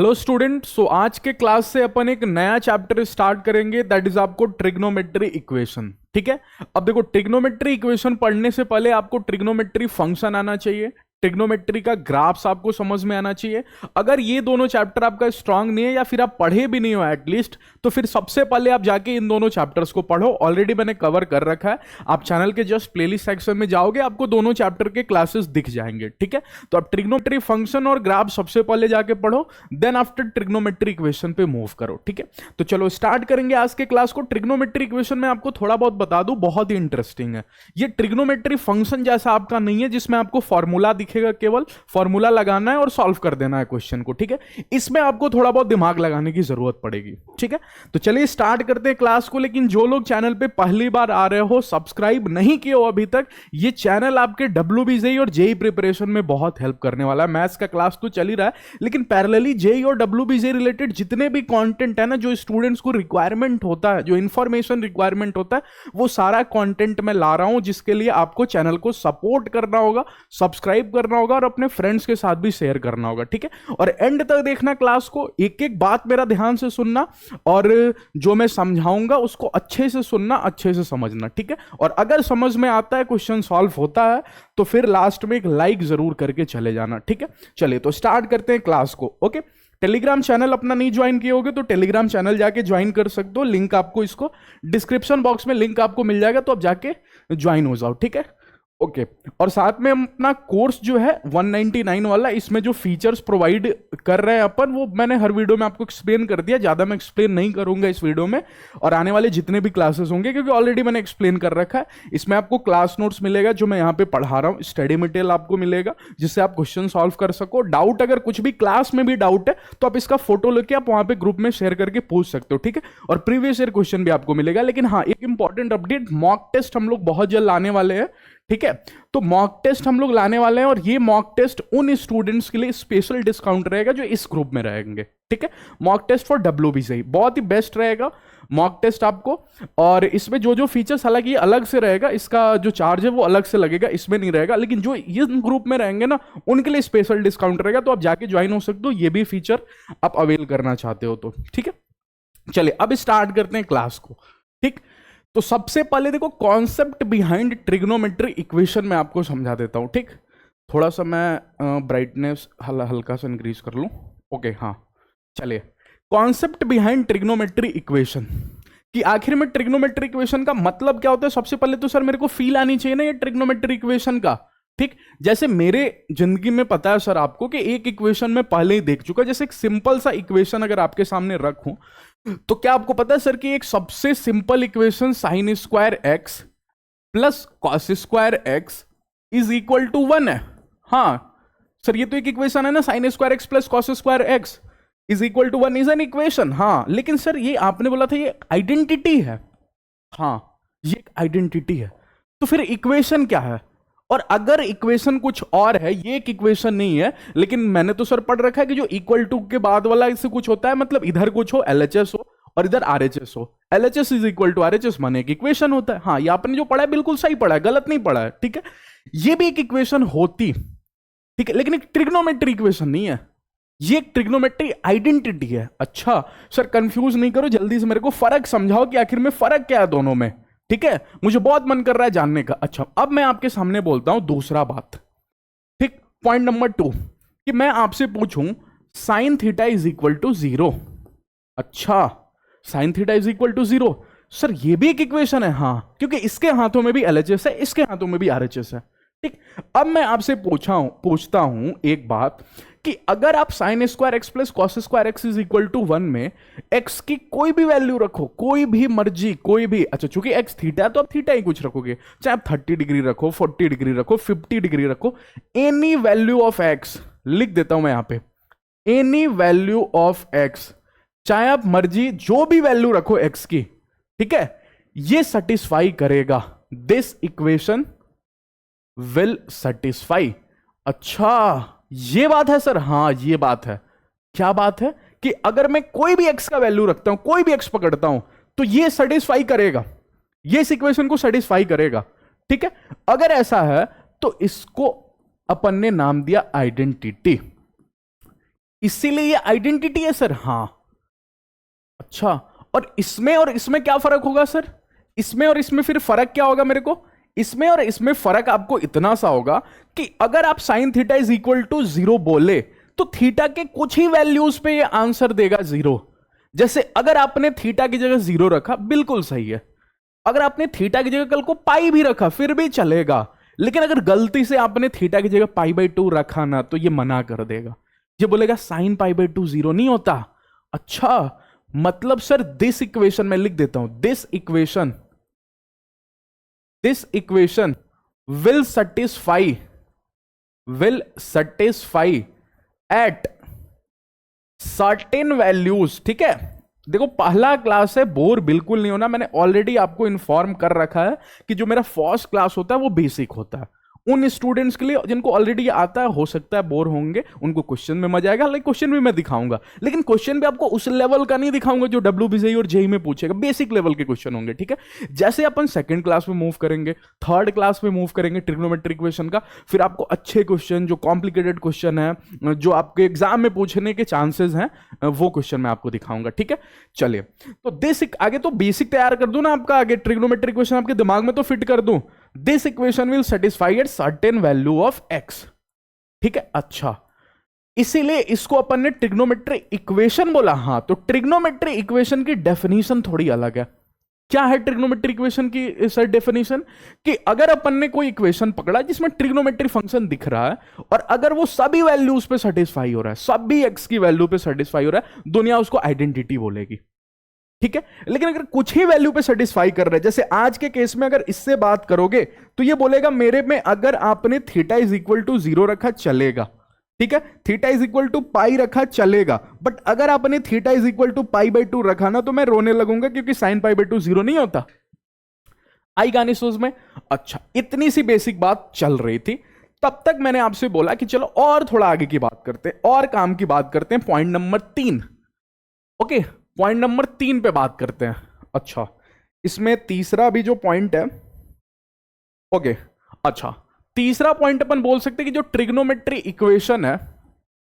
Hello student. सो आज के class से अपन एक नया चैप्टर स्टार्ट करेंगे, दैट इज आपको ट्रिग्नोमेट्री इक्वेशन। ठीक है। अब देखो, ट्रिग्नोमेट्री इक्वेशन पढ़ने से पहले आपको ट्रिग्नोमेट्री फंक्शन आना चाहिए, ट्रिग्नोमेट्री का ग्राफ्स आपको समझ में आना चाहिए। अगर ये दोनों चैप्टर आपका स्ट्रांग नहीं है या फिर आप पढ़े भी नहीं हो एटलीस्ट, तो फिर सबसे पहले आप जाके इन दोनों चैप्टर्स को पढ़ो। ऑलरेडी मैंने कवर कर रखा है, आप चैनल के जस्ट प्लेलिस्ट सेक्शन में जाओगे, आपको दोनों चैप्टर के क्लासेस दिख जाएंगे। ठीक है। तो आप ट्रिग्नोमेट्री फंक्शन और ग्राफ सबसे पहले जाके पढ़ो, देन आफ्टर ट्रिग्नोमेट्री इक्वेशन पे मूव करो। ठीक है। तो चलो स्टार्ट करेंगे आज के क्लास को। ट्रिग्नोमेट्री इक्वेशन में आपको थोड़ा बहुत बता दूं, बहुत ही इंटरेस्टिंग है। ये ट्रिग्नोमेट्री फंक्शन जैसा आपका नहीं है जिसमें आपको फॉर्मूला दिखेगा, केवल फॉर्मूला लगाना है और सॉल्व कर देना है क्वेश्चन को। ठीक है। इसमें आपको थोड़ा बहुत दिमाग लगाने की जरूरत पड़ेगी। ठीक है। तो चलिए स्टार्ट करते हैं क्लास को। लेकिन जो लोग चैनल पे पहली बार आ रहे हो, सब्सक्राइब नहीं किए हो अभी तक, ये चैनल आपके WBJEE और जेई प्रिपरेशन में बहुत हेल्प करने वाला है। मैथ्स का क्लास तो चल ही रहा है, लेकिन पैरेलली जेई और WBJEE रिलेटेड जितने भी कंटेंट है ना, जो स्टूडेंट्स को रिक्वायरमेंट होता है, जो इंफॉर्मेशन रिक्वायरमेंट होता है, वो सारा कंटेंट मैं ला रहा हूं, जिसके लिए आपको चैनल को सपोर्ट करना होगा, सब्सक्राइब करना होगा और अपने फ्रेंड्स के साथ भी शेयर करना होगा। ठीक है। और एंड तक देखना क्लास को, एक एक बात मेरा ध्यान से सुनना, और जो मैं समझाऊंगा उसको अच्छे से सुनना, अच्छे से समझना। ठीक है। और अगर समझ में आता है, क्वेश्चन सॉल्व होता है, तो फिर लास्ट में एक लाइक जरूर करके चले जाना। ठीक है। चलिए तो स्टार्ट करते हैं क्लास को। ओके। टेलीग्राम चैनल अपना नहीं ज्वाइन किए होगे तो टेलीग्राम चैनल जाके ज्वाइन कर सकते हो। लिंक आपको, इसको डिस्क्रिप्शन बॉक्स में लिंक आपको मिल जाएगा, तो आप जाके ज्वाइन हो जाओ। ठीक है। ओके। और साथ में हम अपना कोर्स जो है 199 वाला, इसमें जो फीचर्स प्रोवाइड कर रहे हैं अपन, वो मैंने हर वीडियो में आपको एक्सप्लेन कर दिया, ज्यादा मैं एक्सप्लेन नहीं करूंगा इस वीडियो में। और आने वाले जितने भी क्लासेस होंगे, क्योंकि ऑलरेडी मैंने एक्सप्लेन कर रखा है, इसमें आपको क्लास नोट्स मिलेगा जो मैं यहाँ पे पढ़ा रहा हूँ, स्टडी मटेरियल आपको मिलेगा जिससे आप क्वेश्चन सॉल्व कर सको। डाउट, अगर कुछ भी क्लास में भी डाउट है तो आप इसका फोटो लेके आप वहां पे ग्रुप में शेयर करके पूछ सकते हो। ठीक है। और प्रीवियस ईयर क्वेश्चन भी आपको मिलेगा। लेकिन हाँ, एक इंपॉर्टेंट अपडेट, मॉक टेस्ट हम लोग बहुत जल्द लाने वाले हैं। ठीक है। तो मॉक टेस्ट हम लोग लाने वाले हैं, और ये मॉक टेस्ट उन स्टूडेंट्स के लिए स्पेशल डिस्काउंट रहेगा जो इस ग्रुप में रहेंगे। ठीक है। मॉक टेस्ट फॉर WBJEE बहुत ही बेस्ट रहेगा मॉक टेस्ट आपको। और इसमें जो जो फीचर्स, हालांकि ये अलग से रहेगा, इसका जो चार्ज है वो अलग से लगेगा, इसमें नहीं रहेगा। लेकिन जो इस ग्रुप में रहेंगे ना, उनके लिए स्पेशल डिस्काउंट रहेगा, तो आप जाके ज्वाइन हो सकते हो, ये भी फीचर आप अवेल करना चाहते हो तो। ठीक है। चलिए अब स्टार्ट करते हैं क्लास को। ठीक। तो सबसे पहले देखो, कॉन्सेप्ट बिहाइंड ट्रिग्नोमेट्री इक्वेशन में आपको समझा देता हूं। ठीक। थोड़ा सा मैं ब्राइटनेस हल्का सा इंक्रीज कर लूं। ओके। हाँ, चलिए। कॉन्सेप्ट बिहाइंड ट्रिग्नोमेट्री इक्वेशन, कि आखिर में ट्रिग्नोमेट्री इक्वेशन का मतलब क्या होता है। सबसे पहले तो सर मेरे को फील आनी चाहिए ना ये ट्रिग्नोमेट्री इक्वेशन का। ठीक। जैसे मेरे जिंदगी में पता है सर आपको कि एक इक्वेशन में पहले ही देख चुका, जैसे एक सिंपल सा इक्वेशन अगर आपके सामने रखूं, तो क्या आपको पता है सर कि एक सबसे simple equation sine square x plus cos square x is equal to 1 है। हाँ सर, ये तो एक इक्वेशन है ना, sine square x plus cos square x is equal to 1 is an equation. हाँ, लेकिन सर ये आपने बोला था ये आइडेंटिटी है। हाँ, ये एक आइडेंटिटी है, तो फिर इक्वेशन क्या है? और अगर इक्वेशन कुछ और है, ये एक इक्वेशन नहीं है, लेकिन मैंने तो सर पढ़ रखा है कि जो इक्वल टू के बाद वाला इससे कुछ होता है, मतलब इधर कुछ हो LHS हो और इधर RHS हो, LHS is equal to RHS माने एक इक्वेशन होता है। हाँ, ये आपने जो पढ़ा है बिल्कुल सही पढ़ा है, गलत नहीं पढ़ा है। ठीक है। ये भी एक इक्वेशन होती, ठीक है, लेकिन एक ट्रिग्नोमेट्री इक्वेशन नहीं है, ये एक ट्रिग्नोमेट्री आइडेंटिटी है। अच्छा सर, कंफ्यूज नहीं करो, जल्दी से मेरे को फर्क समझाओ कि आखिर में फर्क क्या है दोनों में। ठीक है, मुझे बहुत मन कर रहा है जानने का। अच्छा, अब मैं आपके सामने बोलता हूं दूसरा बात। ठीक। पॉइंट नंबर 2, कि मैं आपसे पूछूं sine theta is equal to 0। अच्छा, sine theta is equal to 0, sir ये भी एक इक्वेशन है। हाँ, क्योंकि इसके हाथों में भी LHS है, इसके हाथों में भी RHS है। ठीक। अब मैं आपसे पूछता हूं एक बात, कि अगर आप sine square x plus cos square x is equal to 1 में एक्स की कोई भी वैल्यू रखो, कोई भी मर्जी, कोई भी। अच्छा, चूंकि एक्स थीटा है तो आप थीटा ही कुछ रखोगे, चाहे आप 30 डिग्री रखो, 40 डिग्री रखो, 50 डिग्री रखो, एनी वैल्यू ऑफ एक्स, लिख देता हूं मैं यहां पे, एनी वैल्यू ऑफ एक्स, चाहे आप मर्जी जो भी वैल्यू रखो एक्स की। ठीक है, ये सेटिस्फाई करेगा, दिस इक्वेशन विल सेटिस्फाई। अच्छा, ये बात है सर। हाँ, ये बात है। क्या बात है? कि अगर मैं कोई भी एक्स का वैल्यू रखता हूं, कोई भी एक्स पकड़ता हूं, तो ये सेटिस्फाई करेगा, ये इस इक्वेशन को सेटिस्फाई करेगा। ठीक है। अगर ऐसा है तो इसको अपन ने नाम दिया आइडेंटिटी। इसीलिए ये आइडेंटिटी है सर। हाँ, अच्छा, और इसमें क्या फर्क होगा सर? इसमें और इसमें फिर फर्क क्या होगा मेरे को? इसमें और इसमें फर्क आपको इतना सा होगा कि अगर आप sine theta is equal to 0 बोले तो थीटा के कुछ ही वैल्यूज पे ये आंसर देगा 0। जैसे अगर आपने थीटा की जगह 0 रखा, बिल्कुल सही है। अगर आपने थीटा की जगह कल को पाई भी रखा फिर भी चलेगा, लेकिन अगर गलती से आपने थीटा की जगह पाई/2 रखा ना, तो ये मना कर देगा, ये बोलेगा साइन पाई/2 0 नहीं होता। अच्छा, मतलब सर दिस इक्वेशन मैं लिख देता हूं, this equation will satisfy at certain values. ठीक है, देखो पहला क्लास है, बोर बिल्कुल नहीं होना। मैंने ऑलरेडी आपको इन्फॉर्म कर रखा है कि जो मेरा फर्स्ट क्लास होता है वो बेसिक होता है। उन स्टूडेंट्स के लिए जिनको ऑलरेडी आता है, हो सकता है बोर होंगे, उनको क्वेश्चन में मजा आएगा। हालांकि क्वेश्चन भी मैं दिखाऊंगा, लेकिन क्वेश्चन भी आपको उस लेवल का नहीं दिखाऊंगा जो WBCI और जेई में पूछेगा। बेसिक लेवल के क्वेश्चन होंगे। ठीक है, जैसे अपन सेकंड क्लास में मूव करेंगे, थर्ड क्लास में मूव करेंगे ट्रिग्नोमेट्रिक इक्वेशन का, फिर आपको अच्छे क्वेश्चन, जो कॉम्प्लिकेटेड क्वेश्चन है, जो आपके एग्जाम में पूछने के चांसेस हैं, वो क्वेश्चन मैं आपको दिखाऊंगा। ठीक है, चलिए, तो बेसिक आगे तो बेसिक तैयार कर दूं ना आपका, आगे ट्रिग्नोमेट्रिक इक्वेशन आपके दिमाग में तो फिट कर दूं। This equation will satisfy at certain value of x. ठीक है, अच्छा, इसीलिए इसको अपन ने ट्रिग्नोमेट्रिक इक्वेशन बोला। हाँ, तो ट्रिग्नोमेट्रिक इक्वेशन की डेफिनेशन थोड़ी अलग है। क्या है ट्रिग्नोमेट्रिक इक्वेशन की सर डेफिनेशन? कि अगर अपन ने कोई इक्वेशन पकड़ा जिसमें ट्रिग्नोमेट्रिक फंक्शन दिख रहा है, और अगर वो सभी वैल्यूज पे सेटिस्फाई हो रहा है, सभी एक्स की वैल्यू पे सेटिस्फाई हो रहा है, दुनिया उसको आइडेंटिटी बोलेगी। ठीक है, लेकिन अगर कुछ ही वैल्यू पे सेटिस्फाई कर रहे हैं, जैसे आज के केस में अगर इससे बात करोगे तो ये बोलेगा मेरे में अगर आपने थीटा इज इक्वल टू 0 रखा चलेगा। ठीक है, थीटा इज इक्वल टू पाई रखा चलेगा, बट अगर आपने थीटा इज इक्वल टू पाई/2 रखा ना, तो मैं रोने लगूंगा, क्योंकि साइन पाई/2 0 नहीं होता। आई गानी सोच में? अच्छा, इतनी सी बेसिक बात चल रही थी। तब तक मैंने आपसे बोला कि चलो और थोड़ा आगे की बात करते हैं, और काम की बात करते हैं। Point number 3। Okay, point number 3 पे बात करते हैं। अच्छा, इसमें तीसरा भी जो पॉइंट है, ओके, अच्छा, तीसरा पॉइंट अपन बोल सकते हैं कि जो ट्रिग्नोमेट्री इक्वेशन है,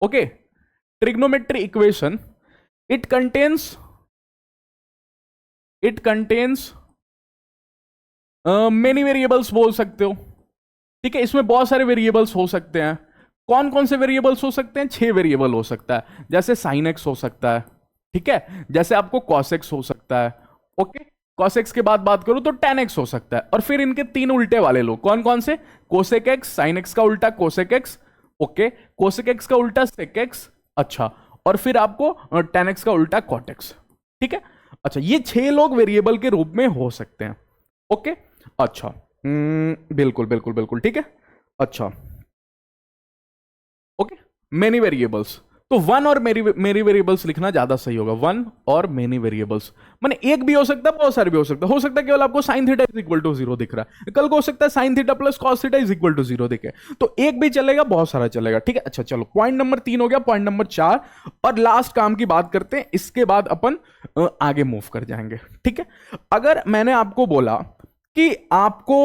okay, trigonometry equation, it contains many variables बोल सकते हो। ठीक है, इसमें बहुत सारे वेरिएबल्स हो सकते हैं। कौन कौन से वेरिएबल्स हो सकते हैं? 6 वेरिएबल हो सकता है। जैसे साइन एक्स हो सकता है, ठीक है, जैसे आपको कॉस एक्स हो सकता है। ओके, कॉस एक्स के बाद बात करूं तो tan एक्स हो सकता है, और फिर इनके 3 उल्टे वाले लोग कौन कौन से? कोसेक एक्स, साइन एक्स का उल्टा cosec x, okay, cosec x का उल्टा सेक एक्स, अच्छा, और फिर आपको tan एक्स का उल्टा कॉट एक्स। ठीक है, अच्छा, ये 6 लोग वेरिएबल के रूप में हो सकते हैं। ओके, अच्छा, बिल्कुल बिल्कुल बिल्कुल, ठीक है, अच्छा, ओके, मेनी वेरिएबल्स, तो 1 और मेनी वेरिएबल्स लिखना ज्यादा सही होगा। 1 और मेनी वेरिएबल्स माने एक भी हो सकता है, बहुत सारे भी हो सकता है। हो सकता है केवल आपको sine theta is equal to 0 दिख रहा है, कल को हो सकता है sine theta plus cos theta is equal to 0 दिखे, तो एक भी चलेगा, बहुत सारा चलेगा। ठीक है, अच्छा, चलो, पॉइंट नंबर 3 हो गया। पॉइंट नंबर 4 और लास्ट काम की बात करते हैं, इसके बाद अपन आगे मूव कर जाएंगे। ठीक है, अगर मैंने आपको बोला कि आपको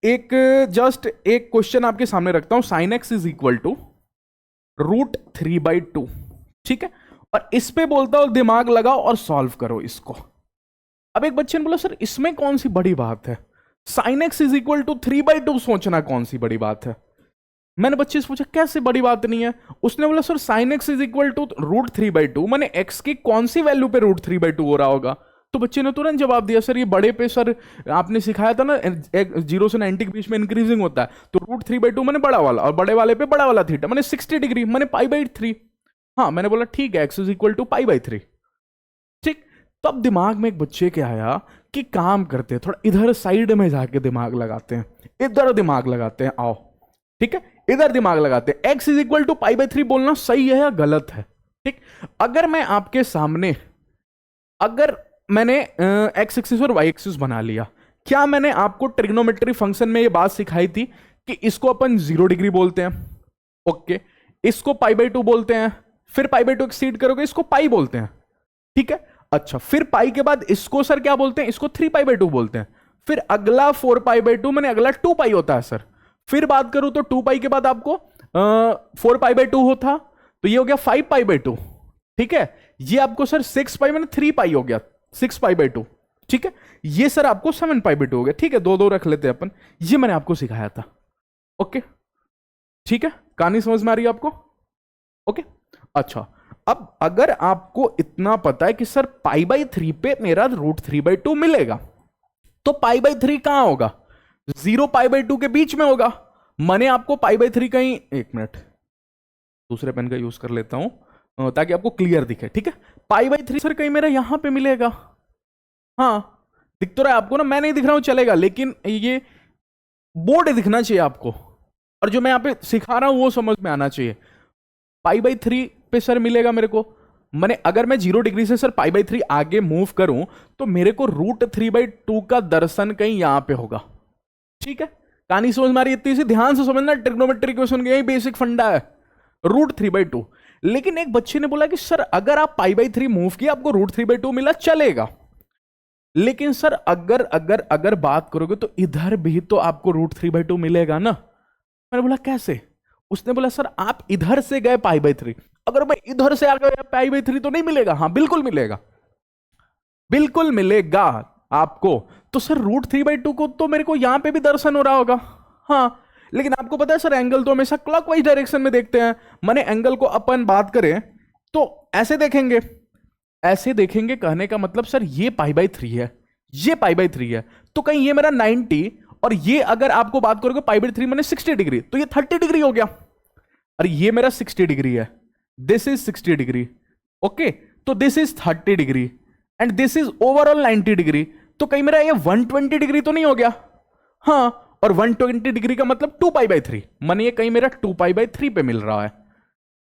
एक जस्ट एक क्वेश्चन आपके सामने रखता हूं, sine x is equal to √3/2, ठीक है, और इस पे बोलता हूं दिमाग लगाओ और सॉल्व करो इसको। अब एक बच्चे ने बोला सर इसमें कौन सी बड़ी बात है, sine x is equal to 3/2 सोचना कौन सी बड़ी बात है? मैंने बच्चे से पूछा कैसे बड़ी बात नहीं है? उसने बोला sir sine x is equal to √3/2, मैंने एक्स की कौन सी वैल्यू पे √3/2 हो रहा होगा? तो बच्चे ने तुरंत जवाब दिया सर ये बड़े पे, सर आपने सिखाया था ना 0 से 90 के बीच में इंक्रीजिंग होता है, तो √3/2 मैंने बड़ा वाला, और बड़े वाले पे बड़ा वाला थीटा मैंने 60 डिग्री, मैंने π/3। हाँ, मैंने बोला ठीक है, एक्स इज इक्वल टू π/3। ठीक, तब दिमाग में एक बच्चे के आया कि काम करते हैं, थोड़ा इधर साइड में जाके दिमाग लगाते हैं, इधर दिमाग लगाते हैं, आओ, ठीक है, इधर दिमाग लगाते हैं। एक्स इज इक्वल टू π/3 बोलना सही है या गलत है? ठीक, अगर मैं आपके सामने, अगर मैंने एक्स एक्सिस और वाई एक्सिस बना लिया, क्या मैंने आपको ट्रिग्नोमेट्री फंक्शन में ये बात सिखाई थी कि इसको अपन 0 डिग्री बोलते हैं, ओके, इसको π/2 बोलते हैं, फिर π/2 एक्सीड करोगे इसको पाई बोलते हैं, ठीक है, अच्छा, फिर पाई के बाद इसको सर क्या बोलते हैं? इसको 3π/2 बोलते हैं, फिर अगला 4π/2 मैंने अगला 2π होता है सर। फिर बात करूं तो 2π के बाद आपको 4π/2 होता, तो ये हो गया 5 पाई/2, ठीक है। ये आपको सर 6 पाई मैंने 3 पाई हो गया, 6 पाई/2, ठीक है। ये सर आपको 7 पाई/2 हो गया, ठीक है, दो दो रख लेते हैं अपन। ये मैंने आपको सिखाया था, ओके, ठीक है। कहानी समझ में आ रही है आपको? ओके, अच्छा। अब अगर आपको इतना पता है कि सर पाई/3 पे मेरा √3/2 मिलेगा, तो पाई/3 कहां होगा? 0 पाई/2 के बीच में होगा। मैंने आपको पाई/3 कहीं, एक मिनट दूसरे पेन का यूज कर लेता हूं ताकि आपको क्लियर दिखे, ठीक है। पाई/3 सर कहीं मेरा यहां पे मिलेगा, हाँ दिख तो रहा है आपको ना, मैं नहीं दिख रहा हूं चलेगा, लेकिन ये बोर्ड दिखना चाहिए आपको, और जो मैं यहां पे सिखा रहा हूं वो समझ में आना चाहिए। पाई/3 पे सर मिलेगा मेरे को, मैंने अगर मैं 0 डिग्री से सर पाई/3 आगे मूव करूं तो मेरे को √3/2 का दर्शन कहीं यहां पे होगा, ठीक है। कहानी समझ में आ रही है? इतनी सी ध्यान से समझना, ट्रिग्नोमेट्री इक्वेशन का यही बेसिक फंडा है, √3/2। लेकिन एक बच्चे ने बोला कि सर अगर आप पाई/3 मूव किया आपको √3/2 मिला, चलेगा, लेकिन सर अगर अगर अगर बात करोगे तो इधर भी तो आपको √3/2 मिलेगा ना। मैंने बोला कैसे? उसने बोला सर आप इधर से गए पाई/3, अगर मैं इधर से आ गया पाई/3 तो नहीं मिलेगा। हाँ बिल्कुल मिलेगा, बिल्कुल मिलेगा आपको। तो सर √3/2 को तो मेरे को यहां पे भी दर्शन हो रहा होगा, हाँ। लेकिन आपको पता है सर एंगल तो हमेशा क्लॉकवाइज डायरेक्शन में देखते हैं। मैंने एंगल को अपन बात करें तो ऐसे देखेंगे, ऐसे देखेंगे, कहने का मतलब सर ये पाई/3 है, ये पाई/3 है, तो कहीं ये मेरा 90, और ये अगर आपको बात करोगे पाई/3 मैंने 60 डिग्री, तो ये 30 डिग्री हो गया। अरे ये मेरा 60 डिग्री है, दिस इज 60 डिग्री, ओके, तो this is 30 degree and this is overall 90 degree, तो कहीं मेरा ये 120 डिग्री तो नहीं हो गया? हाँ, और 120 डिग्री का मतलब 2 पाई/3, माने ये कहीं मेरा 2 पाई/3 पे मिल रहा है।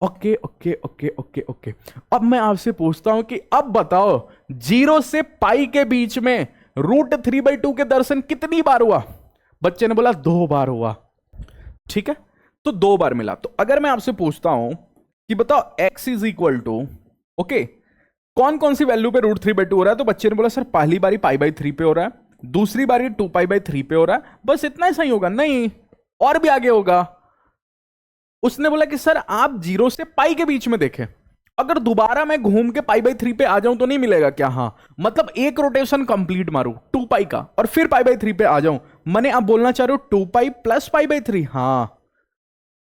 Okay okay okay okay okay. अब मैं आपसे पूछता हूं कि अब बताओ 0 से पाई के बीच में √3/2 के दर्शन कितनी बार हुआ? बच्चे ने बोला 2 बार हुआ, ठीक है, तो 2 बार मिला। तो अगर मैं आपसे पूछता हूं कि बताओ x is equal to, okay, कौन कौन सी वैल्यू पे √3/2 हो रहा है? तो बच्चे ने बोला सर पहली बारी पाई/3 पे हो रहा है, दूसरी बारी 2 पाई/3 पे हो रहा है, बस इतना ही सही होगा? नहीं, और भी आगे होगा। उसने बोला कि सर आप 0 से पाई के बीच में देखें, अगर दोबारा मैं घूम के पाई/3 पे आ जाऊं तो नहीं मिलेगा क्या? हाँ, मतलब एक रोटेशन कंप्लीट मारू 2 पाई का और फिर पाई/3 पे आ जाऊं, मैंने आप बोलना चाह रहे हो 2 पाई प्लस पाई/3? हाँ,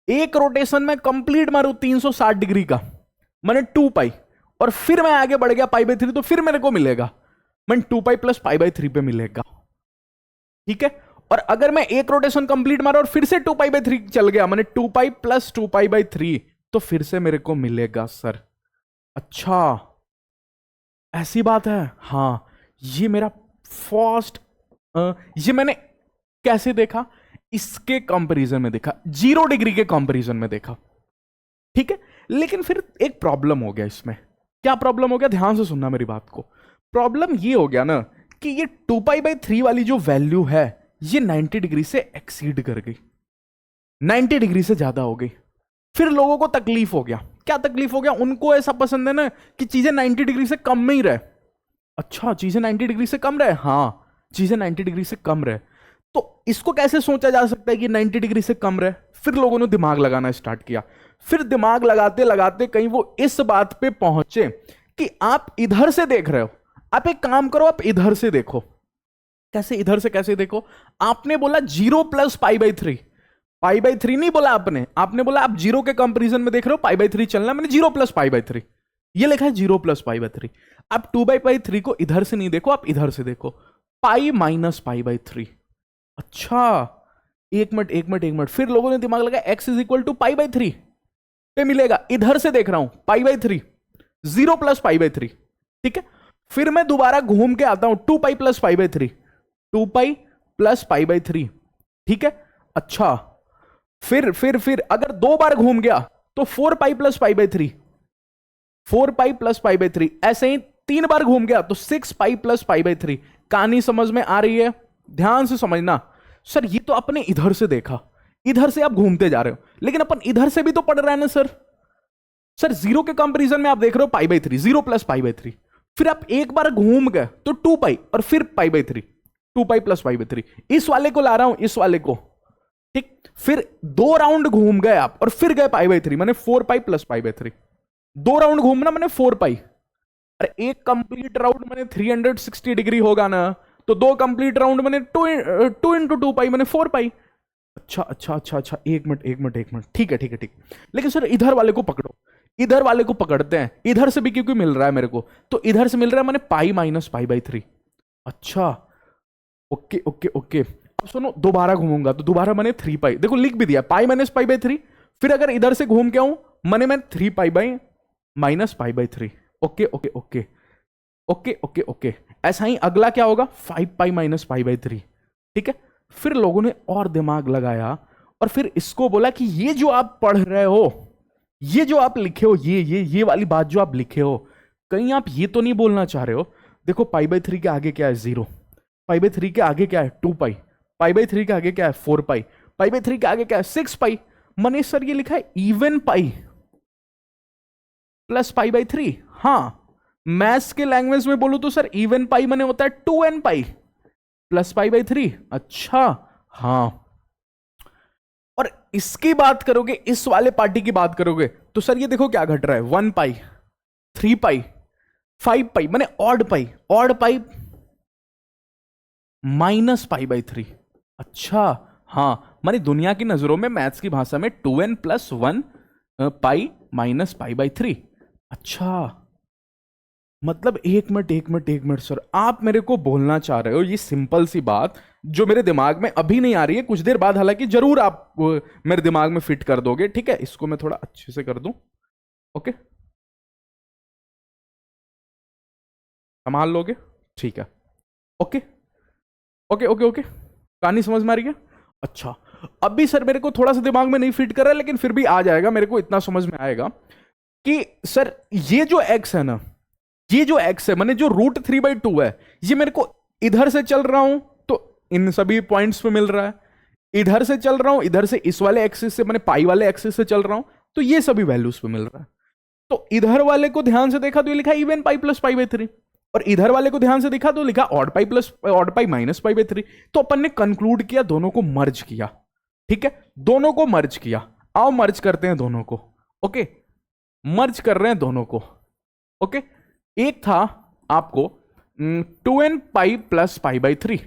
एक रोटेशन में कंप्लीट मारू 360 डिग्री का, मैंने 2 पाई, और फिर मैं आगे बढ़ गया पाई/3, तो फिर मेरे को मिलेगा मैं 2 पाई प्लस पाई/3 पे मिलेगा, ठीक है। और अगर मैं एक रोटेशन कंप्लीट मारा और फिर से 2 पाई/3 चल गया, मैंने 2 पाई प्लस 2 पाई/3, तो फिर से मेरे को मिलेगा सर। अच्छा ऐसी बात है? हाँ, ये मेरा फर्स्ट, ये मैंने कैसे देखा? इसके कंपैरिजन में देखा, 0 डिग्री के कंपैरिजन में देखा, ठीक है। लेकिन फिर एक प्रॉब्लम हो गया इसमें। क्या प्रॉब्लम हो गया? ध्यान से सुनना मेरी बात को। प्रॉब्लम ये हो गया ना कि ये 2 पाई/3 वाली जो वैल्यू है ये 90 डिग्री से एक्सीड कर गई, 90 डिग्री से ज्यादा हो गई। फिर लोगों को तकलीफ हो गया। क्या तकलीफ हो गया? उनको ऐसा पसंद है ना कि चीजें 90 डिग्री से कम में ही रहे। अच्छा, चीजें 90 डिग्री से कम रहे? हाँ, चीजें 90 डिग्री से कम रहे। तो इसको कैसे सोचा जा सकता है कि 90 डिग्री से कम रहे? फिर लोगों ने दिमाग लगाना स्टार्ट किया। फिर दिमाग लगाते लगाते कहीं वो इस बात पे पहुंचे कि आप इधर से देख रहे हो, आप एक काम करो, आप इधर से देखो। कैसे? इधर से कैसे देखो? आपने बोला 0 प्लस पाई/3, पाई/3 नहीं बोला आपने, आपने बोला आप 0 के कंपैरिजन में देख रहे हो, पाई/3 चलना, मैंने 0 प्लस पाई/3, ये लिखा है 0 प्लस पाई/3। आप 2/3 को इधर से नहीं देखो, आप इधर से देखो, पाई माइनस पाई/3। अच्छा, एक मिनट एक मिनट एक मिनट, फिर लोगों ने दिमाग लगा x इज इक्वल टू पाई/3 पे मिलेगा, इधर से देख रहा हूं पाई/3, 0 प्लस पाई/3, ठीक है। फिर मैं दोबारा घूम के आता हूं 2 पाई प्लस पाई/3, 2 पाई प्लस पाई/3, ठीक है। अच्छा, फिर अगर 2 बार घूम गया तो 4 पाई प्लस पाई/3, 4 पाई प्लस पाई/3, ऐसे ही 3 बार घूम गया तो 6 पाई प्लस पाई/3। कहानी समझ में आ रही है? ध्यान से समझना। सर ये तो अपने इधर से देखा, इधर से आप घूमते जा रहे हो, लेकिन अपन इधर से भी तो पढ़ रहे हैं ना सर। सर 0 के कंपैरिजन में आप देख रहे हो पाई/3, 0 प्लस पाई/3, फिर आप एक बार घूम गए तो 2 पाई और फिर पाई/3, 2 पाई प्लस पाई/3। इस वाले को ला रहा हूं, इस वाले को, ठीक। फिर 2 राउंड घूम गए आप और फिर गए पाई बाई 3, मैंने 4 pi plus pi by 3। 2 round घूमना मैंने 4 पाई। अरे एक कंप्लीट राउंड मैंने 360 डिग्री होगा ना, तो 2 कंप्लीट राउंड मैंने 2 इंटू 2 पाई मैंने 4 पाई। अच्छा अच्छा अच्छा अच्छा, एक मिनट एक मिनट एक मिनट, ठीक है ठीक है ठीक है। लेकिन सर इधर वाले को पकड़ो, इधर वाले को पकड़ते हैं, इधर से भी क्योंकि मिल रहा है मेरे को, तो इधर से मिल रहा है मैंने पाई माइनस पाई बाई 3। अच्छा ओके ओके ओके। अब सुनो, दोबारा घूमूंगा तो दोबारा मैंने 3 पाई, देखो लिख भी दिया पाई माइनस पाई बाई 3। फिर अगर इधर से घूम के आऊं मैं 3 pi by minus pi by 3। Okay okay okay okay okay okay. ऐसा ही अगला क्या होगा, 5 पाई माइनस पाई बाई 3। ठीक है। फिर लोगों ने और दिमाग लगाया और फिर इसको बोला कि ये जो आप पढ़ रहे हो, ये जो आप लिखे हो, ये वाली बात जो आप लिखे हो, कहीं आप ये तो नहीं बोलना चाह रहे हो, देखो पाई बाई 3 के आगे क्या है 0, पाई बाई 3 के आगे क्या है 2 पाई, पाई बाई 3 के आगे क्या है 4 पाई, पाई बाई 3 के आगे क्या है 6 पाई। मनीष सर ये लिखा है even pi plus pi by 3। हाँ, मैथ्स के लैंग्वेज में बोलूं तो सर इवन पाई मने होता है 2n pi plus pi by 3। अच्छा हाँ, और इसकी बात करोगे, इस वाले पार्टी की बात करोगे तो सर ये देखो क्या घट रहा है, 1 पाई 3 पाई 5 पाई मैंने odd pi minus pi by 3। अच्छा हाँ, माने दुनिया की नजरों में मैथ्स की भाषा में 2n plus 1 pi minus pi by 3। अच्छा मतलब एक मिनट एक मिनट एक मिनट सर, आप मेरे को बोलना चाह रहे हो ये सिंपल सी बात जो मेरे दिमाग में अभी नहीं आ रही है, कुछ देर बाद हालांकि जरूर आप मेरे दिमाग में फिट कर दोगे। ठीक है, इसको मैं थोड़ा अच्छे से कर दूं। ओके, संभाल लोगे, ठीक है। ओके ओके ओके ओके, कहानी समझ में आ रही है। अच्छा, अभी सर मेरे को थोड़ा सा दिमाग में नहीं फिट कर रहा है, लेकिन फिर भी आ जाएगा, मेरे को इतना समझ में आएगा कि सर ये जो एक्स है ना, ये जो एक्स है मैंने जो √3/2 है, ये मेरे को इधर से चल रहा हूं तो इन सभी पॉइंट्स पे मिल रहा है, इधर से चल रहा हूं, इधर से इस वाले एक्सिस से मैंने पाई वाले एक्सिस से चल रहा हूं तो ये सभी वैल्यूज पे मिल रहा है। तो इधर वाले को ध्यान से देखा तो ये लिखा even pi plus pi by 3, और इधर वाले को ध्यान से देखा तो लिखा odd pi plus odd pi minus pi by 3। तो अपन ने कंक्लूड किया, दोनों को मर्ज किया। ठीक है, दोनों को मर्ज किया। आओ मर्ज करते हैं दोनों को। ओके, मर्ज कर रहे हैं दोनों को। ओके, एक था आपको 2n pi plus pi by 3।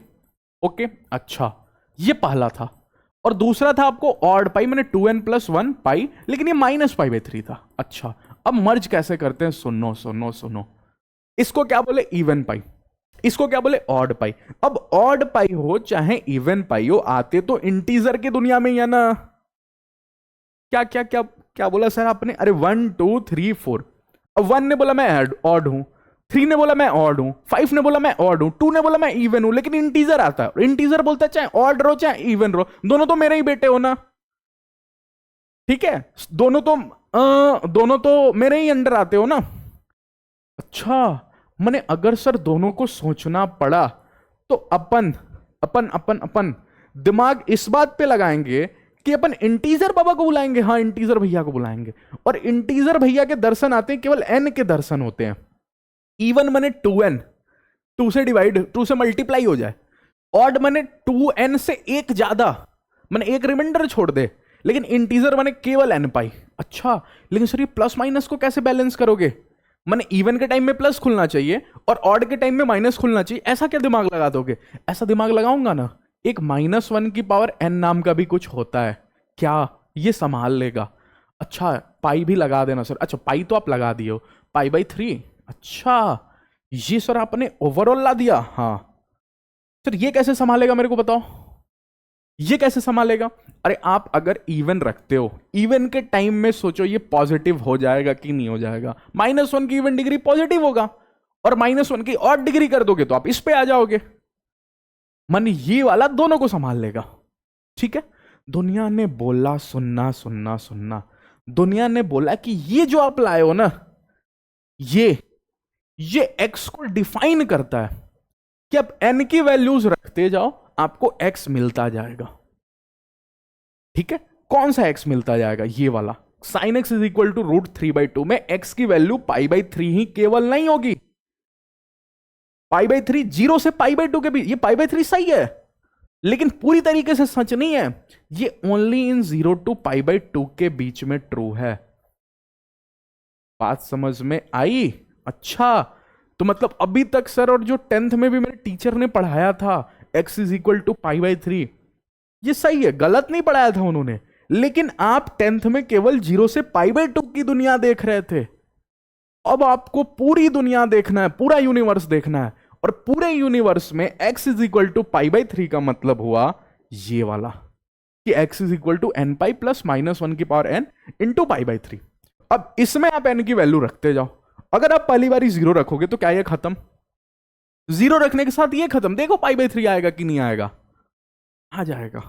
Okay, अच्छा ये पहला था, और दूसरा था आपको ऑड पाई मैंने 2n प्लस 1 पाई, लेकिन ये माइनस पाई बाई 3 था। अच्छा, अब मर्ज कैसे करते हैं, सुनो सुनो सुनो। इसको क्या बोले इवन पाई, इसको क्या बोले ऑड पाई। अब ऑड पाई हो चाहे इवन पाई हो, आते तो इंटीजर की दुनिया में ही है ना। क्या क्या क्या क्या बोला सर आपने, अरे 1 2 3 4। अब 1 ने बोला मैं ऑड हूं, 3 ने बोला मैं ऑड हूं, 5 ने बोला मैं ऑड हूं, 2 ने बोला मैं इवन हूं, लेकिन इंटीजर आता है, इंटीजर बोलता है चाहे ऑड रहो चाहे इवन रहो, दोनों तो मेरे ही बेटे हो ना। ठीक है, दोनों तो मेरे ही अंडर आते हो ना। अच्छा, मैंने अगर सर दोनों को सोचना पड़ा तो अपन अपन अपन अपन दिमाग इस बात पे लगाएंगे कि अपन इंटीजर बाबा को बुलाएंगे। हाँ, इंटीजर भैया को बुलाएंगे, और इंटीजर भैया के दर्शन आते हैं केवल n के दर्शन होते हैं। इवन मैंने 2n, 2 से डिवाइड 2 से मल्टीप्लाई हो जाए, ऑड मैंने 2n से एक ज्यादा, मैंने एक रिमाइंडर छोड़ दे, लेकिन इंटीजर मैंने केवल n पाई। अच्छा, लेकिन सर ये प्लस माइनस को कैसे बैलेंस करोगे, मैंने इवन के टाइम में प्लस खुलना चाहिए और ऑड के टाइम में माइनस खुलना चाहिए, ऐसा क्या दिमाग लगा दोगे। ऐसा दिमाग लगाऊंगा ना, एक -1 की पावर n नाम का भी कुछ होता है, क्या ये संभाल लेगा। अच्छा, पाई भी लगा देना सर। अच्छा, पाई तो आप लगा दिए हो, पाई बाई 3। अच्छा, ये सर आपने ओवरऑल ला दिया। हाँ सर, ये कैसे संभालेगा मेरे को बताओ, ये कैसे संभालेगा। अरे आप अगर इवन रखते हो, इवन के टाइम में सोचो ये पॉजिटिव हो जाएगा कि नहीं हो जाएगा। -1 की इवन डिग्री पॉजिटिव होगा, और -1 की ऑड डिग्री कर दोगे तो आप इस पे आ जाओगे। मन ये वाला दोनों को संभाल लेगा। ठीक है, दुनिया ने बोला, सुनना सुनना सुनना, दुनिया ने बोला कि ये जो आप लाए हो ना, ये एक्स को डिफाइन करता है कि आप n की वैल्यूज रखते जाओ, आपको x मिलता जाएगा। ठीक है, कौन सा x मिलता जाएगा, ये वाला sin x is equal to √3/2 में x की वैल्यू पाई बाई 3 ही केवल नहीं होगी, पाई बाई 3 0 से पाई बाई 2 के बीच, ये पाई बाई 3 सही है, लेकिन पूरी तरीके से सच नहीं है, ये ओनली इन 0 to π/2 के बीच में ट्रू है। बात समझ में आई? अच्छा, तो मतलब अभी तक सर और जो 10th में भी मेरे टीचर ने पढ़ाया था x इज इक्वल टू π/3, ये सही है, गलत नहीं पढ़ाया था उन्होंने, लेकिन आप 10th में केवल 0 से π/2 की दुनिया देख रहे थे। अब आपको पूरी दुनिया देखना है, पूरा यूनिवर्स देखना है, और पूरे यूनिवर्स में x इज इक्वल टू π/3 का मतलब हुआ ये वाला कि x is equal to n π plus -1 की पावर n इंटू π/3। अब इसमें आप n की वैल्यू रखते जाओ। अगर आप पहली बारी 0 रखोगे तो क्या ये खत्म? 0 रखने के साथ ये खत्म। देखो π/3 आएगा कि नहीं आएगा? आ जाएगा।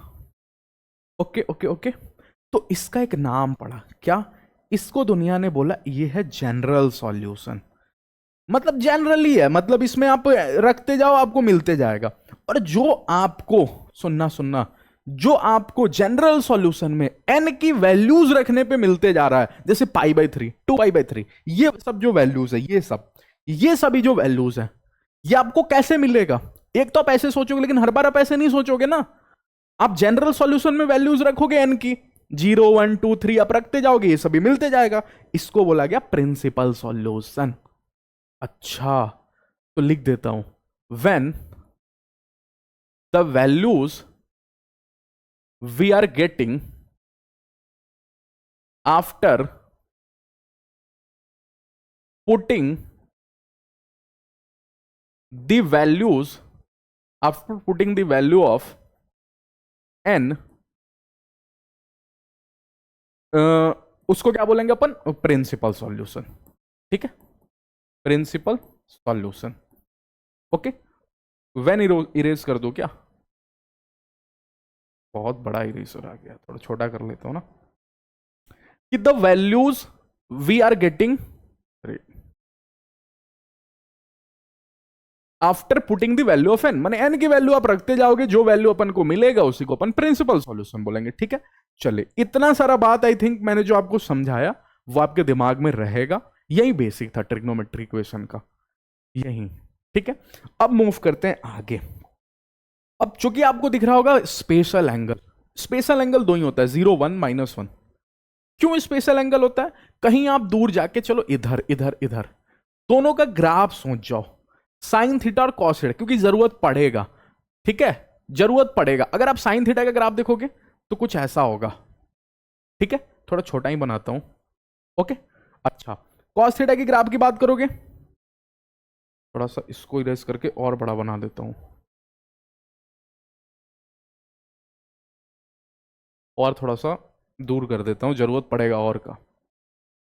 Okay okay okay. तो इसका एक नाम पड़ा, क्या? इसको दुनिया ने बोला ये है जनरल सॉल्यूशन। मतलब जनरली है, मतलब इसमें आप रखते जाओ आपको मिलते जाएगा। और जो आपको सुनना जो आपको जनरल सॉल्यूशन में n की वैल्यूज रखने पे मिलते जा रहा है, जैसे π/3 2π/3, ये सब जो वैल्यूज है, ये सभी जो वैल्यूज है, ये आपको कैसे मिलेगा? एक तो आप ऐसे सोचोगे, लेकिन हर बार आप ऐसे नहीं सोचोगे ना। आप जनरल सॉल्यूशन में वैल्यूज रखोगे n की, 0 1 2 3 आप रखते जाओगे, ये सभी मिलते जाएगा। इसको बोला गया प्रिंसिपल सॉल्यूशन। अच्छा, तो लिख देता हूं, when the values we are getting after putting the values, after putting the value of n, उसको क्या बोलेंगे अपन? Principal solution. ठीक है, principal solution. Okay, when erase कर दो क्या? बहुत बड़ा इरेजर आ गया, थोड़ा छोटा कर लेता हूं ना। कि the values we are getting after putting the value of n, माने n की वैल्यू आप रखते जाओगे, जो वैल्यू अपन को मिलेगा उसी को अपन प्रिंसिपल सॉल्यूशन बोलेंगे। ठीक है, चलिए, इतना सारा बात आई थिंक मैंने जो आपको समझाया वो आपके दिमाग में रहेगा। यही बेसिक था ट्रिग्नोमेट्री इक्वेशन का, यही। ठीक है, अब मूव करते हैं आगे। अब चूंकि आपको दिख रहा होगा स्पेशल एंगल दो ही होता है, 0 1 -1। क्यों स्पेशल एंगल होता है? कहीं आप दूर जाके, चलो इधर इधर इधर, दोनों का ग्राफ सोच जाओ, साइन थीटा और कॉस थीटा, क्योंकि जरूरत पड़ेगा। ठीक है, जरूरत पड़ेगा। अगर आप साइन थीटा का ग्राफ देखोगे तो कुछ ऐसा होगा। ठीक है, थोड़ा छोटा ही बनाता हूं। ओके, अच्छा, कॉस थीटा की ग्राफ की बात करोगे, थोड़ा सा इसको इरेज करके और बड़ा बना देता हूं, और थोड़ा सा दूर कर देता हूं, जरूरत पड़ेगा और का।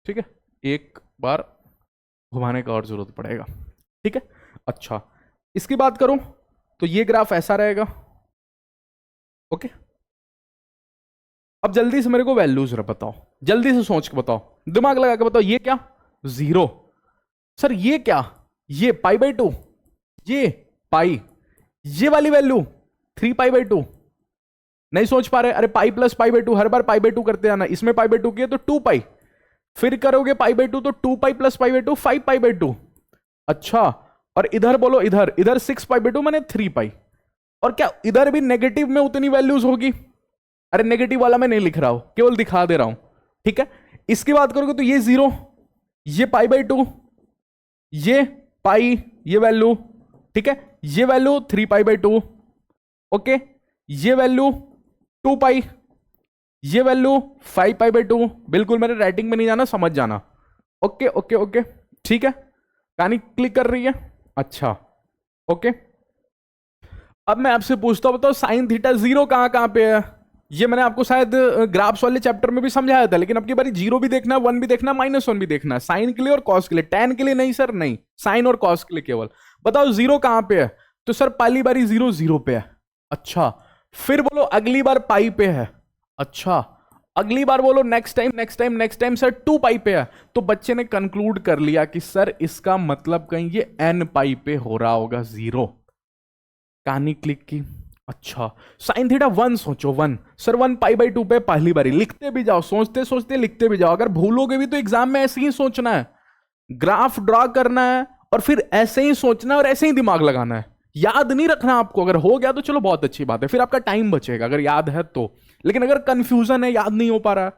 ठीक है, एक बार घुमाने का और जरूरत पड़ेगा। ठीक है, अच्छा, इसकी बात करूं तो ये ग्राफ ऐसा रहेगा। ओके, अब जल्दी से मेरे को वैल्यूज बताओ, जल्दी से सोच के बताओ, दिमाग लगा के बताओ। ये क्या? 0। सर ये क्या? ये π/2, ये पाई, ये वाली वैल्यू 3π/2। नहीं सोच पा रहे? अरे पाई प्लस π/2, हर बार π/2 करते जाना। इसमें π/2 किया तो 2π, फिर करोगे π/2 तो 2π प्लस π/2 5π/2। अच्छा, और इधर बोलो, इधर 6π/2 माने 3π। और क्या इधर भी नेगेटिव में उतनी वैल्यूज होगी? अरे नेगेटिव वाला मैं नहीं लिख रहा हूं, केवल दिखा दे रहा हूं। ठीक है, इसकी बात करोगे तो ये 0, ये π/2, ये पाई, ये वैल्यू। ठीक है, ये वैल्यू 3π/2। ओके, ये वैल्यू 2π, ये वैल्यू 5π/2। बिल्कुल मेरे राइटिंग में नहीं जाना, समझ जाना। ओके ओके ओके, ठीक है, कहानी क्लिक कर रही है? अच्छा, ओके। अब मैं आपसे पूछता हूं, बताओ साइन थीटा 0 कहां पे है? ये मैंने आपको शायद ग्राफ्स वाले चैप्टर में भी समझाया था, लेकिन अब की बारी 0 भी देखना है, 1 भी देखना है, -1 भी देखना है, साइन के लिए और कॉस के लिए। tan के लिए नहीं सर, नहीं, साइन और कॉस के लिए केवल। बताओ 0 कहां पे है? तो सर पहली बारी 0 0 पे है। अच्छा, फिर बोलो अगली बार पाई पे है। अच्छा, अगली बार बोलो नेक्स्ट टाइम सर 2π पे है। तो बच्चे ने कंक्लूड कर लिया कि सर इसका मतलब कहीं ये n π पे हो रहा होगा 0। कहानी क्लिक की। अच्छा, साइन थीटा 1 सोचो, 1 सर 1π/2 पे पहली बारी। लिखते भी जाओ, सोचते सोचते लिखते भी जाओ। अगर भूलोगे भी तो एग्जाम में ऐसे ही सोचना है, ग्राफ ड्रॉ करना है और फिर ऐसे ही सोचना है और ऐसे ही दिमाग लगाना है। याद नहीं रखना आपको, अगर हो गया तो चलो बहुत अच्छी बात है, फिर आपका टाइम बचेगा अगर याद है तो। लेकिन अगर कंफ्यूजन है, याद नहीं हो पा रहा है,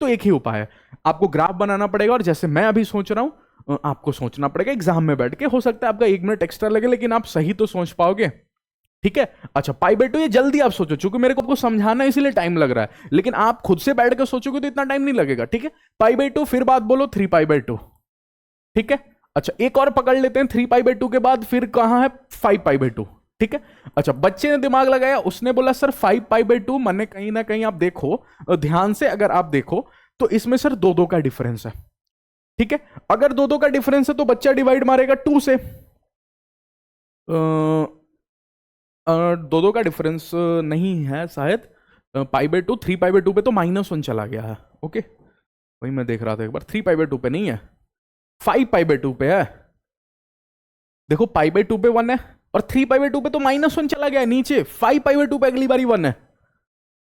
तो एक ही उपाय है, आपको ग्राफ बनाना पड़ेगा, और जैसे मैं अभी सोच रहा हूं आपको सोचना पड़ेगा एग्जाम में बैठ के। हो सकता है आपका 1 मिनट एक्स्ट्रा लगे, लेकिन आप सही तो सोच पाओगे, ठीक है। अच्छा, π/2 ये जल्दी आप सोचो, चूंकि मेरे को आपको समझाना है इसीलिए टाइम लग रहा है, लेकिन आप खुद से बैठ कर सोचोगे तो इतना टाइम नहीं लगेगा, ठीक है। π/2 फिर बात बोलो 3π/2, ठीक है। अच्छा, एक और पकड़ लेते हैं 3π/2 के बाद फिर कहां है 5π/2, ठीक है। अच्छा, बच्चे ने दिमाग लगाया, उसने बोला सर 5π/2 मैंने कहीं ना कहीं, आप देखो ध्यान से, अगर आप देखो तो इसमें सर 2-2 का डिफरेंस है, ठीक है। अगर 2-2 का डिफरेंस है तो बच्चा डिवाइड मारेगा 2 से, 2-2 का डिफरेंस नहीं है शायद, π/2, 3π/2 पे तो -1 चला गया है, ओके वही मैं देख रहा था एक बार, 3π/2 पे नहीं है, 5π/2 पे है। देखो π/2 पे 1 है, और 3π/2 पे तो -1 चला गया है नीचे, 5π/2 पे अगली बारी 1 है।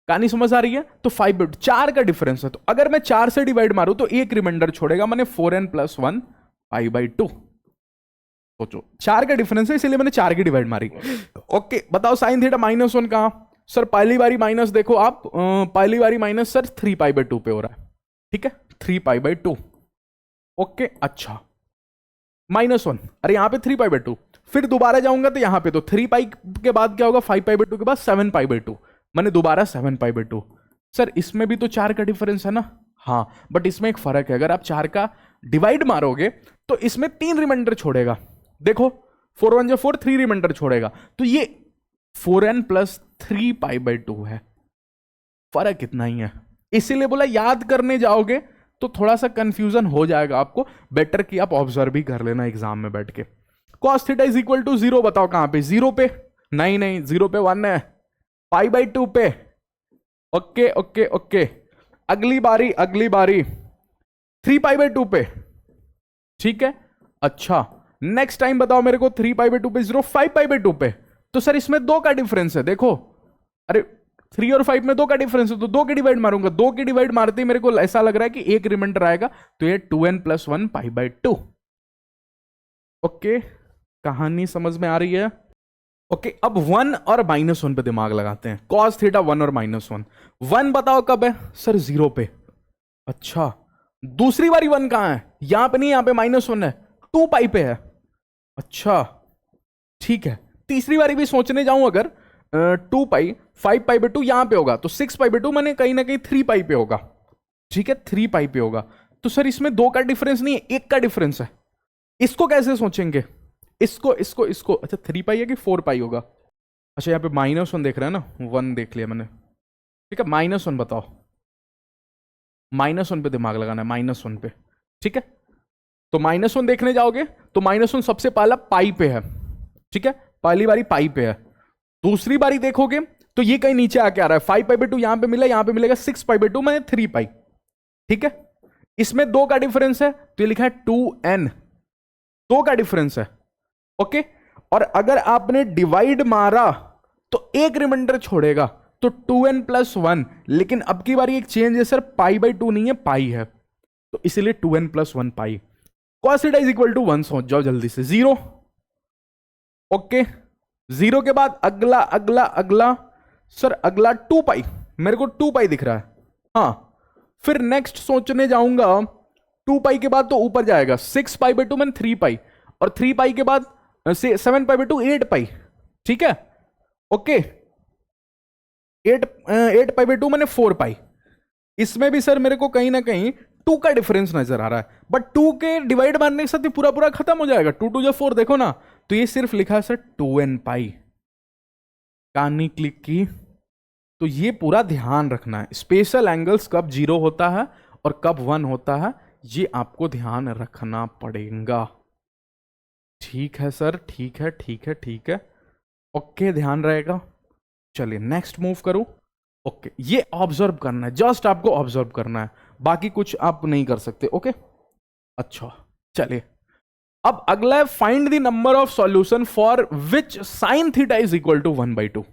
कहानी समझ आ रही है? तो 5/2 4 का डिफरेंस है, तो अगर मैं 4 से डिवाइड मारूं तो एक रिमाइंडर छोड़ेगा, मैंने 4n + 1 π/2। सोचो 4 का डिफरेंस है, इसलिए मैंने 4 की डिवाइड मारी। ओके, बताओ साइन थीटा -1 कहां? सर पहली बारी माइनस, देखो आप पहली बारी माइनस सर 3π/2 पे हो रहा है, ठीक है, 3π/2। ओके, अच्छा -1, अरे यहां पे 3π/2, फिर दोबारा जाऊंगा तो यहां पे तो 3π के बाद क्या होगा, 5π/2 के बाद 7π/2, मैंने दोबारा 7π/2। सर इसमें भी तो 4 का डिफरेंस है ना? हाँ, बट इसमें एक फर्क है, अगर आप 4 का डिवाइड मारोगे तो इसमें 3 रिमाइंडर छोड़ेगा। देखो 4 1 जो 4, 3 रिमाइंडर छोड़ेगा, तो ये 4n + 3π/2 है, फर्क इतना ही है। इसीलिए बोला याद करने जाओगे तो थोड़ा सा कंफ्यूजन हो जाएगा आपको, बेटर कि आप ऑब्जर्व भी कर लेना एग्जाम में बैठ के। cos थीटा = 0, बताओ कहां पे? 0 पे? नहीं नहीं, 0 पे 1 है, π/2 पे। ओके ओके ओके, अगली बारी 3π/2 पे, ठीक है। अच्छा, नेक्स्ट टाइम बताओ मेरे को 3π/2 पे 0, 5π/2 पे, तो सर इसमें 2 का डिफरेंस है, देखो, अरे 3 और 5 में 2 का डिफरेंस है, तो 2 की डिवाइड मारूंगा, 2 की डिवाइड मारते ही मेरे को ऐसा लग रहा है कि एक रिमाइंडर आएगा, तो ये 2n + 1 π/2। ओके, कहानी समझ में आ रही है? ओके, अब 1 और -1 पे दिमाग लगाते हैं। cos थीटा 1 और -1, 1 बताओ कब है? सर 0 पे। अच्छा, दूसरी बारी 1 कहां है? यहां पे नहीं, यहां पे -1 है, 2π पे है। अच्छा ठीक है, तीसरी बारी भी सोचने जाऊं अगर 2π 5π/2 यहां पे होगा, तो 6π/2 मैंने कहीं ना कहीं 3π पे होगा, ठीक है, 3π पे होगा। तो सर इसमें 2 का डिफरेंस नहीं है, 1 का डिफरेंस है। इसको कैसे सोचेंगे? इसको अच्छा 3π है कि 4π होगा? अच्छा, यहाँ पे -1 देख रहे हैं ना, 1 देख लिया मैंने, ठीक है। -1 बताओ, -1 पे दिमाग लगाना है, -1 पे, ठीक है। तो -1 देखने जाओगे तो -1 सबसे पहला पाई पे है, ठीक है, पहली बारी पाई पे है। दूसरी बारी देखोगे तो ये कहीं नीचे आके आ रहा है, 5π/2 यहां पे मिला, यहां पे मिलेगा 6π/2 मैंने 3π, ठीक है। इसमें 2 का डिफरेंस है, तो ये लिखा है 2n, 2 का डिफरेंस है, ओके। और अगर आपने डिवाइड मारा तो एक रिमाइंडर छोड़ेगा, तो 2n + 1, लेकिन अब की बारी एक चेंज है सर, π/2 नहीं है, पाई है, तो इसलिए 2n + 1 पाई। cos थीटा = 1, सोच जाओ जल्दी से, 0, ओके। 0 के बाद अगला अगला अगला सर, अगला 2π, मेरे को 2π दिख रहा है, हाँ। फिर नेक्स्ट सोचने जाऊंगा, 2π के बाद तो ऊपर जाएगा 6π/2 मैंने 3π, और 3π के बाद 7π/2 8π, ठीक है, ओके। 8π/2 मैंने 4π। इसमें भी सर मेरे को कहीं ना कहीं 2 का डिफरेंस नजर आ रहा है, बट 2 के डिवाइड मारने के साथ पूरा पूरा खत्म हो जाएगा, 2 2 जो 4, देखो ना, तो ये सिर्फ लिखा है सर 2nπ। कहानी क्लिक की, तो ये पूरा ध्यान रखना है, स्पेशल एंगल्स कब 0 होता है और कब 1 होता है, ये आपको ध्यान रखना पड़ेगा। ठीक है सर, ठीक है ठीक है ठीक है, ओके, ध्यान रहेगा। चलिए नेक्स्ट मूव करूं, ओके। ये ऑब्जर्व करना है, जस्ट आपको ऑब्जर्व करना है, बाकी कुछ आप नहीं कर सकते, ओके। अच्छा चलिए, अब अगला है find the number of solution for which sine theta = 1/2,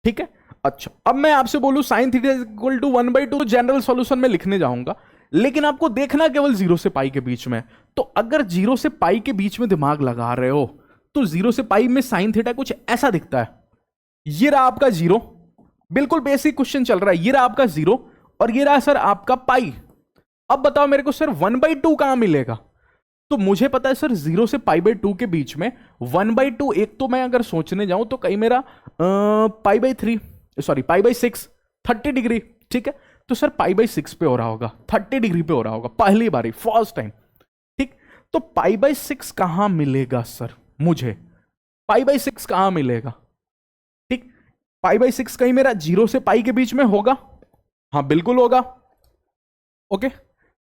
ठीक है। अच्छा, अब मैं आपसे बोलूं साइन थीटा = 1/2, तो जनरल सॉल्यूशन में लिखने जाऊंगा, लेकिन आपको देखना केवल 0 से पाई के बीच में। तो अगर 0 से पाई के बीच में दिमाग लगा रहे हो तो 0 से पाई में साइन थीटा कुछ ऐसा दिखता है। ये रहा आपका 0, बिल्कुल बेसिक क्वेश्चन चल रहा है। ये रहा आपका 0 और ये रहा सर आपका पाई। अब बताओ मेरे को सर 1/2 कहां मिलेगा? तो मुझे पता है सर 0 से π/2 के बीच में 1/2, एक तो मैं अगर सोचने जाऊं तो कहीं मेरा π/3 सॉरी π/6 30 डिग्री, ठीक है। तो सर π/6 पे हो रहा होगा, 30 डिग्री पे हो रहा होगा, पहली बारी फर्स्ट टाइम, ठीक। तो π/6 कहां मिलेगा सर मुझे? π/6 कहां मिलेगा? ठीक, π/6 कहीं मेरा 0 से पाई के बीच में होगा, हाँ बिल्कुल होगा, ओके।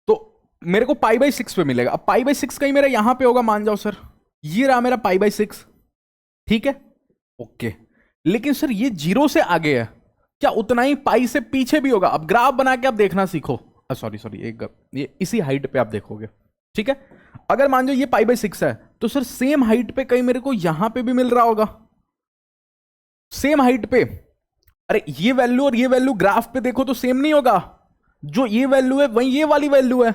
तो मेरे को π/6 पे मिलेगा। अब π/6 कहीं मेरा यहां पे होगा, मान जाओ सर ये रहा मेरा π/6, ठीक है, ओके। लेकिन सर ये 0 से आगे है, क्या उतना ही पाई से पीछे भी होगा? अब ग्राफ बना के आप देखना सीखो, सॉरी ये इसी हाइट पे आप देखोगे, ठीक है। अगर मान लो ये π/6 है तो सर सेम हाइट पे कहीं मेरे को यहां पे भी मिल रहा होगा, सेम हाइट पे। अरे ये वैल्यू और ये वैल्यू ग्राफ पे देखो तो सेम नहीं होगा, जो ये वैल्यू है वही ये वाली वैल्यू है,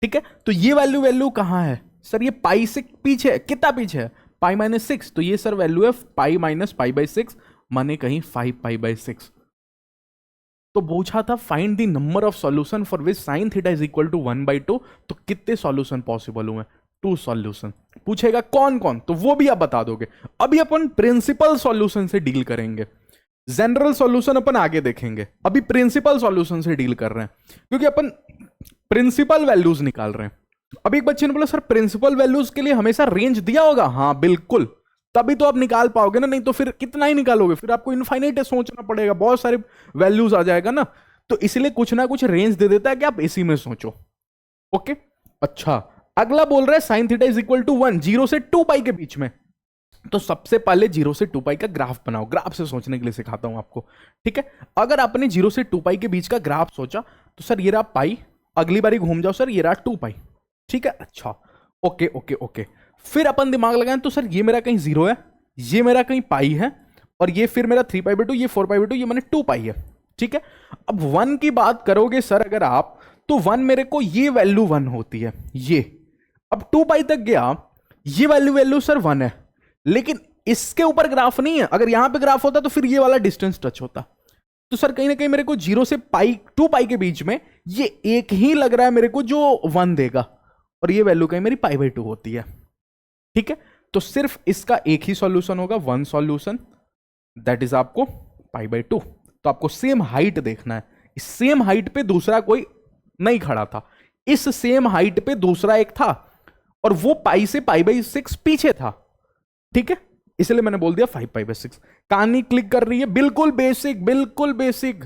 ठीक है। तो ये वैल्यू कहां है सर? ये पाई से पीछे है, कितना पीछे है? π-6। तो ये सर वैल्यू है पाई माइनस π/6, माने कहीं 5π/6। तो पूछा था find the number of solution for which sine theta is equal to 1/2। तो कितने सॉल्यूशन पॉसिबल हुए? 2 सॉल्यूशन। पूछेगा कौन कौन, तो वो भी आप बता दोगे। अभी अपन प्रिंसिपल सॉल्यूशन से डील करेंगे, जनरल सॉल्यूशन अपन आगे देखेंगे, अभी प्रिंसिपल सॉल्यूशन से डील कर रहे हैं क्योंकि अपन प्रिंसिपल वैल्यूज निकाल रहे हैं। अभी एक बच्चे ने बोला सर प्रिंसिपल वैल्यूज के लिए हमेशा रेंज दिया होगा, हाँ बिल्कुल, तभी तो आप निकाल पाओगे ना, नहीं तो फिर कितना ही निकालोगे, फिर आपको इनफाइनाइट सोचना पड़ेगा, बहुत सारे वैल्यूज आ जाएगा ना। तो इसलिए कुछ ना कुछ रेंज दे देता है कि आप इसी में सोचो, ओके। अच्छा, अगला बोल रहा है sine theta is equal to 1, 0 से 2 पाई के बीच में। तो सबसे पहले 0 से 2 पाई का ग्राफ बनाओ, ग्राफ से सोचने के लिए सिखाता हूं आपको, ठीक है। अगर आपने 0 से 2 पाई के बीच का ग्राफ सोचा तो सर ये रहा पाई, अगली बारी घूम जाओ सर ये रहा 2 पाई, ठीक है। अच्छा, ओके ओके ओके। फिर अपन दिमाग लगाएं तो सर ये मेरा कहीं 0 है, ये मेरा कहीं पाई है, और ये फिर मेरा 3π/2, ये 4π/2, ये मैंने 2 पाई है, ठीक है। अब 1 की बात करोगे सर अगर आप, तो 1 मेरे को ये वैल्यू 1 होती है, ये। अब 2 पाई तक गया, ये वैल्यू सर 1 है, लेकिन इसके ऊपर ग्राफ नहीं है। अगर यहां पे ग्राफ होता तो फिर ये वाला डिस्टेंस टच होता। तो सर कहीं ना कहीं मेरे को 0 से पाई 2 पाई के बीच में ये एक ही लग रहा है मेरे को जो 1 देगा, और ये वैल्यू कहीं मेरी π/2 होती है, ठीक है। तो सिर्फ इसका एक ही सॉल्यूशन होगा, 1 सॉल्यूशन, दैट इज आपको π/2। तो आपको सेम हाइट देखना है, इस सेम हाइट पे दूसरा कोई नहीं खड़ा था, इस सेम हाइट पे दूसरा एक था, और वो पाई से π/6 पीछे था, ठीक है। इसलिए मैंने बोल दिया 5π/6। कहानी क्लिक कर रही है? बिल्कुल बेसिक, बिल्कुल बेसिक,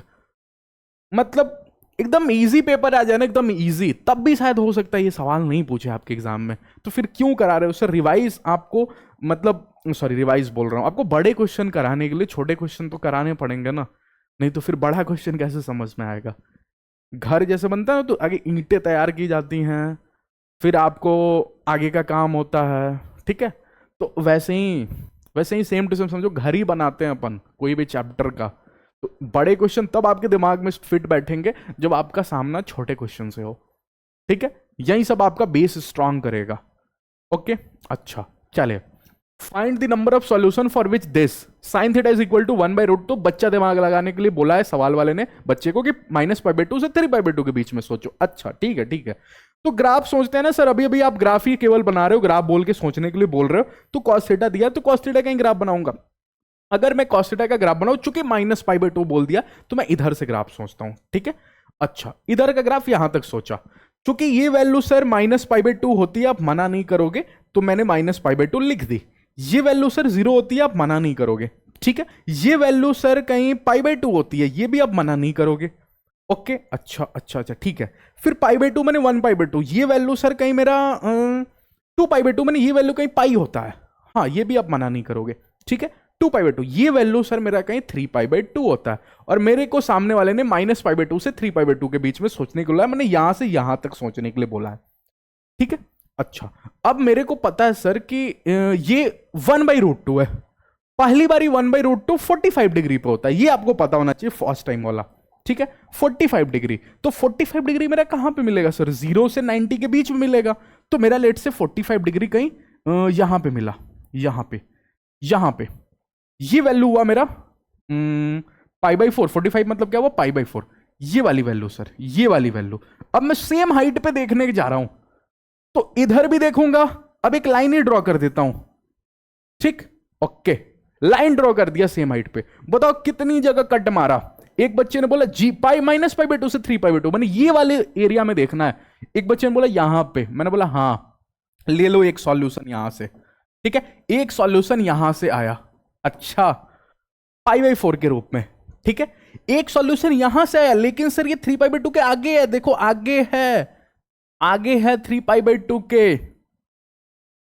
मतलब एकदम इजी पेपर आ जाए ना, एकदम इजी, तब भी शायद हो सकता है ये सवाल नहीं पूछे आपके एग्जाम में, तो फिर क्यों करा रहे हो सर रिवाइज? आपको मतलब सॉरी रिवाइज बोल रहा हूं, आपको बड़े क्वेश्चन कराने के लिए छोटे क्वेश्चन तो कराने पड़ेंगे ना, नहीं तो फिर बड़ा क्वेश्चन कैसे समझ में आएगा? घर जैसे बनता है ना, तो आगे ईंटें तैयार की जाती हैं, फिर आपको आगे का काम होता है, ठीक है। तो वैसे ही सेम टू सेम समझो, घर ही बनाते हैं अपन कोई भी चैप्टर का, तो बड़े क्वेश्चन तब आपके दिमाग में फिट बैठेंगे जब आपका सामना छोटे क्वेश्चन से हो, ठीक है। यही सब आपका बेस स्ट्रांग करेगा, ओके। अच्छा चले, find the number of solution for which this sine theta is equal to 1/√। तो बच्चा दिमाग लगाने के लिए बोला है सवाल वाले ने बच्चे को कि -π/2 से 3π/2 के बीच में सोचो। अच्छा ठीक है ठीक है। तो ग्राफ सोचते हैं ना सर, अभी अभी आप ग्राफ ही केवल बना रहे हो, ग्राफ बोल के सोचने के लिए बोल रहे हो, तो cos थीटा दिया तो cos थीटा का ही ग्राफ बनाऊंगा। अगर मैं cos थीटा का ग्राफ बनाऊं, चूंकि -π/2 बोल दिया तो मैं इधर से ग्राफ सोचता हूं, ठीक है। अच्छा, इधर का ग्राफ यहां तक सोचा, चूंकि ये वैल्यू सर -π/2 होती है, आप मना नहीं करोगे, तो मैंने -π/2 लिख दी। ये वैल्यू सर 0 होती है, आप मना नहीं करोगे, ठीक है। ये वैल्यू सर कहीं π/2 होती है, ये भी आप मना नहीं करोगे, ओके। अच्छा अच्छा अच्छा ठीक है। फिर π/2 मैंने 1π/2, ये वैल्यू सर कहीं मेरा 2π/2, मैंने ये वैल्यू कहीं पाई होता है, हाँ ये भी आप मना नहीं करोगे, ठीक है। 2π/2, ये वैल्यू सर मेरा कहीं 3π/2 होता है, और मेरे को सामने वाले ने -π/2 से 3π/2 के बीच में सोचने को बोला है, मैंने यहां से यहां तक सोचने के लिए बोला है, ठीक है। अच्छा, अब मेरे को पता है सर कि ये 1/√2 है, पहली बारी 1/√2 45 डिग्री पे होता है, ये आपको पता होना चाहिए फर्स्ट टाइम वाला, ठीक है। 45 डिग्री, तो 45 डिग्री मेरा कहां पे मिलेगा सर? 0 से 90 के बीच में मिलेगा, तो मेरा लेट से 45 डिग्री कहीं यहां पे मिला, यहां पे ये वैल्यू हुआ मेरा पाई बाई 4, 45 मतलब क्या हुआ पाई बाई 4, ये वाली वैल्यू सर, ये वाली वैल्यू। अब मैं सेम हाइट पे देखने जा रहा हूं, तो इधर भी देखूंगा। अब एक लाइन ही ड्रॉ कर देता हूं, ठीक, ओके, लाइन ड्रॉ कर दिया सेम हाइट पे। बताओ कितनी जगह कट मारा। एक बच्चे ने बोला जी पाई माइनस पाई बाई 2 से 3 पाई बाई 2, मैंने ये वाले एरिया में देखना है। एक बच्चे ने बोला यहां पे, मैंने बोला हाँ ले लो एक सॉल्यूशन यहां से, ठीक है, एक सॉल्यूशन यहां से आया, अच्छा पाई बाई 4 के रूप में, ठीक है, एक सॉल्यूशन यहां से आया, लेकिन सर ये 3 पाई बाई 2 के आगे है, देखो आगे है 3 पाई बाई 2 के,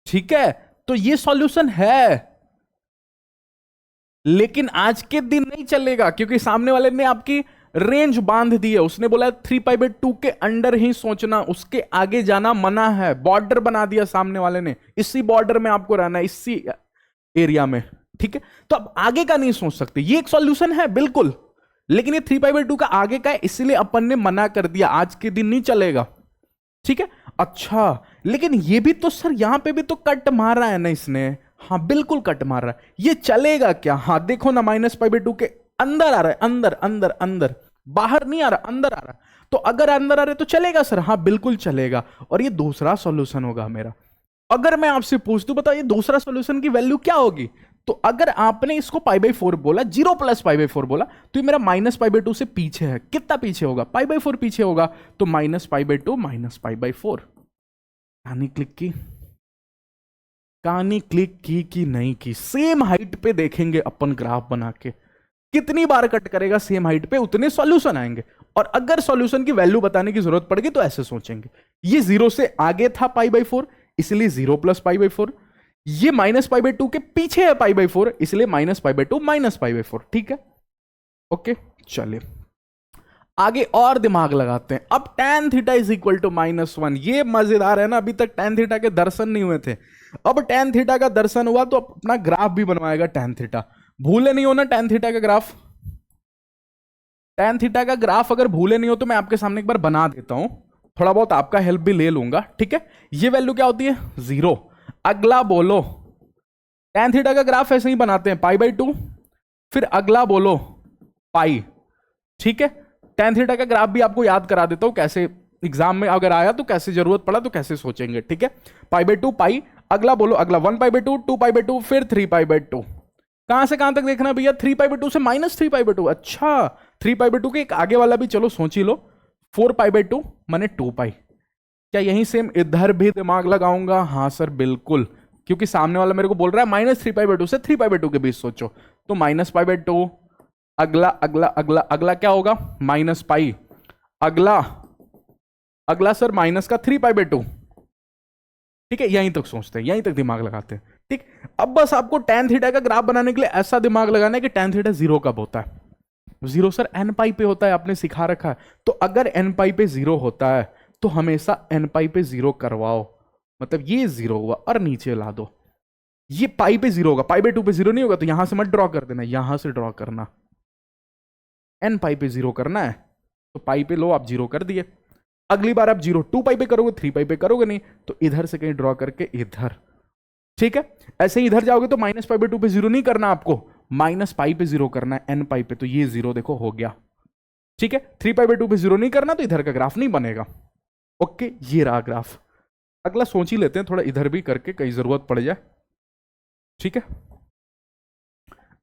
ठीक है, तो ये सॉल्यूशन है, लेकिन आज के दिन नहीं चलेगा, क्योंकि सामने वाले ने आपकी रेंज बांध दी है। उसने बोला 3 पाई बाई 2 के अंडर ही सोचना, उसके आगे जाना मना है, बॉर्डर बना दिया सामने वाले ने, इसी बॉर्डर में आपको रहना है, इसी एरिया में, ठीक है, तो अब आगे का नहीं सोच सकते। ये एक सॉल्यूशन है बिल्कुल, लेकिन ये 3 पाई बाई 2 का आगे का है, इसलिए अपन ने मना कर दिया, आज के दिन नहीं चलेगा, ठीक है। अच्छा, लेकिन ये भी तो सर यहां पे भी तो कट मारा है ना इसने, हाँ बिल्कुल कट मार रहा है, ये चलेगा क्या? हाँ देखो ना, माइनस पाई बाई 2 के अंदर आ रहा है, अंदर अंदर अंदर, बाहर नहीं आ रहा, अंदर आ रहा है, तो अगर अंदर आ रहे तो चलेगा सर, हाँ बिल्कुल चलेगा, और ये दूसरा सॉल्यूशन होगा मेरा। अगर मैं आपसे पूछ दूं, बताओ ये दूसरा सॉल्यूशन की वैल्यू क्या होगी? तो अगर आपने इसको पाई बाई 4 बोला, 0 प्लस पाई बाई 4 बोला, तो ये मेरा माइनस पाई बाई 2 से पीछे है, कितना पीछे होगा? पाई बाई 4 पीछे होगा, तो minus pi by 2 minus pi by 4। कहानी क्लिक की, कहानी क्लिक की कि नहीं की? सेम हाइट पे देखेंगे अपन ग्राफ बना के, कितनी बार कट करेगा सेम हाइट पे, उतने सॉल्यूशन आएंगे। और अगर सॉल्यूशन की वैल्यू बताने की जरूरत पड़ेगी तो ऐसे सोचेंगे, ये 0 से आगे था पाई बाई 4, इसलिए 0 प्लस पाई बाई 4, ये माइनस पाई बाई 2 के पीछे है पाई बाई 4, इसलिए minus pi by 2 minus pi by 4, ठीक है, ओके। चलिए आगे और दिमाग लगाते हैं। अब tan theta is equal to -1, ये मजेदार है ना, अभी तक tan थीटा के दर्शन नहीं हुए थे, अब tan थीटा का दर्शन हुआ तो अपना ग्राफ भी बनवाएगा tan थीटा। भूले नहीं हो ना tan थीटा का ग्राफ, tan थीटा का ग्राफ अगर भूले नहीं हो तो मैं आपके सामने एक बार बना देता हूं, थोड़ा बहुत आपका हेल्प भी ले लूंगा, ठीक है। ये वैल्यू क्या होती है? 0। अगला बोलो, tan थीटा का ग्राफ ऐसे ही बनाते हैं, पाई बाई 2, फिर अगला बोलो पाई, ठीक है। tan थीटा का ग्राफ भी आपको याद करा देता हूं, कैसे एग्जाम में अगर आया तो कैसे जरूरत पड़ा तो कैसे सोचेंगे, ठीक है। पाई बाई 2 पाई, अगला बोलो, अगला 1 पाई बाई 2, 2 पाई बाई 2, फिर 3 पाई बाई 2। कहां से कहां तक देखना भैया? 3 पाई बाई 2 से -3 पाई बाई 2, अच्छा 3 पाई बाई 2 के एक आगे वाला भी चलो सोच ही लो, 4 पाई बाई 2 माने 2 पाई। क्या यही सेम इधर भी दिमाग लगाऊंगा? हाँ सर बिल्कुल, क्योंकि सामने वाला मेरे को बोल रहा है -3 पाई बाई 2 से 3 पाई बाई 2 के बीच सोचो, तो माइनस पाई बाई 2, अगला अगला अगला अगला क्या होगा? माइनस पाई, अगला अगला सर माइनस का 3 पाई बाई 2, ठीक है। यहीं तक सोचते हैं, यहीं तक दिमाग लगाते हैं, ठीक। अब बस आपको tan थीटा का ग्राफ बनाने के लिए ऐसा दिमाग लगाना है कि tan थीटा 0 कब होता है? 0 सर n पाई पे होता है, आपने सिखा रखा है, तो अगर n पाई पे 0 होता है तो हमेशा n पाई पे 0 करवाओ, मतलब ये 0 हुआ और नीचे ला दो, ये पाई पे 0 होगा, पाई बाई 2 पे 0 नहीं होगा, तो यहां से मत ड्रॉ कर देना, यहां से ड्रॉ करना, n पाई पे 0 करना है तो पाई पे लो आप 0 कर दिए। अगली बार आप 0 2 पाई पे करोगे, 3 पाई पे करोगे नहीं, तो इधर से कहीं ड्रॉ करके इधर, ठीक है। ऐसे ही इधर जाओगे तो माइनस पाई पे 2 पे 0 नहीं करना आपको, माइनस पाई पे 0 करना है, n पाई पे, तो ये 0 देखो हो गया, ठीक है। 3 पाई पे 2 पे 0 नहीं करना तो इधर का ग्राफ नहीं बनेगा, ओके। ये रहा ग्राफ। अगला सोच ही लेते हैं थोड़ा इधर भी करके, कहीं जरूरत पड़ जाए, ठीक है।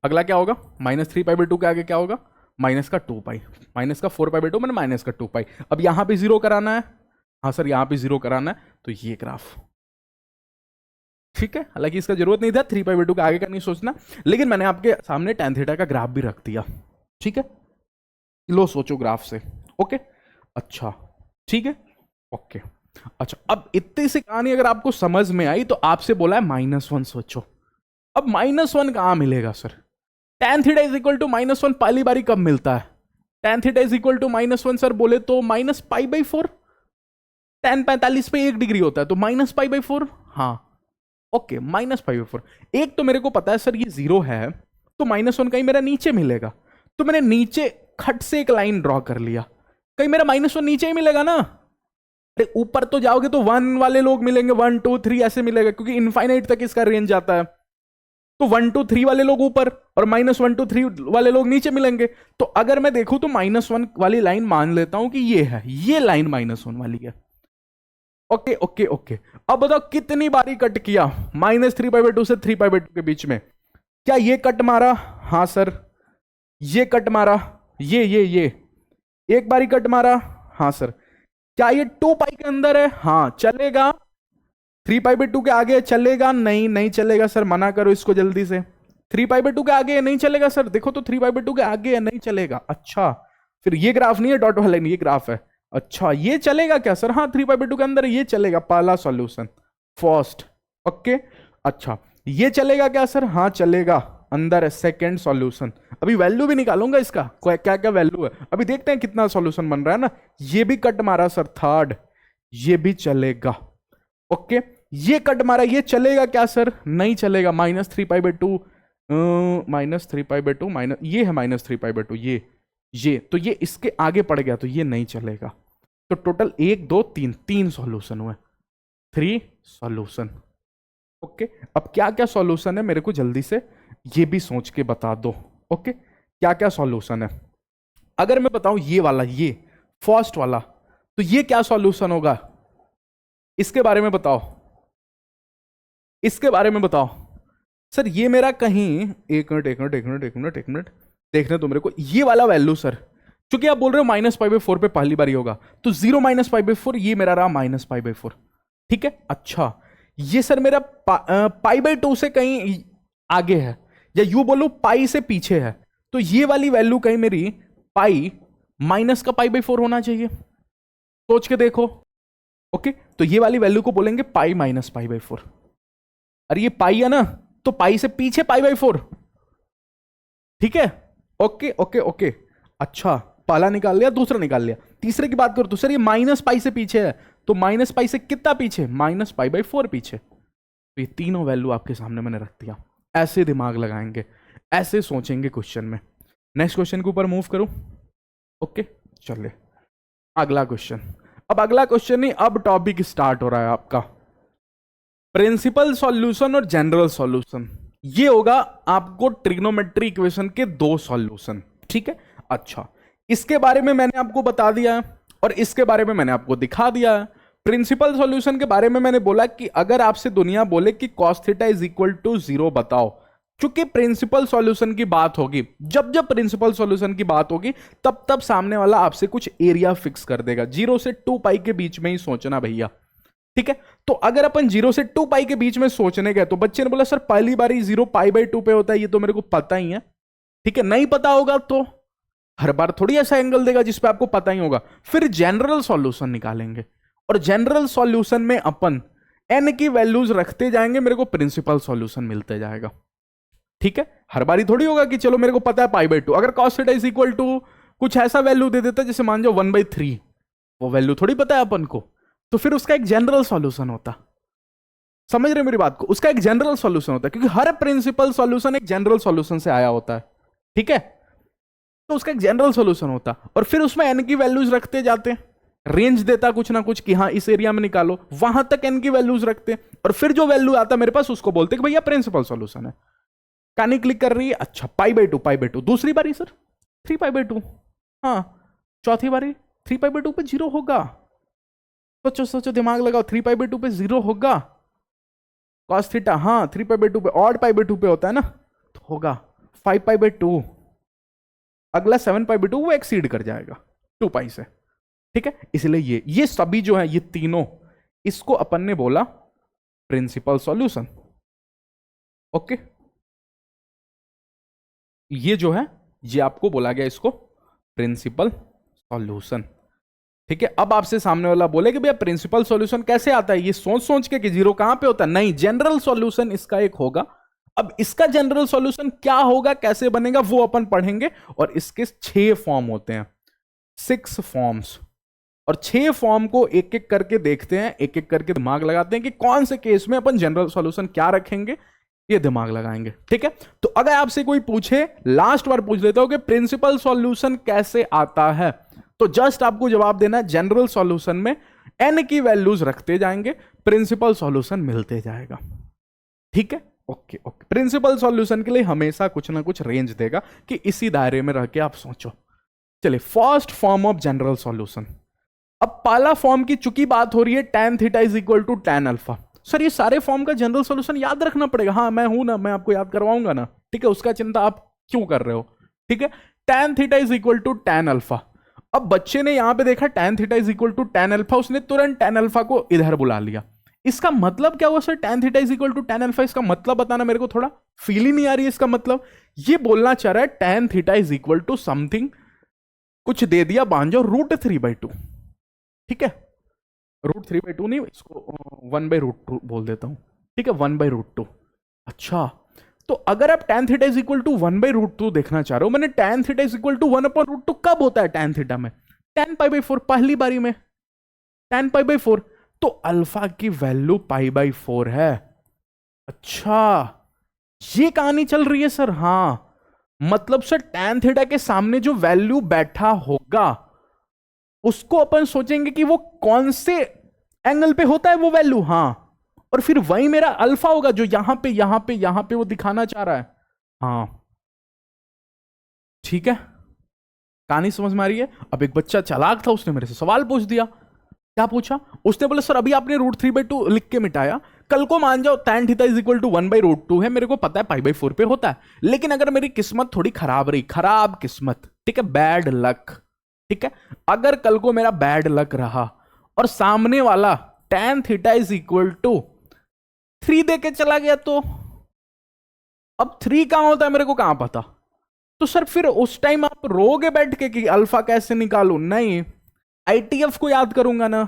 अगला क्या होगा? -3 पाई बाई 2 के आगे क्या होगा? माइनस का 2 पाई, माइनस का 4 पाई बाई 2 मैंने माइनस का 2 पाई। अब यहां पे 0 कराना है, हाँ सर यहां पे 0 कराना है, तो ये ग्राफ, ठीक है। हालांकि इसका जरूरत नहीं था, 3 पाई बाई 2 के आगे का नहीं सोचना, लेकिन मैंने आपके सामने tan थीटा का ग्राफ भी रख दिया, ठीक है। लो सोचो ग्राफ से, ओके, अच्छा ठीक है, ओके। अच्छा, अब इतनी सी कहानी अगर आपको समझ में आई तो आपसे बोला है -1 सोचो। अब -1 कहां मिलेगा sir? tan theta is equal to -1 पहली बारी कब मिलता है? tan theta is equal to -1 sir बोले तो माइनस पाई बाई 4, tan 45 पे 1 डिग्री होता है, तो माइनस पाई बाई 4, हाँ ओके, माइनस पाई बाई 4। एक तो मेरे को पता है सर ये 0 है, तो -1 कहीं मेरा नीचे मिलेगा, तो मैंने नीचे खट से एक लाइन ड्रॉ कर लिया, कहीं मेरा -1 नीचे ही मिलेगा ना। अरे ऊपर तो जाओगे तो 1 वाले लोग मिलेंगे, 1 2 3 ऐसे मिलेगा, क्योंकि इनफाइनाइट तक इसका रेंज आता है, तो 1 2 3 वाले लोग ऊपर और -1 2 3 वाले लोग नीचे मिलेंगे। तो अगर मैं देखूं तो -1 वाली लाइन मान लेता हूं कि ये है, ये लाइन -1 वाली है। ओके ओके ओके, अब बताओ कितनी बारी कट किया, -3π/2 से 3π/2 के बीच में। क्या ये कट मारा? हाँ सर। ये कट मारा, ये एक बारी कट मारा। हाँ सर। क्या ये 2π के अंदर है? हाँ चलेगा। 3π/2 के आगे चलेगा? नहीं, नहीं चलेगा सर, मना करो इसको जल्दी से। 3π/2 के आगे नहीं चलेगा सर, देखो तो 3π/2 के आगे है, नहीं चलेगा। अच्छा, फिर ये ग्राफ नहीं है डॉट वाला, नहीं ये ग्राफ है। अच्छा, ये चलेगा क्या सर? हाँ 3π/2 के अंदर ये चलेगा, पहला सॉल्यूशन फर्स्ट। ओके, अच्छा ये चलेगा क्या सर? हाँ चलेगा, अंदर है सेकेंड सॉल्यूशन। अभी वैल्यू भी निकालूंगा इसका, क्या क्या वैल्यू है, अभी देखते हैं कितना सॉल्यूशन बन रहा है ना। ये भी कट मारा सर थर्ड, ये भी चलेगा। ओके, ये कट मारा, ये चलेगा क्या सर? नहीं चलेगा, -3π/2 -3π/2 माइनस, ये है -3π/2, ये तो ये इसके आगे पड़ गया तो ये नहीं चलेगा। तो टोटल 1 2 3 3 सॉल्यूशन हुए, 3 सॉल्यूशन। ओके, अब क्या क्या सॉल्यूशन है मेरे को जल्दी से ये भी सोच के बता दो। ओके, क्या क्या सॉल्यूशन है? अगर मैं बताऊं ये वाला, ये फर्स्ट वाला, तो ये क्या सॉल्यूशन होगा? इसके बारे में बताओ, इसके बारे में बताओ सर। ये मेरा कहीं, एक मिनट देखने दो मेरे को। ये वाला वैल्यू सर, क्योंकि आप बोल रहे हो -π/4 पे पहली बार ही होगा, तो 0 -π/4, ये मेरा रहा -π/4। ठीक है, अच्छा ये सर मेरा π/2 से कहीं आगे है, या यू बोलो पाई से पीछे है, तो ये वाली वैल्यू कहीं मेरी पाई माइनस का π/4 होना चाहिए। सोच के देखो। ओके, तो ये वाली वैल्यू को बोलेंगे पाई माइनस π/4। अरे ये पाई है ना, तो पाई से पीछे π/4। ठीक है, ओके ओके ओके। अच्छा, पहला निकाल लिया, दूसरा निकाल लिया, तीसरे की बात करो तो सर ये -π से पीछे है, तो -π से कितना पीछे? -π/4 पीछे। तो ये तीनों वैल्यू आपके सामने मैंने रख दिया। ऐसे दिमाग लगाएंगे, ऐसे सोचेंगे क्वेश्चन में। नेक्स्ट क्वेश्चन के ऊपर मूव करूं। ओके, चलिए अगला क्वेश्चन। अब अगला क्वेश्चन नहीं, अब टॉपिक स्टार्ट हो रहा है आपका प्रिंसिपल सॉल्यूशन और जनरल सॉल्यूशन। ये होगा आपको ट्रिग्नोमेट्री इक्वेशन के 2 सॉल्यूशन। ठीक है, अच्छा इसके बारे में मैंने आपको बता दिया है और इसके बारे में मैंने आपको दिखा दिया है। प्रिंसिपल सॉल्यूशन के बारे में मैंने बोला कि अगर आपसे दुनिया बोले कि cos theta is equal to 0 बताओ, चूंकि प्रिंसिपल सॉल्यूशन की बात होगी, जब जब प्रिंसिपल सॉल्यूशन की बात होगी तब तब सामने वाला आपसे कुछ एरिया फिक्स कर देगा। 0 से 2π के बीच में ही सोचना भैया। ठीक है, तो अगर अपन 0 से 2π के बीच में सोचने गए तो बच्चे ने बोला सर पहली बार ही 0 π/2 पे होता है, ये तो मेरे को पता ही है। ठीक है, नहीं पता होगा तो हर बार थोड़ी ऐसा एंगल देगा जिसपे आपको पता ही होगा। फिर जनरल सॉल्यूशन निकालेंगे और जनरल सॉल्यूशन में अपन n की वैल्यूज रखते जाएंगे, मेरे को प्रिंसिपल सॉल्यूशन मिलते जाएगा। ठीक है, हर बारी थोड़ी होगा कि चलो मेरे को पता है π/2, अगर cos theta is equal to कुछ ऐसा वैल्यू दे देता जैसे मान जाओ 1/3, वो वैल्यू थोड़ी पता है अपन को, तो फिर उसका एक जनरल सॉल्यूशन होता। समझ रहे मेरी बात को? उसका एक जनरल सॉल्यूशन होता है, क्योंकि हर प्रिंसिपल सॉल्यूशन एक जनरल सॉल्यूशन से आया होता है। ठीक है, तो उसका एक जनरल सॉल्यूशन होता और फिर उसमें n की वैल्यूज रखते जाते, रेंज देता कुछ ना कुछ कि हाँ इस एरिया में निकालो, वहां तक n की वैल्यूज रखते और फिर जो वैल्यू आता मेरे पास उसको बोलते कि भैया प्रिंसिपल सॉल्यूशन है। कहानी क्लिक कर रही है? अच्छा, π/2 दूसरी बारी सर 3π/2, हाँ चौथी बारी 3π/2 पे 0 होगा। सोचो सोचो, दिमाग लगाओ, 3π/2 पे 0 होगा। cos थीटा हाँ 3π/2 पे, ऑड π/2 पे होता है ना, तो होगा 5π/2। अगला 7π/2 वो एक्सीड कर जाएगा 2π से। ठीक है, इसलिए ये सभी जो है, ये तीनों, इसको अपन ने बोला प्रिंसिपल सॉल्यूशन। ओके, ये जो है ये आपको बोला गया इसको प्रिंसिपल सॉल्यूशन। ठीक है, अब आपसे सामने वाला बोले कि भैया प्रिंसिपल सॉल्यूशन कैसे आता है, ये सोच सोच के कि 0 कहां पे होता है, नहीं, जनरल सॉल्यूशन इसका एक होगा। अब इसका जनरल सॉल्यूशन क्या होगा, कैसे बनेगा, वो अपन पढ़ेंगे। और इसके 6 फॉर्म होते हैं, 6 फॉर्म्स, और 6 फॉर्म को एक एक करके देखते हैं, एक एक करके दिमाग लगाते हैं कि कौन से केस में अपन जनरल सॉल्यूशन क्या रखेंगे, ये दिमाग लगाएंगे। ठीक है, तो अगर आपसे कोई पूछे, लास्ट बार पूछ लेता हूं कि प्रिंसिपल सॉल्यूशन कैसे आता है, तो जस्ट आपको जवाब देना है जनरल सॉल्यूशन में n की वैल्यूज रखते जाएंगे, प्रिंसिपल सॉल्यूशन मिलते जाएगा। ठीक है, ओके ओके, प्रिंसिपल सॉल्यूशन के लिए हमेशा कुछ ना कुछ रेंज देगा कि इसी दायरे में रह के आप सोचो। चलिए, first form of general solution. अब पहला फॉर्म की चूंकि बात हो रही है tan theta is equal to tan alpha. Sir ये सारे फॉर्म का जनरल सॉल्यूशन याद रखना पड़ेगा? हाँ मैं हूं ना, मैं आपको याद करवाऊंगा ना, ठीक है, उसका चिंता आप क्यों कर रहे हो? ठीक है, tan theta is equal to tan alpha. अब बच्चे ने यहां पे देखा tan theta is equal to tan alpha, उसने तुरंत tan अल्फा को इधर बुला लिया। इसका मतलब क्या हुआ sir? tan theta is equal to tan alpha, इसका मतलब बताना मेरे को, थोड़ा फील ही नहीं आ रही है इसका मतलब। ये बोलना चाह रहा है tan theta is equal to something, कुछ दे दिया बांझो √3/2, ठीक है, √3/2 नहीं, इसको 1/√2 बोल देता हूं, ठीक है, 1/√2। अच्छा, तो अगर आप tan theta is equal to 1/√2 देखना चाह रहे हो, मैंने tan theta is equal to 1/√2 कब होता है tan थीटा में? tan π/4 पहली बारी में, tan π/4, तो अल्फा की वैल्यू π/4 है। अच्छा, ये कहानी चल रही है सर? हाँ, मतलब सर tan थीटा के सामने जो वैल्यू बैठा होगा उसको अपन सोचेंगे कि वो कौन से एंगल पे होता है वो वैल्यू, हाँ, और फिर वही मेरा अल्फा होगा जो यहां पे यहां पे यहां पे वो दिखाना चाह रहा है। हाँ ठीक है, कहानी समझ में आ रही है? अब एक बच्चा चालाक था, उसने मेरे से सवाल पूछ दिया। क्या पूछा उसने? बोला सर अभी आपने √3/2 लिख के मिटाया, कल को मान जाओ tan theta is equal to 1/√2 है, मेरे को पता है π/4 पे होता है, लेकिन अगर मेरी किस्मत थोड़ी खराब रही, खराब किस्मत, ठीक है, बैड लक, ठीक है, अगर कल को मेरा बैड लक रहा और सामने वाला tan theta is equal to 3 दे के चला गया, तो अब 3 कहां होता है मेरे को कहां पता? तो सर फिर उस टाइम आप रोगे बैठ के कि अल्फा कैसे निकालू? नहीं, आईटीएफ को याद करूंगा ना।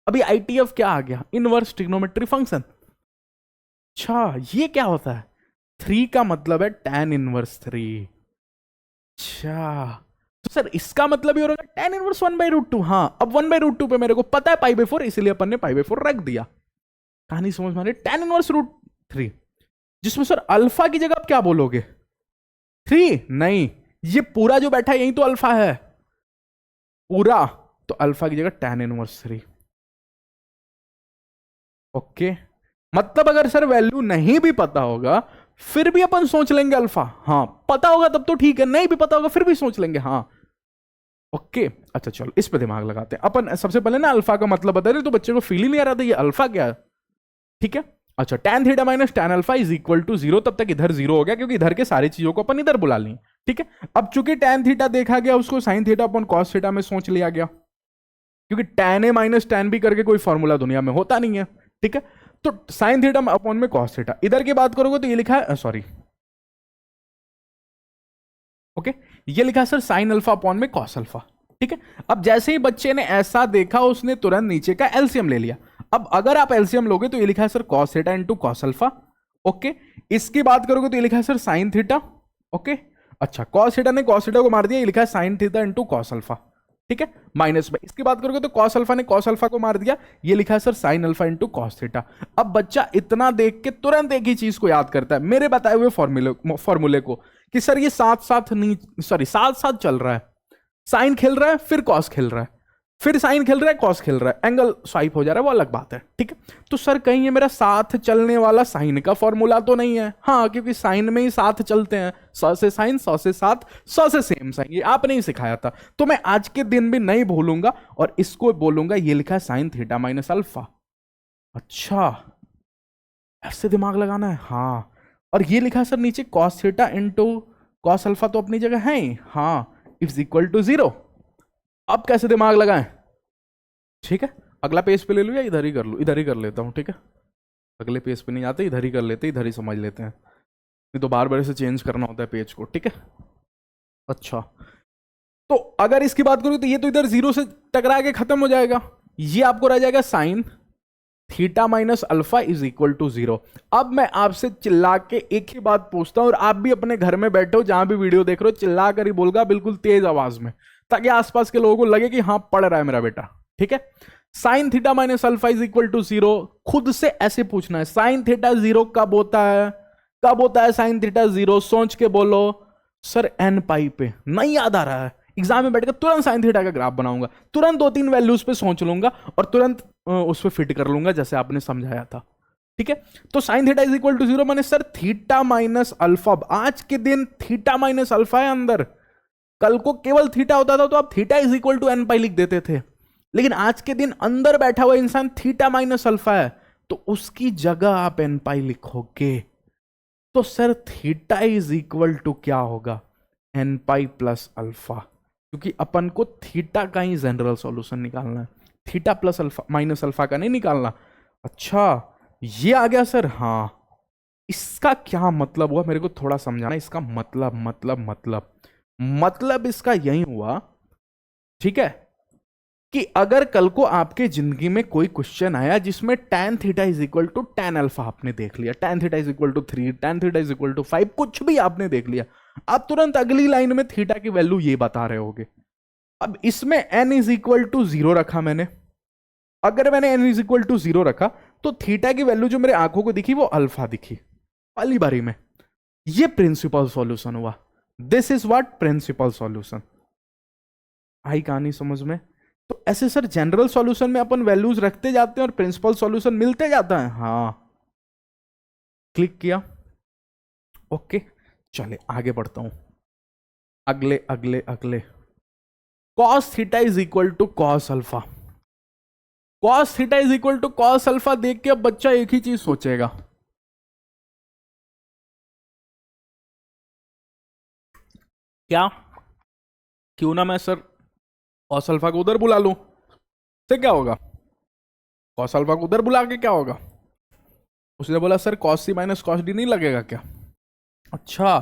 अभी आईटीएफ क्या आ गया? Inverse trigonometry function. अच्छा, ये क्या होता है? 3 का मतलब है tan इनवर्स 3। अच्छा, तो सर इसका मतलब ये हो रहा है tan इनवर्स 1/√2। हाँ, अब 1/√2 पे मेरे को पता है π/4, इसीलिए अपन ने π/4 रख दिया। कहानी समझ में आ रही? tan इनवर्स √3, जिसमें सर अल्फा की जगह आप क्या बोलोगे? 3? नहीं, ये पूरा जो बैठा है यही तो अल्फा है, पूरा, तो अल्फा की जगह tan इनवर्स 3। ओके, मतलब अगर सर वैल्यू नहीं भी पता होगा फिर भी अपन सोच लेंगे अल्फा। हाँ, पता होगा तब तो ठीक है, नहीं भी पता होगा फिर भी सोच लेंगे। हाँ ओके, अच्छा चलो इस पे दिमाग लगाते हैं अपन। सबसे पहले ना अल्फा का मतलब बता रहे, तो बच्चे को फील ही नहीं आ रहा था ये अल्फा क्या है, ठीक है। अच्छा, tan theta minus tan alpha is equal to 0, तब तक इधर 0 हो गया क्योंकि इधर के सारी चीजों को अपन इधर बुला लें, ठीक है। अब चूंकि tan थीटा देखा गया, उसको sin थीटा अपन cos थीटा में सोच लिया गया, क्योंकि tan a minus tan b करके कोई फॉर्मूला दुनिया में होता नहीं है, ठीक है। तो sin थीटा अपॉन में cos थीटा, इधर की बात करोगे तो ये लिखा है, सॉरी, ओके, ये लिखा है सर sin अल्फा अपॉन में cos अल्फा, ठीक है। अब जैसे ही बच्चे ने ऐसा देखा, उसने तुरंत नीचे का एलसीएम ले लिया। अब अगर आप एलसीएम लोगे तो ये लिखा है sir cos theta into cos alpha, okay. इसकी बात करोगे तो ये लिखा है सर sin थीटा, ओके। अच्छा, cos थीटा ने cos थीटा को मार दिया, ये लिखा है sin theta into cos alpha, ठीक है, माइनस में। इसकी बात करोगे तो cos अल्फा ने cos अल्फा को मार दिया, ये लिखा है sir sin alpha into cos theta. अब बच्चा इतना देख के तुरंत एक ही चीज को याद करता है, मेरे बताए हुए फॉर्मूले को, कि सर ये साथ साथ नहीं, सॉरी साथ साथ चल रहा है, साइन खेल रहा है फिर कॉस खेल रहा है, फिर साइन खेल रहा है कॉस खेल रहा है, एंगल स्वाइप हो जा रहा है, वो अलग बात है, ठीक है। तो सर कहीं ये मेरा साथ चलने वाला साइन का फॉर्मूला तो नहीं है? हाँ, क्योंकि साइन में ही साथ चलते हैं, 100 से साइन, 100 से साथ, 100 से सेम साइन, ये आपने ही सिखाया था, तो मैं आज के दिन भी नहीं भूलूंगा और इसको बोलूंगा ये लिखा है साइन थीटा माइनस अल्फा। अच्छा, ऐसे दिमाग लगाना है, हाँ। और ये लिखा है सर नीचे cos theta into cos alpha, तो अपनी जगह है ही, हाँ, इज इक्वल टू 0। अब कैसे दिमाग लगाएं? ठीक है, अगला पेज पे ले लूं या इधर ही कर लूं? इधर ही कर लेता हूं, ठीक है, अगले पेज पे नहीं जाते, इधर ही कर लेते, इधर ही समझ लेते हैं, नहीं तो बार बार से चेंज करना होता है पेज को, ठीक है। अच्छा, तो अगर इसकी बात करूं तो ये तो इधर 0 से टकरा के खत्म हो जाएगा, ये आपको रह जाएगा sine theta minus alpha is equal to 0। अब मैं आपसे चिल्ला के एक ही बात पूछता हूं, और आप भी अपने घर में बैठे हो, जहां भी वीडियो देख रहे हो, चिल्ला कर ही बोलगा बिल्कुल तेज आवाज में, ताकि आसपास के लोगों को लगे कि हाँ पढ़ रहा है मेरा बेटा, ठीक है। Sine theta minus alpha is equal to 0, खुद से ऐसे पूछना है, साइन थीटा 0 कब होता है? कब होता है साइन थीटा 0? सोच के बोलो। सर एन पाई पे नहीं याद आ रहा है, एग्जाम में बैठकर तुरंत साइन थीटा का ग्राफ बनाऊंगा, तुरंत 2-3 वैल्यूज पे सोच लूंगा और तुरंत उस पर फिट कर लूंगा जैसे आपने समझाया था। ठीक है, तो sine theta is equal to 0 माने सर थीटा माइनस अल्फा। आज के दिन थीटा माइनस अल्फा है अंदर, कल को केवल थीटा होता था तो आप theta is equal to N pi लिख देते थे, लेकिन आज के दिन अंदर बैठा हुआ इंसान थीटा माइनस अल्फा है, तो उसकी जगह आप एन पाई लिखोगे। तो sir theta is equal to क्या होगा, एन पाई प्लस अल्फा, क्योंकि अपन को थीटा का ही जनरल सॉल्यूशन निकालना है, theta plus alpha minus alpha का नहीं निकालना। अच्छा ये आ गया सर। हाँ, इसका क्या मतलब हुआ मेरे को थोड़ा समझाना, इसका मतलब इसका यही हुआ, ठीक है, कि अगर कल को आपके जिंदगी में कोई क्वेश्चन आया जिसमें tan theta is equal to tan alpha आपने देख लिया, tan theta is equal to 3, tan theta is equal to 5, कुछ भी आपने देख लिया, आप तुरंत अगली लाइन में थीटा की वैल्यू ये बता रहे होगे। अब इसमें n इज इक्वल टू 0 रखा मैंने, अगर मैंने n इज इक्वल टू 0 रखा तो थीटा की वैल्यू जो मेरे आंखों को दिखी वो अल्फा दिखी पहली बारी में। ये प्रिंसिपल सॉल्यूशन हुआ, this is what principal solution. आई कहानी समझ में? तो ऐसे सर जनरल सॉल्यूशन में अपन वैल्यूज रखते जाते हैं और प्रिंसिपल सॉल्यूशन मिलते जाता है। हाँ, क्लिक किया, ओके, चले आगे बढ़ता हूं। अगले अगले अगले cos theta is equal to cos alpha. Cos theta is equal to cos alpha देख के अब बच्चा एक ही चीज सोचेगा, क्या क्यों ना मैं सर कॉस अल्फा को उधर बुला लूं, से क्या होगा, कॉस अल्फा को उधर बुला के क्या होगा। उसने बोला sir cos c minus cos d नहीं लगेगा क्या। अच्छा,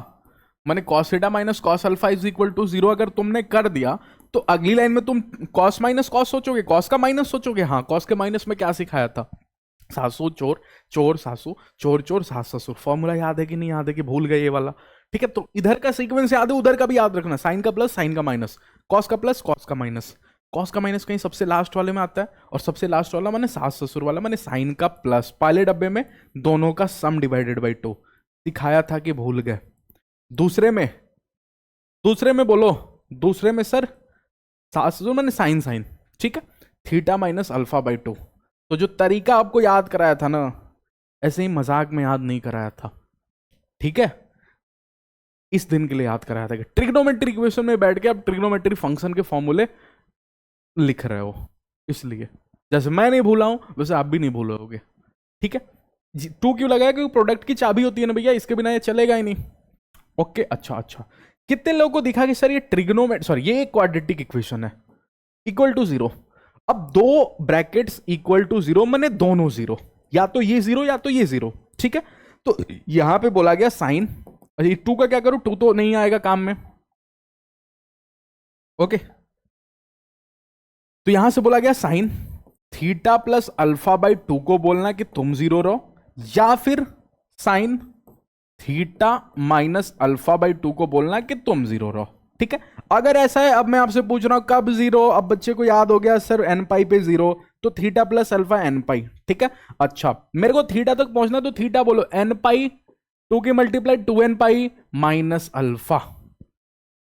मैंने cos theta minus cos alpha is equal to 0 अगर तुमने कर दिया तो अगली लाइन में तुम कॉस माइनस कॉस सोचोगे, कॉस का माइनस सोचोगे। हाँ, कॉस के माइनस में क्या सिखाया था, सासू चोर, चोर सासू, चोर चोर सास ससुर। फॉर्मूला याद है कि नहीं याद है कि भूल गए ये वाला। ठीक है, तो इधर का सीक्वेंस याद है, उधर का भी याद रखना, साइन का प्लस साइन का माइनस, कॉस का प्लस कॉस का माइनस। कॉस का माइनस कहीं सबसे लास्ट वाले में आता है, और सबसे लास्ट वाला मैंने सास ससुर वाला मैंने साइन का प्लस, पहले डब्बे में दोनों का सम डिवाइडेड बाई 2 दिखाया था कि भूल गए। दूसरे में बोलो, दूसरे में सर सास ससुर मैंने साइन साइन, ठीक है, थीटा माइनस अल्फा बाई 2। तो जो तरीका आपको याद कराया था ना, ऐसे ही मजाक में याद नहीं कराया था, ठीक है, इस दिन के लिए याद कराया था कि ट्रिग्नोमेट्री इक्वेशन में बैठ के आप ट्रिग्नोमेट्री फंक्शन के फॉर्मूले लिख रहे हो, इसलिए जैसे मैं नहीं भूला हूं वैसे आप भी नहीं भूलोगे। ठीक है, 2 क्यों लगाया, क्योंकि प्रोडक्ट की चाबी होती है ना भैया, इसके बिना ये चलेगा ही नहीं। ओके, अच्छा, कितने लोगों को दिखा कि सर ये ये एक क्वाड्रेटिक इक्वेशन है इक्वल टू 0। अब 2 ब्रैकेट्स इक्वल टू 0 मैंने दोनों 0, या तो ये 0 या तो ये 0, ठीक है। तो यहां पे बोला गया साइन, 2 का क्या करूं, 2 तो नहीं आएगा काम में, ओके, तो यहां से बोला गया sign theta plus alpha by 2 को बोलना कि तुम 0 रहो, या फिर sign theta minus alpha by 2 को बोलना कि तुम 0 रहो। ठीक है, अगर ऐसा है, अब मैं आपसे पूछ रहा हूं कब 0, अब बच्चे को याद हो गया सर एन पाई पे 0, तो थीटा प्लस अल्फा एन पाई, ठीक है। अच्छा, मेरे को थीटा तक पहुंचना, तो थीटा बोलो एन पाई 2 की multiply 2n pi minus alpha.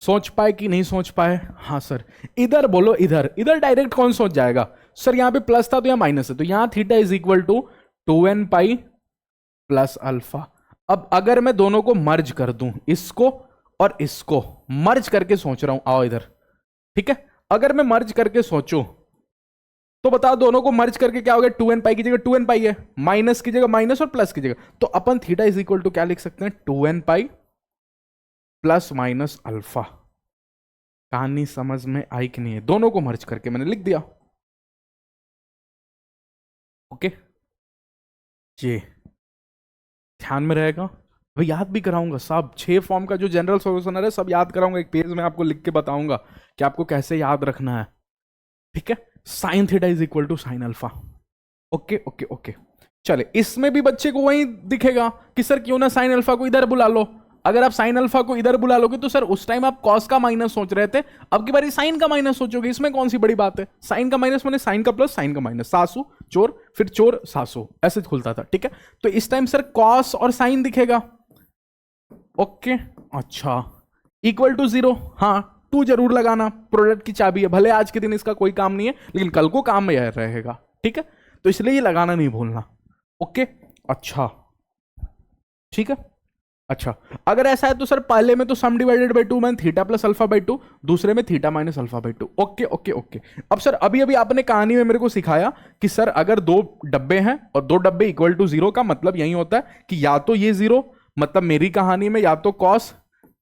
सोच पाए कि नहीं सोच पाए? हाँ सर, इधर बोलो, इधर डायरेक्ट कौन सोच जाएगा, सर यहां पे प्लस था तो यहां माइनस है, तो यहां theta is equal to 2n pi plus alpha. अब अगर मैं दोनों को मर्ज कर दूं, इसको और इसको मर्ज करके सोच रहा हूं, आओ इधर, ठीक है, अगर मैं मर्ज करके सोचूं तो बताओ दोनों को मर्ज करके क्या हो गया, 2n पाई की जगह 2n पाई है, माइनस की जगह माइनस और प्लस की जगह, तो अपन थीटा इज इक्वल टू क्या लिख सकते हैं, 2n pi plus minus alpha. कहानी समझ में आई कि नहीं है? दोनों को मर्ज करके मैंने लिख दिया, ओके, ये ध्यान में रहेगा भाई, याद भी कराऊंगा सब 6 फॉर्म का जो जनरल सॉल्यूशन है सब याद कराऊंगा, एक पेज में आपको लिख के बताऊंगा कि आपको कैसे याद रखना है। ठीक है, sine theta is equal to sine alpha, okay okay okay. चले, इसमें भी बच्चे को वही दिखेगा कि सर क्यों ना साइन अल्फा को इधर बुला लो। अगर आप साइन अल्फा को इधर बुला लोगे तो सर उस टाइम आप कॉस का माइनस सोच रहे थे, अब की बारी साइन का माइनस सोचोगे, इसमें कौन सी बड़ी बात है। साइन का माइनस माने साइन का प्लस साइन का माइनस, सासू चोर फिर चोर सासू, ऐसे खुलता था। ठीक है, तो इस टाइम सर कॉस और साइन दिखेगा, ओके। अच्छा, इक्वल टू 0, हाँ 2 जरूर लगाना, प्रोडक्ट की चाबी है, भले आज के दिन इसका कोई काम नहीं है लेकिन कल को काम में रहेगा। ठीक है, तो इसलिए ये लगाना नहीं भूलना, ओके। अच्छा ठीक है। अच्छा, अगर ऐसा है तो सर पहले में तो सम डिवाइडेड बाई टू, मैंने theta plus alpha by to, दूसरे में theta minus alpha by to. Okay okay okay. अब सर अभी अभी आपने कहानी में मेरे को सिखाया कि सर अगर दो डब्बे हैं और दो डब्बे इक्वल टू जीरो, का मतलब यही होता है कि या तो ये जीरो, मतलब मेरी कहानी में या तो cos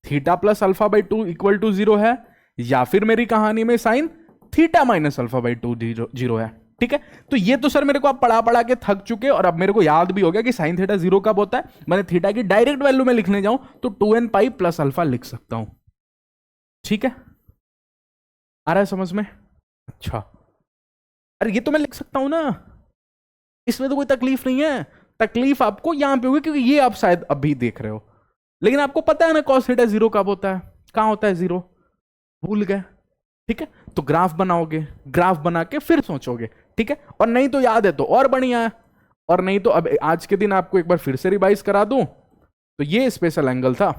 theta plus alpha by two equal to zero है, या फिर मेरी कहानी में sine theta minus alpha by two zero है। ठीक है, तो ये तो सर मेरे को आप पढ़ा पढ़ा के थक चुके, और अब मेरे को याद भी हो गया कि साइन थीटा जीरो कब होता है। मैंने थीटा की डायरेक्ट वैल्यू में लिखने जाऊं तो 2n पाई प्लस अल्फा लिख सकता हूं। ठीक है, आ रहा है समझ में? अच्छा, अरे ये तो मैं लिख सकता हूं ना, इसमें तो कोई तकलीफ नहीं है। तकलीफ आपको यहां पे होगी क्योंकि ये आप शायद अभी देख रहे हो, लेकिन आपको पता है ना कॉस थीटा जीरो कब होता है, कहां होता है जीरो, भूल गए? ठीक है, तो ग्राफ बनाओगे, ग्राफ बना के फिर सोचोगे। ठीक है, और नहीं तो याद है तो और बढ़िया है, और नहीं तो अब आज के दिन आपको एक बार फिर से रिवाइज करा दूं, तो ये स्पेशल एंगल था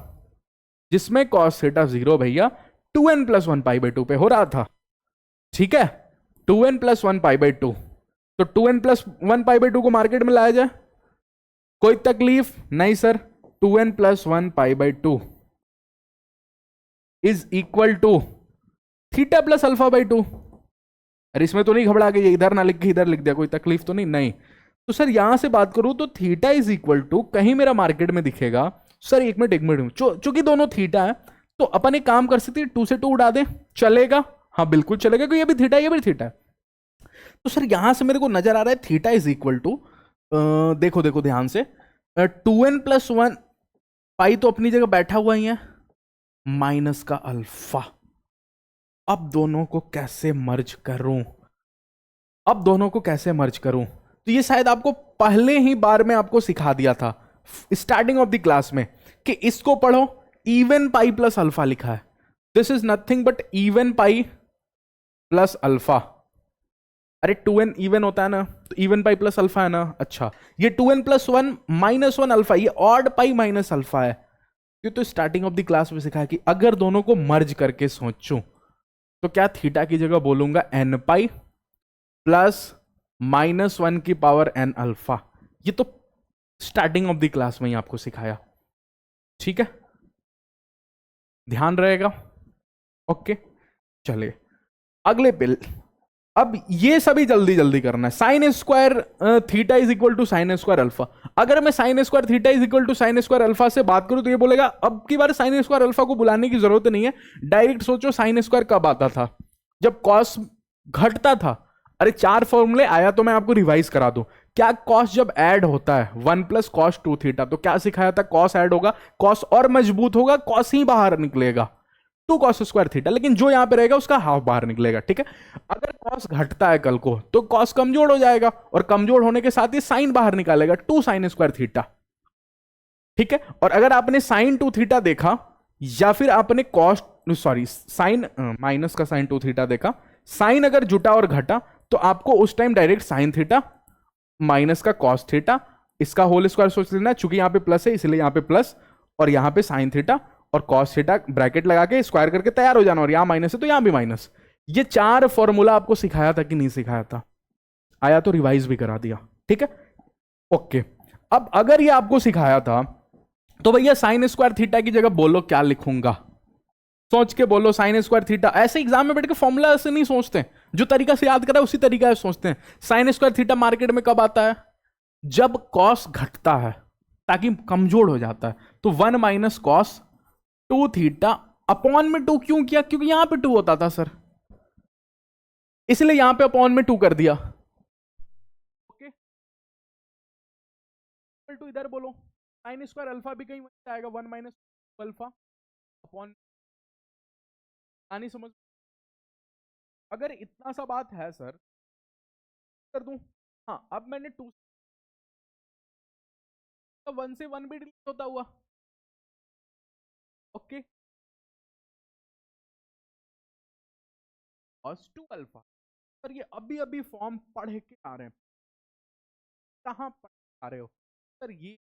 जिसमें कॉस थीटा जीरो भैया 2n+1 पाई बाई 2 पे हो रहा था। ठीक है, 2n+1 पाई बाई 2, तो 2n+1 पाई बाई 2 को मार्केट में लाया जाए, कोई तकलीफ नहीं sir. 2n+1 pi by 2 is equal to theta plus alpha by 2। अरे इसमें तो नहीं घबरा के ये इधर ना लिख के इधर लिख दिया, कोई तकलीफ तो नहीं? नहीं। तो सर यहां से बात करूं तो थीटा इज इक्वल टू, कहीं मेरा मार्केट में दिखेगा सर, एक मिनट एक मिनट, चूंकि दोनों थीटा है तो अपन एक काम कर सकते हैं, 2 से 2 उड़ा दें, चलेगा? हाँ बिल्कुल चलेगा, क्योंकि ये भी थीटा ये भी थीटा है। तो सर यहां से मेरे को नजर आ रहा है थीटा इज इक्वल टू, देखो देखो ध्यान से, 2n+1 पाई तो अपनी जगह बैठा हुआ ही है, माइनस का अल्फा। अब दोनों को कैसे मर्ज करूं, अब दोनों को कैसे मर्ज करूं? तो ये शायद आपको पहले ही बार में आपको सिखा दिया था स्टार्टिंग ऑफ द क्लास में, कि इसको पढ़ो, इवन पाई प्लस अल्फा लिखा है, this is nothing but even pi plus alpha. अरे 2n इवन होता है ना, तो इवन पाई प्लस अल्फा है ना। अच्छा, ये 2n+1 -1 अल्फा, ये ऑड पाई माइनस अल्फा है। ये तो स्टार्टिंग ऑफ द क्लास में सिखाया कि अगर दोनों को मर्ज करके सोचूं तो क्या थीटा की जगह बोलूंगा n पाई प्लस -1 की पावर n अल्फा। ये तो स्टार्टिंग ऑफ द क्लास में ही आपको सिखाया। ठीक है, ध्यान रहेगा। ओके, चलिए अगले पे। अब ये सभी जल्दी जल्दी करना है। Sine square theta is equal to sine square alpha. अगर मैं sine square theta is equal to sine square alpha से बात करूं तो ये बोलेगा अब की बार साइन स्क्वायर अल्फा को बुलाने की जरूरत नहीं है, डायरेक्ट सोचो साइन स्क्वायर कब आता था, जब कॉस घटता था। अरे चार फॉर्मूले आया तो मैं आपको रिवाइज करा दूं। क्या कॉस जब ऐड होता है 1+cos2 थीटा, तो क्या सिखाया था, कॉस ऐड होगा, कॉस और मजबूत होगा, कॉस ही बाहर निकलेगा, 2 cos² थीटा, लेकिन जो यहां पे रहेगा उसका हाफ बाहर निकलेगा। ठीक है, अगर कॉस घटता है कल को तो कॉस कमजोर हो जाएगा, और कमजोर होने के साथ ही साइन बाहर निकालेगा, 2 sin² थीटा। ठीक है, और अगर आपने sin 2 थीटा देखा, या फिर आपने कॉस सॉरी साइन माइनस का sin 2 थीटा देखा, साइन अगर जुटा और घटा तो आपको उस time direct sine theta minus का कॉस थीटा, इसका होल स्क्वायर सोच लेना, चूंकि यहां पे प्लस है इसलिए यहां पे प्लस, और यहां पे साइन थीटा और कॉस थीटा ब्रैकेट लगा के स्क्वायर करके तैयार हो जाना, और यहां माइनस है तो यहां भी माइनस। ये चार फॉर्मूला आपको सिखाया था कि नहीं सिखाया था? आया तो रिवाइज भी करा दिया। ठीक है, ओके। अब अगर ये आपको सिखाया था तो भैया साइन स्क्वायर थीटा की जगह बोलो क्या लिखूंगा, सोच के बोलो। साइन स्क्वायर थीटा, ऐसे एग्जाम में बैठ के फॉर्मूला ऐसे नहीं सोचते, जो तरीका से याद करा उसी तरीका से सोचते हैं। साइन स्क्वायर थीटा मार्केट में कब आता है, जब कॉस घटता है, ताकि कमजोर हो जाता है, तो 1-cos2 थीटा अपॉन में 2 क्यों किया, क्योंकि यहां पे 2 होता था सर, इसलिए यहां पे अपॉन में 2 कर दिया। ओके, टू इधर बोलो, साइन स्क्वायर अल्फा भी कहीं वहीं आएगा, 1-अल्फा अपॉन, आनी समझ? अगर इतना सा बात है सर, कर दूं? हाँ, अब मैंने 2 1 से 1 भी डिलीट होता हुआ। ओके, cos2 अल्फा, सर ये अभी अभी फॉर्म पढ़ के आ रहे हैं, कहाँ पढ़ के आ रहे हो सर? ये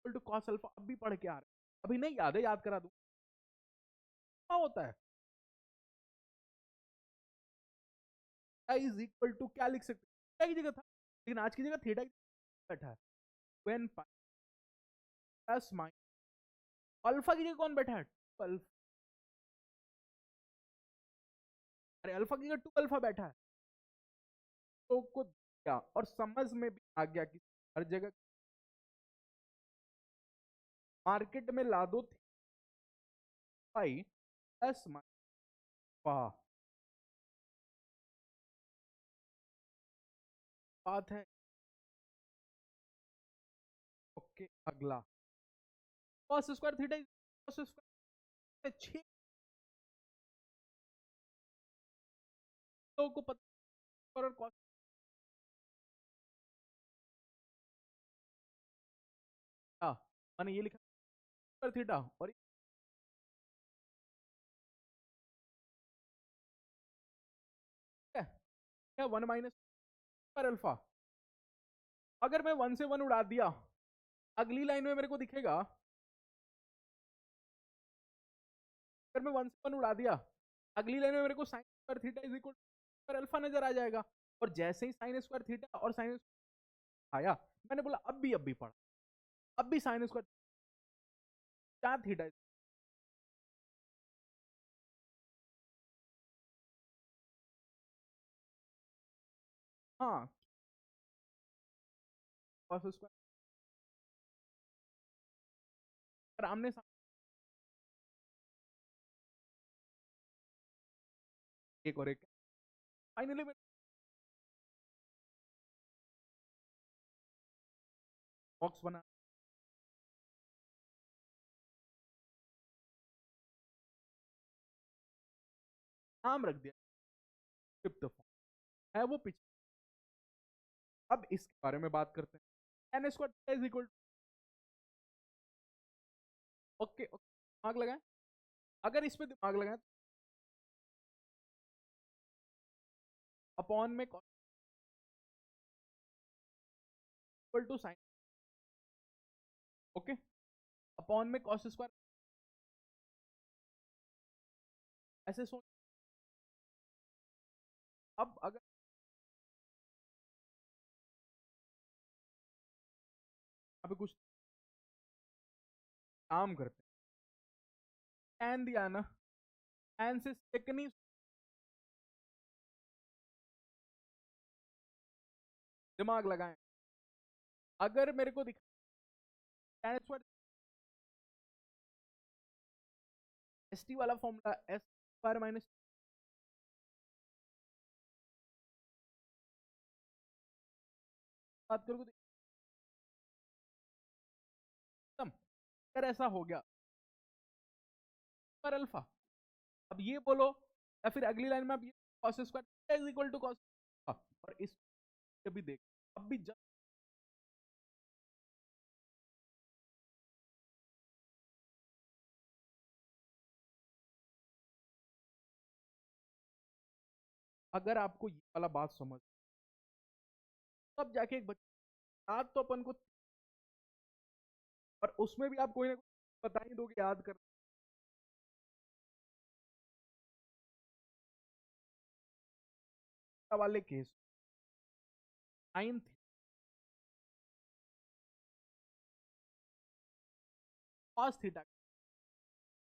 टू कॉस अल्फा अभी पढ़ के आ रहे हैं, अभी नहीं याद है, याद करा दूं क्या होता है। इज इक्वल टू क्या लिख सकते हैं, थीटा की जगह था, लेकिन आज की जगह थीटा बैठा है, when pi plus minus alpha की जगह कौन बैठा है, अल्फा। अरे अल्फा की जगह 2 अल्फा बैठा है, तो को दिया और समझ में भी आ गया कि हर जगह मार्केट में ला दो पाई प्लस माइनस, बात है। ओके अगला cos square theta cos square 6 लोगों को पता और कॉस मैंने ये लिखा स्क्वायर थीटा और क्या 1 माइनस स्क्वायर अल्फा। अगर मैं 1 से 1 उड़ा दिया, अगली लाइन में मेरे को दिखेगा, अगर मैं 1 से 1 उड़ा दिया, अगली लाइन में मेरे को sine square theta is equal to alpha नजर आ जाएगा। और जैसे ही साइन स्क्वायर थीटा और साइन आया, मैंने बोला अब भी पढ़ा, अब भी साइन स्क्वायर क्या थीटा। हाँ कॉस स्क्वायर आमने सामने एक और एक, फाइनली बॉक्स बना, नाम रख दिया फिफ्थ फॉर्म है वो पीछे। अब इसके बारे में बात करते हैं, n square is equal, okay okay दिमाग लगाएं, अगर इस पे दिमाग लगाएं अपॉन में equal to sine, okay upon में कॉस स्क्वायर, ऐसे सोच। अब अगर अभी कुछ काम करते हैं, एन दिया ना, एन से सेकंड दिमाग लगाएं, अगर मेरे को दिखा tan स्क्वायर एस टी वाला फॉर्मूला एस स्क्वायर माइनस बात करोगे तो एकदम, अगर ऐसा हो गया पर अल्फा, अब ये बोलो या फिर अगली लाइन में आप ये cos square is equal to cos, और इस भी देख, अब भी जब अगर आपको ये वाला बात समझ, तब जाके एक बच्चा याद तो अपन को, और उसमें भी आप कोई ना कोई बता ही दोगे याद कर वाले case, sine cos theta,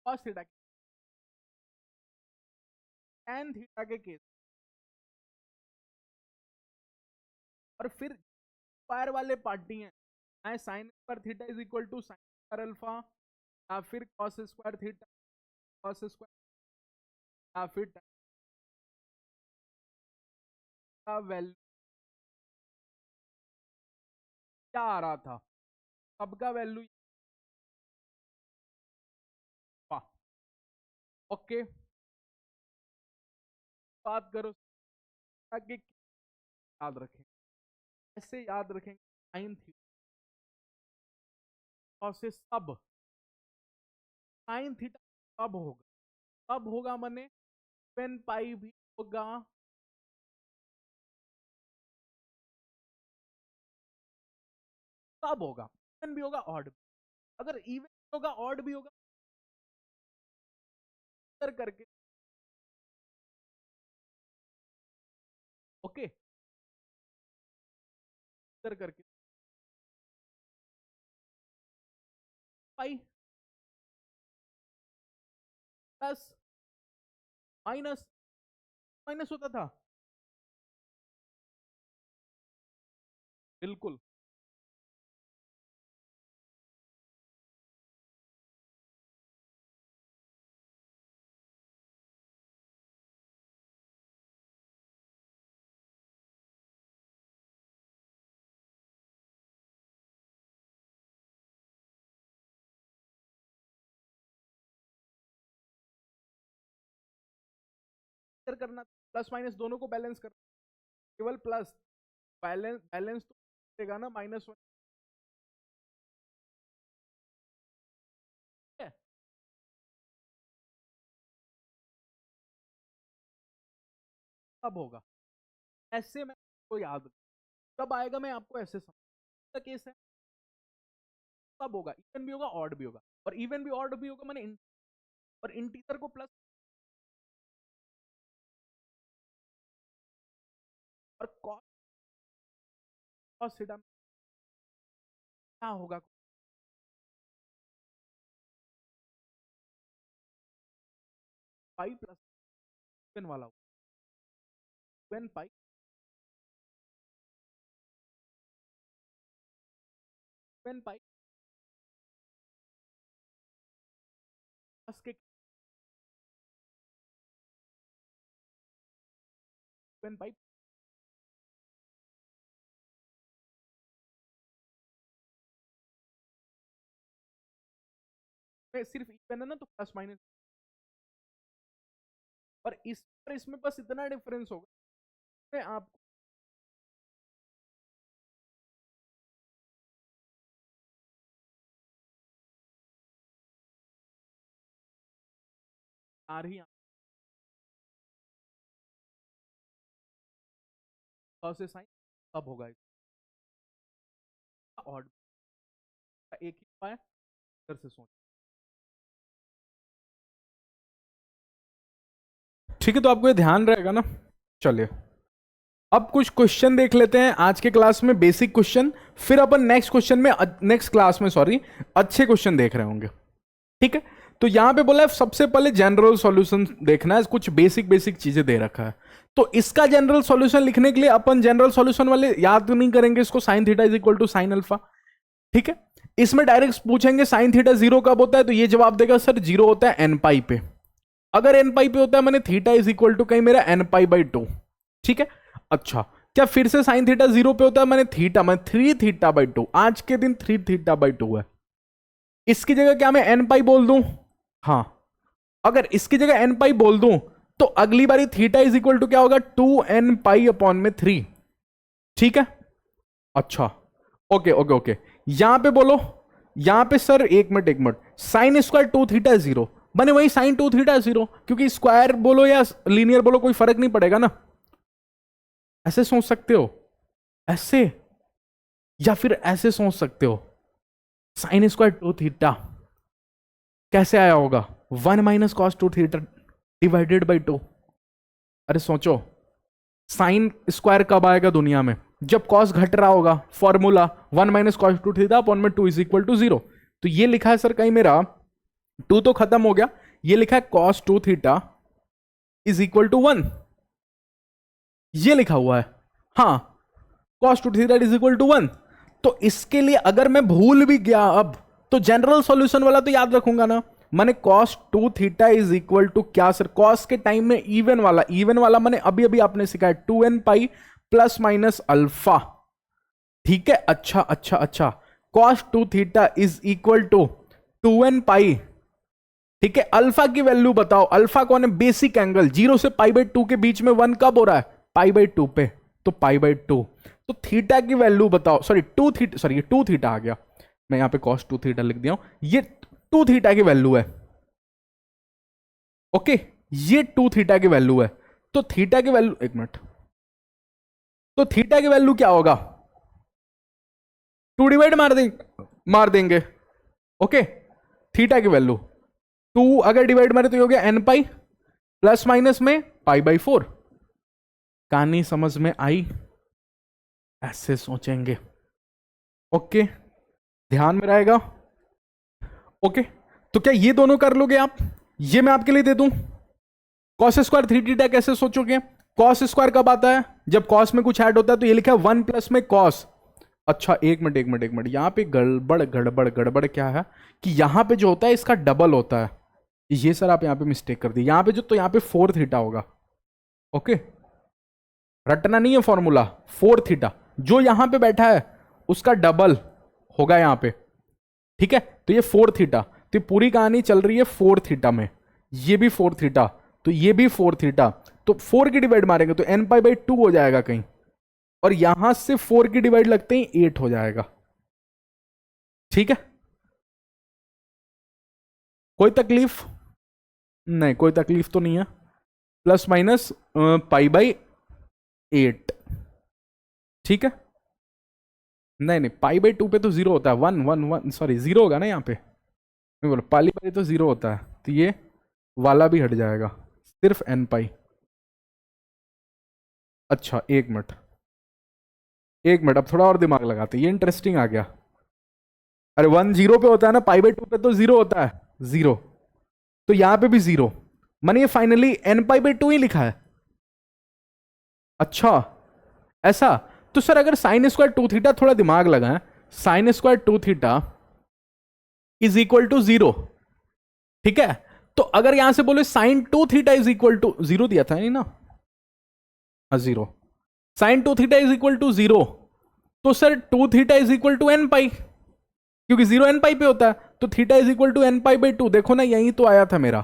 cos theta tan theta के केस, और फिर स्क्वायर वाले पार्टी हैं, चाहे sine square theta is equal to sine square alpha, या फिर cos square theta cos square, या फिर tan का वैल्यू क्या आ रहा था, सबका वैल्यू, ओके बात करो ताकि याद रखें, ऐसे याद रखेंगे साइन थीटा और से सब साइन थीटा कब होगा, कब होगा मने पेन पाई भी होगा, कब होगा, इवन भी होगा ऑड, अगर इवन होगा ऑड भी होगा करके, ओके करके पाई प्लस माइनस माइनस होता था, बिल्कुल। करना प्लस माइनस दोनों को बैलेंस कर, केवल प्लस, बैलेंस बैलेंस तो देगा ना -1 है। कब होगा ऐसे, मैं को याद कब आएगा, मैं आपको ऐसे समझ केस है। कब होगा, इवन भी होगा ऑड भी होगा, और इवन भी ऑड भी होगा मैंने और इंटीजर को प्लस और कॉस थीटा क्या होगा, पाई प्लस इवन वाला इवन पाई इवन पाई प्लस के इवन पाई में सिर्फ इवन है ना, तो प्लस माइनस, और इस पर इसमें बस इतना डिफरेंस होगा, मैं आपको आ रही से साइन अब होगा ऑड, एक ही पाया इधर से सोच, ठीक है, तो आपको ये ध्यान रहेगा ना। चलिए अब कुछ क्वेश्चन देख लेते हैं आज के क्लास में, बेसिक क्वेश्चन, फिर अपन नेक्स्ट क्वेश्चन में, नेक्स्ट क्लास में सॉरी, अच्छे क्वेश्चन देख रहे होंगे, ठीक है। तो यहां पे बोला है सबसे पहले जनरल सॉल्यूशन देखना है, कुछ बेसिक बेसिक चीजें दे रखा है। तो इसका जनरल सॉल्यूशन लिखने के लिए अपन जनरल सॉल्यूशन वाले याद नहीं करेंगे इसको, sine theta is equal to sine alpha, ठीक है। इसमें डायरेक्ट पूछेंगे साइन थीटा जीरो कब होता है, तो ये जवाब देगा सर जीरो होता है एन पाई पे। अगर एन पाई पे होता है मैंने थीटा इज इक्वल टू कहीं मेरा एन पाई बाई 2, ठीक है। अच्छा, क्या फिर से साइन थीटा जीरो पे होता है मैंने थीटा, मैं 3 थीटा बाई 2, आज के दिन 3 थीटा बाई 2 है। इसकी जगह क्या मैं एन पाई बोल दूं, हाँ, अगर इसकी जगह एन पाई बोल दूं तो अगली बारी थीटा इज इक्वल टू क्या होगा 2 n पाई अपॉन में 3, ठीक है। अच्छा, ओके ओके ओके, यहां पे बोलो, यहां पे सर एक मिनट साइन स्क्वायर 2 थीटा 0 बने, वही साइन 2 थीटा 0, क्योंकि स्क्वायर बोलो या लीनियर बोलो कोई फर्क नहीं पड़ेगा ना। ऐसे सोच सकते हो, ऐसे, या फिर ऐसे सोच सकते हो, साइन स्क्वायर 2 थीटा कैसे आया होगा 1 minus cos 2 theta divided by 2। अरे सोचो, साइन स्क्वायर कब आएगा दुनिया में, जब कॉस घट रहा होगा, formula 1 minus cos 2 theta upon में 2 इज इक्वल टू 0। तो ये लिखा है सर कहीं मेरा 2 तो खत्म हो गया, ये लिखा है cos 2 theta is equal to 1, ये लिखा हुआ है, हाँ, cos 2 theta is equal to 1। तो इसके लिए अगर मैं भूल भी गया अब, तो जनरल सॉल्यूशन वाला तो याद रखूंगा ना, मैंने cos 2 theta is equal to क्या सर, cos के टाइम में इवन वाला मैंने अभी अभी आपने सिखाया 2n pi plus minus alpha, ठीक है। अच्छा अच्छा अच्छा, cos 2 theta is equal to 2n pi, ठीक है। अल्फा की वैल्यू बताओ, अल्फा कौन है, बेसिक एंगल, 0 से पाई बाई 2 के बीच में 1 कब हो रहा है, पाई बाई 2 पे, तो पाई बाई 2। तो थीटा की वैल्यू बताओ, सॉरी 2 थीटा, सॉरी ये 2 थीटा आ गया, मैं यहां पे cos 2 थीटा लिख दिया हूं, ये 2 थीटा की वैल्यू है, ओके, ये 2 थीटा की वैल्यू है। तो थीटा की वैल्यू, एक मिनट, तो थीटा की वैल्यू क्या होगा, 2 डिवाइड मार देंगे, ओके। थीटा की वैल्यू 2 अगर डिवाइड मारे तो हो गया n पाई प्लस माइनस में पाई बाई 4। कहानी समझ में आई, ऐसे सोचेंगे, ओके, ध्यान में रहेगा। ओके, तो क्या ये दोनों कर लोगे आप? ये मैं आपके लिए दे दूं, कॉस स्क्वायर थ्री थीटा कैसे सोचोगे? कॉस स्क्वायर कब आता है? जब कॉस में कुछ ऐड होता है, तो ये लिखा है 1 प्लस में कॉस। अच्छा एक मिनट एक मिनट एक मिनट, यहां पे गड़बड़ गड़बड़ गड़बड़ क्या है कि यहां पे जो होता है इसका डबल होता है। ये सर आप यहां पे मिस्टेक कर दी, यहां पे जो, तो यहां पे 4 थीटा होगा। ओके, रटना नहीं है फॉर्मूला, 4 थीटा जो यहां पे बैठा है उसका डबल होगा यहां पे, ठीक है? तो ये 4 थीटा, तो ये पूरी कहानी चल रही है 4 थीटा में, ये भी 4 थीटा, तो ये भी 4 थीटा, तो 4 की डिवाइड मारेंगे तो n पाई बाई 2 हो जाएगा कहीं, और यहां से 4 की डिवाइड लगते ही 8 हो जाएगा। ठीक है, कोई तकलीफ नहीं? कोई तकलीफ तो नहीं है। प्लस माइनस पाई बाई 8, ठीक है? नहीं नहीं, पाई बाई 2 पे तो जीरो होता है, 1 सॉरी जीरो होगा ना यहाँ पे, मैं बोला पाली पाई तो जीरो होता है, तो ये वाला भी हट जाएगा, सिर्फ n पाई। अच्छा एक मिनट एक मिनट, अब थोड़ा और दिमाग लगाते, ये इंटरेस्टिंग आ गया। अरे 1 0 पे होता है ना, पाई बाई 2 पे तो जीरो होता है, जीरो, तो यहां पे भी जीरो, माने ये फाइनली n पाई बाई 2 ही लिखा है। अच्छा ऐसा, तो सर अगर साइन स्क्वायर 2 थीटा, थोड़ा दिमाग लगाएं, sine square 2 theta is equal to 0, ठीक है? तो अगर यहां से बोले sine 2 theta is equal to 0 दिया था नहीं ना, हाँ 0, sine 2 theta is equal to 0, तो sir 2 theta is equal to n pi, क्योंकि 0 n पाई पे होता है, तो theta is equal to n pi by 2, देखो ना यही तो आया था मेरा।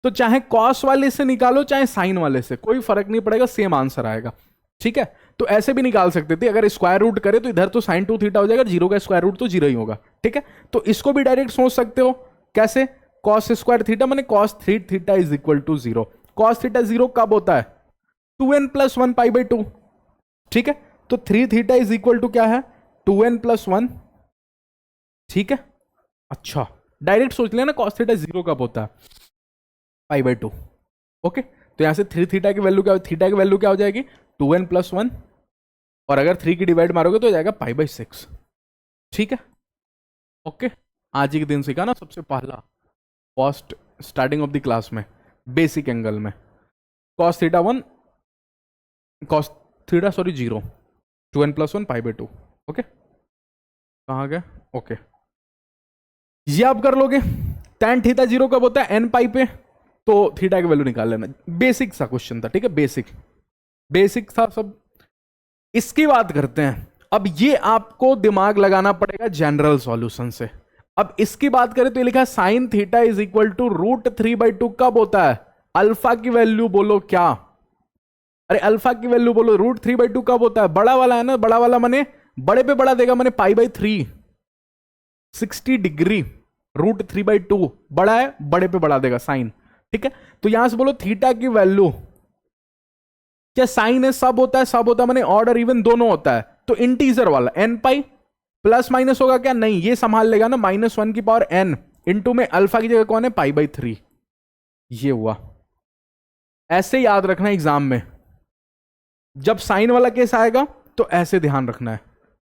तो चाहे कॉस वाले से निकालो चाहे साइन वाले से, कोई फर्क नहीं पड़ेगा, सेम आंसर आएगा। ठीक है, तो ऐसे भी निकाल सकते थे, अगर स्क्वायर रूट करे तो इधर तो साइन 2 थीटा हो जाएगा, जीरो का स्क्वायर रूट तो जीरो ही होगा। ठीक है, तो इसको भी डायरेक्ट सोच सकते हो, कैसे? कॉस स्क्वायर थीटा माने cos 3 theta is equal to 0। Cos theta 0 कब होता है? 2n plus 1 pi by 2। ठीक है, तो 3 थीटा इज इक्वल टू क्या है? 2n plus 1। ठीक है, अच्छा डायरेक्ट सोच लेना कॉस थीटा 0 कब होता है? पाई बाई 2। ओके, तो यहां से 3 थीटा की वैल्यू क्या, थीटा की वैल्यू क्या हो जाएगी? 2n प्लस 1, और अगर 3 की डिवाइड मारोगे तो हो जाएगा पाई बाई 6। ठीक है, ओके, आज ही के दिन सीखा ना सबसे पहला first starting of the class में बेसिक एंगल में cos theta 1, cos theta sorry 0, 2n plus 1 pi by 2। Okay, कहाँ गए? ओके, ये आप कर लोगे। tan थीटा 0 कब होता है? n पाई पे, तो थीटा की वैल्यू निकाल लेना। बेसिक सा क्वेश्चन था, ठीक है, बेसिक था सब। इसकी बात करते हैं, अब ये आपको दिमाग लगाना पड़ेगा जनरल सॉल्यूशन से। अब इसकी बात करें तो ये लिखा है sine theta is equal to root 3/2 कब होता है? अल्फा की वैल्यू बोलो क्या? अरे अल्फा की वैल्यू बोलो, रूट 3/2 कब होता है? बड़ा वाला है ना, बड़ा वाला माने बड़े पे बड़ा देगा, माने पाई बाई 3, 60 डिग्री, रूट 3/2 बड़ा है, बड़े पे बड़ा देगा साइन। ठीक है, तो यहां से बोलो थीटा की वैल्यू, क्या साइन है सब होता है? सब होता है माने ऑड और इवन दोनों होता है, तो इंटीजर वाला n पाई, प्लस माइनस होगा क्या? नहीं, ये संभाल लेगा ना, -1 की पावर n, इंटू में अल्फा की जगह कौन है? पाई बाई 3। ये हुआ, ऐसे याद रखना एग्जाम में, जब साइन वाला केस आएगा तो ऐसे ध्यान रखना है।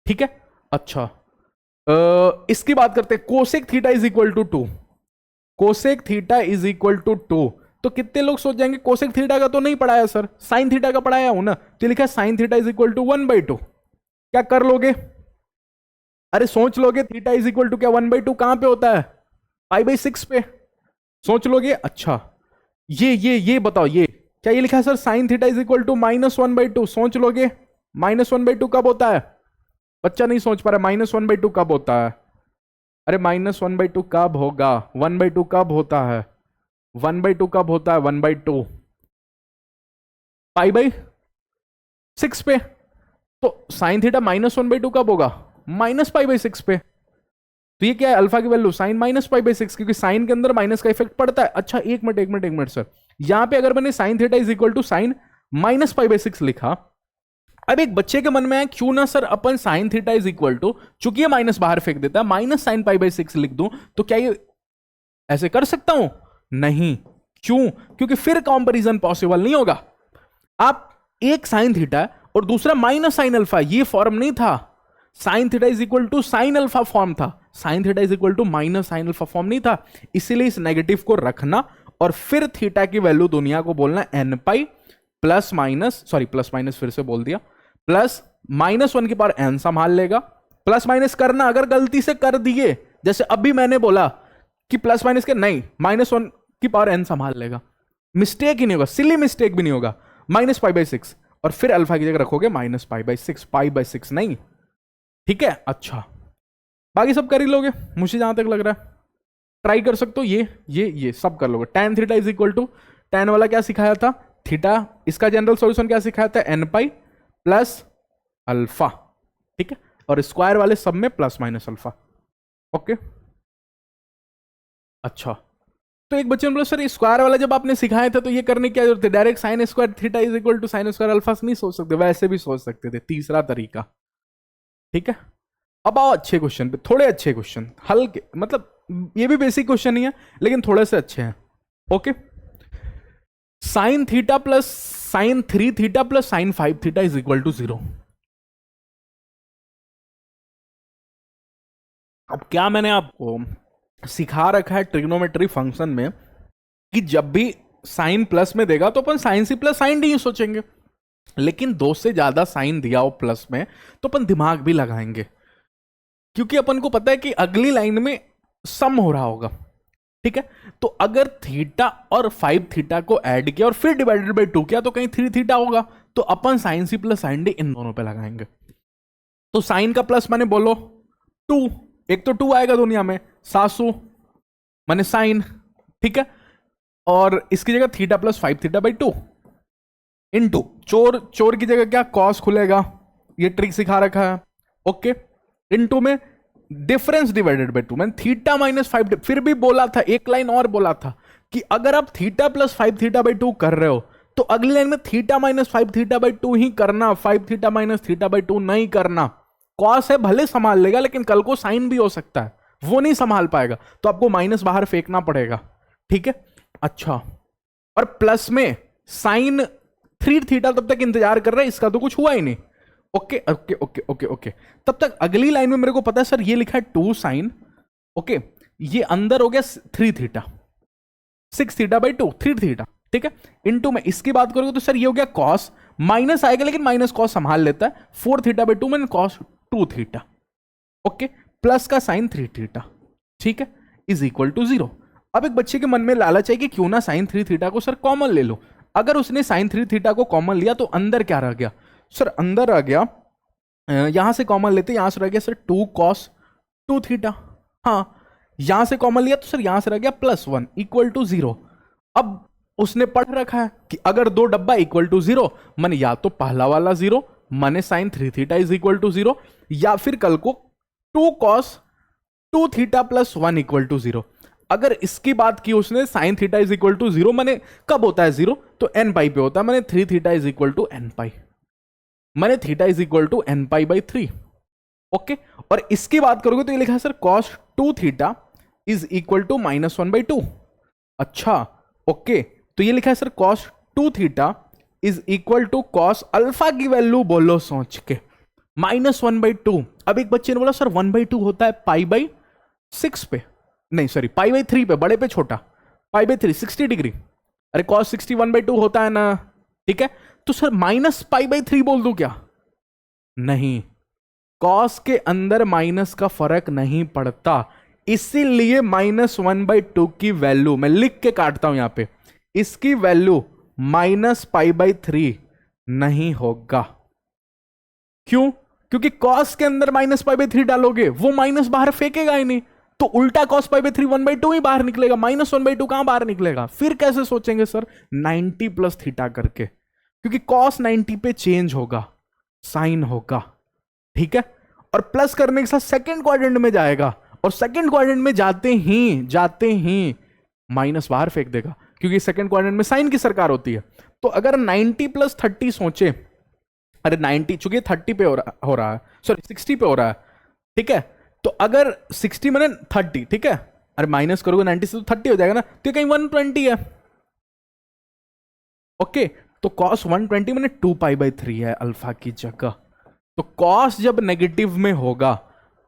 ठीक है, अच्छा इसकी बात करते हैं, cosec theta is equal to 2, cosec theta is equal to 2, तो कितने लोग सोच जाएंगे कोसेक थीटा का तो नहीं पढ़ाया सर, साइन थीटा का पढ़ाया हूं ना, तो लिखा है sine theta is equal to 1/2। क्या कर लोगे? अरे सोच लोगे, थीटा इज इक्वल टू क्या 1/2 कहां पे होता है? पाई बाई 6 पे, सोच लोगे। अच्छा ये बताओ, ये क्या ये लिखा है sir sine theta is equal to -1/2, सोच लोगे -1/2 कब होता है? बच्चा नहीं सोच पा रहा, -1/2 कब होता है? अरे -1/2 कब होगा? 1/2 कब होता है? 1/2 कब होता है? 1/2 पाई बाई 6 पे, तो साइन थीटा -1/2 कब होगा? -पाई/6 पे, तो ये क्या है? अल्फा की वैल्यू साइन -पाई/6, क्योंकि साइन के अंदर माइनस का इफेक्ट पड़ता है। अच्छा एक मिनट सर, यहां पे अगर मैंने sine theta is equal to sine -पाई/6 लिखा, अब एक बच्चे के मन में है क्यों ना सर अपन sine theta is equal to, चूंकि ये माइनस बाहर फेंक देता है, -sin पाई/6 लिख दूं, तो क्या ये ऐसे कर सकता हूं? नहीं, क्यों? क्योंकि फिर कंपैरिजन पॉसिबल नहीं होगा। आप एक साइन थीटा और दूसरा -sin अल्फा, ये फॉर्म नहीं था, sine theta is equal to sine alpha form था, sine theta is equal to minus sine alpha form नहीं था, इसीलिए इस नेगेटिव को रखना और फिर थीटा की वैल्यू दुनिया को बोलना n pi plus minus, sorry plus minus फिर से बोल दिया, प्लस माइनस वन की पावर एन संभाल लेगा। प्लस माइनस करना अगर गलती से कर दिए, जैसे अभी मैंने बोला कि प्लस माइनस के नहीं, माइनस वन की पावर एन संभाल लेगा, मिस्टेक ही नहीं होगा, सिली मिस्टेक भी नहीं होगा, माइनस पाई बाई सिक्स और फिर अल्फा की जगह रखोगे माइनस पाई बाई सिक्स नहीं, ठीक है। अच्छा बाकी सब कर ही लोगे मुझे जहां तक लग रहा है, ट्राई कर सकते हो, ये सब कर लोगे। tan theta is equal to, tan वाला क्या सिखाया था थीटा, इसका जनरल सॉल्यूशन क्या सिखाया था एन पाई प्लस अल्फा, ठीक है, और स्क्वायर वाले सब में प्लस माइनस अल्फा, ओके। अच्छा तो एक बच्चे ने बोला सर स्क्वायर वाला जब आपने सिखाया था तो ये करने की क्या जरूरत है, direct sine square theta is equal to sine square alpha नहीं सोच सकते, वैसे भी सोच सकते थे, तीसरा तरीका, ठीक है। अब आओ अच्छे क्वेश्चन पे, थोड़े अच्छे क्वेश्चन, हल्के मतलब ये भी बेसिक क्वेश्चन ही है लेकिन थोड़े से अच्छे हैं, okay. Sine theta plus sine 3 theta plus sine 5 theta is equal to 0। अब क्या मैंने आपको सिखा रखा है ट्रिग्नोमेट्री फंक्शन में कि जब भी साइन प्लस में देगा तो अपन sine C plus sine D ही सोचेंगे, लेकिन दो से ज्यादा साइन दिया हो प्लस में तो अपन दिमाग भी लगाएंगे, क्योंकि अपन को पता है कि अगली लाइन में सम हो रहा होगा, ठीक है। तो अगर थीटा और 5 थीटा को ऐड किया और फिर डिवाइडेड बाई 2 किया तो कहीं 3 थीटा होगा, तो अपन sine C plus sine D इन दोनों पे लगाएंगे। तो साइन का प्लस माने बोलो 2, एक तो 2 आएगा दुनिया में, सासू माने साइन, ठीक है, और इसकी जगह theta plus 5 theta by 2 into चोर की जगह क्या कॉस खुलेगा, ये ट्रिक सिखा रखा है, ओके, इनटू में डिफरेंस डिवाइडेड बाई 2, मैंने थीटा माइनस 5, फिर भी बोला था एक लाइन और बोला था कि अगर आप थीटा प्लस 5 थीटा बाई 2 कर रहे हो तो अगली लाइन में थीटा माइनस 5 थीटा बाई 2 ही करना, 5 थीटा माइनस थीटा बाई 2 नहीं करना। कॉस है भले संभाल लेगा लेकिन कल को साइन भी हो सकता है, वो नहीं संभाल पाएगा तो आपको माइनस बाहर फेंकना पड़ेगा, ठीक है। अच्छा और प्लस में साइन 3 थीटा तब तक इंतजार कर रहे हैं, इसका तो कुछ हुआ ही नहीं, okay okay okay okay okay. तब तक अगली लाइन में मेरे को पता है सर ये लिखा है 2 साइन, ओके, ये अंदर हो गया 3 थीटा, 6 थीटा बाई 2 3 थीटा, ठीक है, इनटू में इसकी बात करोगे तो सर ये हो गया कॉस, माइनस आएगा लेकिन माइनस कॉस संभाल लेता है, 4 थीटा बाई 2 मैंने कॉस 2 थीटा, ओके, प्लस का साइन 3 थीटा, ठीक है, इज इक्वल टू 0। अब एक बच्चे के मन में लालच है कि क्यों ना साइन 3 थीटा को सर कॉमन ले लो। अगर उसने साइन 3 थीटा को कॉमन लिया तो अंदर क्या रह गया सर, अंदर आ गया, यहां से कॉमन लेते, यहां से रह गया सर 2 कॉस 2 थीटा, हाँ यहां से कॉमन लिया तो सर यहां से रह गया +1 इक्वल टू 0। अब उसने पढ़ रखा है कि अगर दो डब्बा इक्वल टू 0 मन या तो पहला वाला 0 माने sine 3 theta is equal to 0, या फिर कल को 2 cos 2 theta plus 1 equal to 0। अगर इसकी बात की उसने sine theta is equal to 0 माने कब होता है 0 तो एन पाई पे होता है, माने 3 theta is equal to N pi, माने theta is equal to N pi by 3, okay. और इसकी बात करोगे तो ये लिखा है sir cos 2 theta is equal to -1/2, अच्छा ओके, तो ये लिखा है sir cos 2 theta is equal to cos alpha की वैल्यू बोलो सोच के -1/2। अब एक बच्चे ने बोला सर 1/2 होता है पाई बाई 6 पे, नहीं सॉरी पाई बाई 3 पे, बड़े पे छोटा, पाई बाई 3 60 डिग्री, अरे कॉस 60 1/2 होता है ना, ठीक है, तो सर माइनस पाई बाई 3 बोल दूं क्या, नहीं, कॉस के अंदर माइनस का फर्क नहीं पड़ता, इसीलिए -1/2 की वैल्यू मैं लिख के काटता हूं यहां पे, इसकी वैल्यू -पाई/3 नहीं होगा। क्यों? क्योंकि कॉस के अंदर -पाई/3 डालोगे वो माइनस बाहर फेंकेगा ही नहीं, तो उल्टा cos पाई/3 1/2 ही बाहर निकलेगा, -1/2 कहां बाहर निकलेगा। फिर कैसे सोचेंगे सर 90 प्लस थीटा करके, क्योंकि cos 90 पे चेंज होगा, साइन होगा, ठीक है, और प्लस करने के साथ सेकंड क्वाड्रेंट में जाएगा, और सेकंड क्वाड्रेंट में जाते ही माइनस बाहर फेंक देगा, क्योंकि सेकंड क्वाड्रेंट में साइन की सरकार होती है। तो अगर 90 प्लस 30 सोचे, अरे 90 चूंकि 30 पे हो रहा है, सॉरी 60 पे हो रहा है, ठीक है, तो अगर 60 मैंने 30, ठीक है, अरे माइनस करोगे 90 से तो 30 हो जाएगा ना, तो कहीं 120 है, ओके, तो cos 120 मैंने 2 पाई/3 है अल्फा की जगह। तो cos जब नेगेटिव में होगा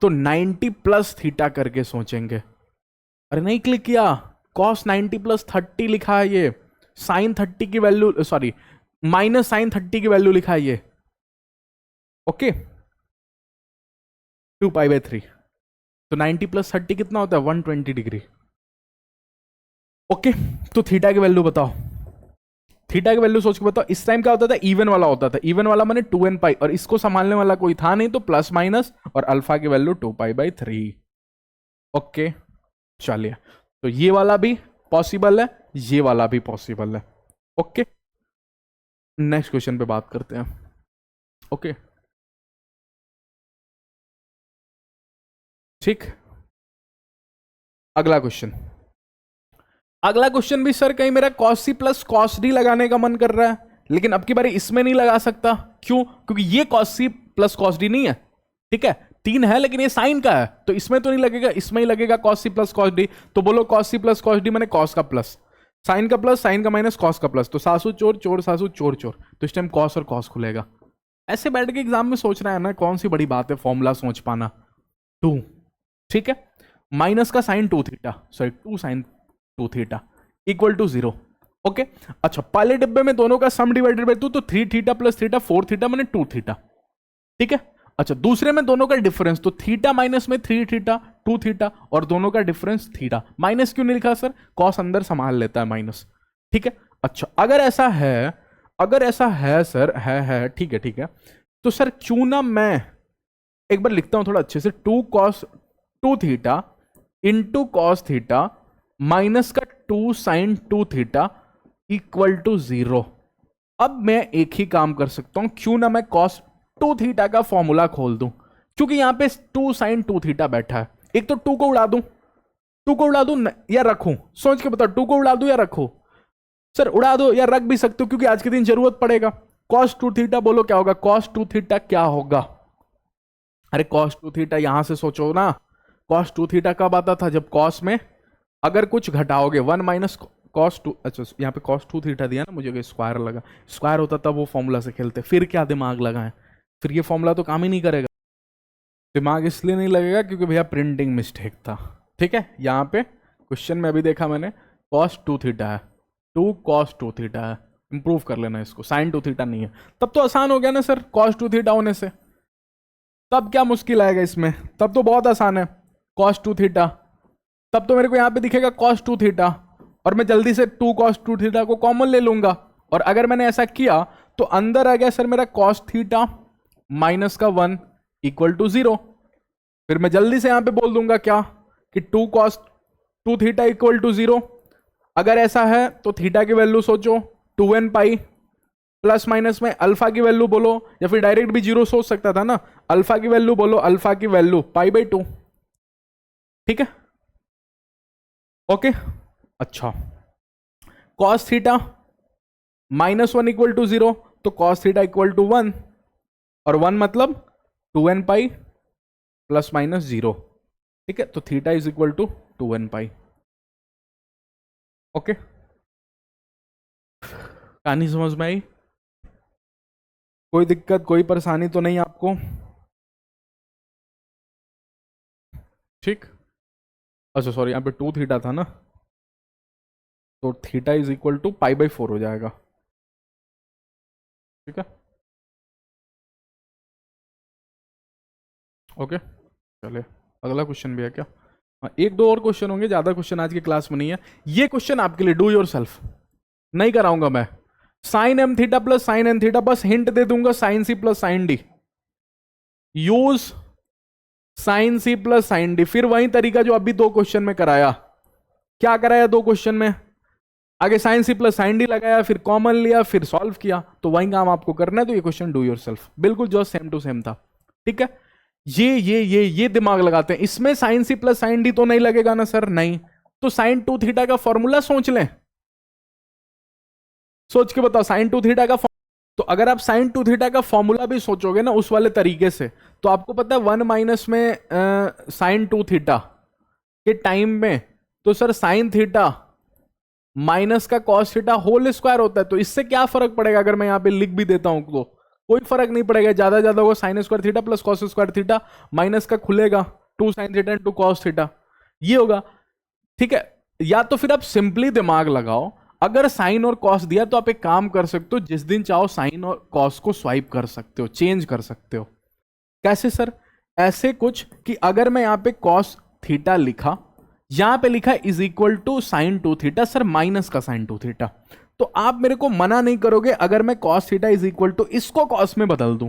तो 90 प्लस थीटा करके सोचेंगे। अरे नहीं क्लिक किया, cos 90 प्लस 30 लिखा है ये, साइन 30 की वैल्यू, सॉरी माइनस साइन 30 की वैल्यू लिखा है ये। ओके 2π/3, तो 90 प्लस 30 कितना होता है 120 डिग्री। ओके तो थीटा की वैल्यू बताओ, थीटा की वैल्यू सोच के बताओ। इस टाइम क्या होता था, इवन वाला होता था, इवन वाला मैंने 2nπ, और इसको संभालने वाला कोई था नहीं, तो प्लस माइनस, और अल्फा की वैल्यू 2π/3। ओके चलिए, तो ये वाला भी पॉसिबल है, ये वाला भी पॉसिबल है। ओके नेक्स्ट क्वेश्चन पे बात करते हैं। ओके ठीक, अगला क्वेश्चन, अगला क्वेश्चन भी सर कहीं मेरा cos c plus cos d लगाने का मन कर रहा है, लेकिन अब की बारी इसमें नहीं लगा सकता। क्यों? क्योंकि ये cos c plus cos d नहीं है, ठीक है 3 है, लेकिन ये साइन का है, तो इसमें तो नहीं लगेगा, इसमें ही लगेगा cos c plus cos d। तो बोलो cos c plus cos d मैंने cos का प्लस, साइन का प्लस, साइन का माइनस, cos का प्लस, तो सासू चोर चोर सासू चोर चोर, तो इस टाइम cos और cos खुलेगा। ऐसे बैठ के एग्जाम में सोच रहा है ना, कौन सी बड़ी बात है फॉर्मूला सोच पाना। 2 ठीक है, माइनस का sine 2 theta, sorry 2 sine 2 theta equal to 0। Okay अच्छा, पहले डिब्बे में दोनों का सम डिवाइडेड बाय 2, तो 3 थीटा प्लस थीटा 4 थीटा मैंने 2 थीटा, ठीक है। अच्छा दूसरे में दोनों का डिफरेंस, तो थीटा माइनस में 3 थीटा 2 थीटा, और दोनों का डिफरेंस थीटा। माइनस क्यों नहीं लिखा सर, कॉस अंदर संभाल लेता है माइनस, ठीक है। अच्छा अगर ऐसा है, अगर ऐसा है सर, है ठीक है ठीक है, तो सर क्यों ना मैं एक बार लिखता हूं थोड़ा अच्छे से, 2 cos 2 theta into cos theta minus का 2 साइन 2 थीटा इक्वल टू 0। अब मैं एक ही काम कर सकता हूं, क्यों ना मैं cos 2 थीटा का फॉर्मूला खोल दूं, क्योंकि यहां पे 2 साइन 2 थीटा बैठा है। एक तो 2 को उड़ा दूं, 2 को उड़ा दूं या रखूं, सोच के बताओ 2 को उड़ा दूं या रखूं। सर उड़ा दो या रख भी सकते हो, क्योंकि आज के दिन जरूरत पड़ेगा। cos 2 थीटा बोलो क्या होगा, cos 2 थीटा क्या होगा, अरे cos 2 थीटा यहां से सोचो ना, cos 2 थीटा कब आता था, जब cos में अगर कुछ घटाओगे 1 माइनस cos 2, अच्छा यहाँ पे cos 2 थीटा दिया ना मुझे, स्क्वायर लगा, स्क्वायर होता तब वो फॉर्मूला से खेलते, फिर क्या दिमाग लगाएं, फिर ये फॉर्मूला तो काम ही नहीं करेगा। दिमाग इसलिए नहीं लगेगा क्योंकि भैया प्रिंटिंग मिस्टेक था, ठीक है। यहाँ पे क्वेश्चन में अभी देखा मैंने cos 2 थीटा है, 2 cos 2 थीटा है, इंप्रूव कर लेना इसको, sin 2 थीटा नहीं है, तब तो आसान हो गया ना सर cos 2 थीटा होने से। तब क्या मुश्किल आएगा इसमें, तब तो बहुत आसान है cos 2 थीटा, तब तो मेरे को यहां पे दिखेगा cos 2 थीटा, और मैं जल्दी से 2 cos 2 थीटा को कॉमन ले लूंगा, और अगर मैंने ऐसा किया तो अंदर आ गया सर मेरा cos थीटा माइनस का 1 इक्वल टू 0। फिर मैं जल्दी से यहां पे बोल दूंगा क्या, कि 2 cos 2 थीटा इक्वल टू 0। अगर ऐसा है तो थीटा की वैल्यू सोचो 2nπ, प्लस माइनस में अल्फा की वैल्यू बोलो, या फिर डायरेक्ट भी 0 सोच सकता था ना, अल्फा की वैल्यू बोलो, अल्फा की वैल्यू π/2, ठीक है ओके। अच्छा cos theta minus 1 equal to 0, तो cos थीटा इक्वल टू 1, और 1 मतलब 2nπ प्लस माइनस 0, ठीक है। तो theta is equal to 2nπ। Okay कहानी समझ में आई, कोई दिक्कत कोई परेशानी तो नहीं आपको, ठीक। अच्छा सॉरी यहाँ पे 2 थीटा था ना, तो थीटा इज इक्वल टू π/4 हो जाएगा, ठीक है ओके। चलिए अगला क्वेश्चन भी है क्या, हाँ एक दो और क्वेश्चन होंगे, ज्यादा क्वेश्चन आज की क्लास में नहीं है। ये क्वेश्चन आपके लिए डू योर सेल्फ नहीं कराऊंगा मैं, sine m theta plus sine n theta, बस हिंट दे दूंगा sine c plus sine d, use sine c plus sine d, फिर वही तरीका जो अभी 2 क्वेश्चन में कराया। क्या कराया 2 क्वेश्चन में, आगे sine c plus sine d लगाया, फिर कॉमन लिया, फिर सॉल्व किया, तो वही काम आपको करना है। तो ये क्वेश्चन डू योर सेल्फ बिल्कुल जो सेम टू सेम था, ठीक है। ये दिमाग लगाते हैं, इसमें sine c plus sine d तो नहीं लगेगा ना सर, नहीं, तो साइन 2 थीटा का फॉर्मूला सोच लें, सोच के बताओ साइन 2 थीटा का, तो अगर आप साइन 2 थीटा का फॉर्मूला भी सोचोगे ना उस वाले तरीके से, तो आपको पता है 1 माइनस में साइन 2 थीटा के टाइम में, तो सर साइन थीटा माइनस का कॉस थीटा होल स्क्वायर होता है। तो इससे क्या फर्क पड़ेगा, अगर मैं यहां पे लिख भी देता हूं तो कोई फर्क नहीं पड़ेगा, ज्यादा ज्यादा होगा sign square theta plus cos square theta, minus का खुलेगा 2 sine theta into cos theta, ये होगा। ठीक है, या तो फिर आप सिंपली दिमाग लगाओ, अगर साइन और कॉस दिया तो आप एक काम कर सकते हो, जिस दिन चाहो साइन और कॉस को स्वाइप कर सकते हो, चेंज कर सकते हो। कैसे सर? ऐसे कुछ कि अगर मैं यहां पे कॉस थीटा लिखा, यहां पे लिखा is equal to sine 2 theta, sir minus का साइन 2 थीटा, तो आप मेरे को मना नहीं करोगे अगर मैं cos theta is equal to इसको कॉस में बदल दूं।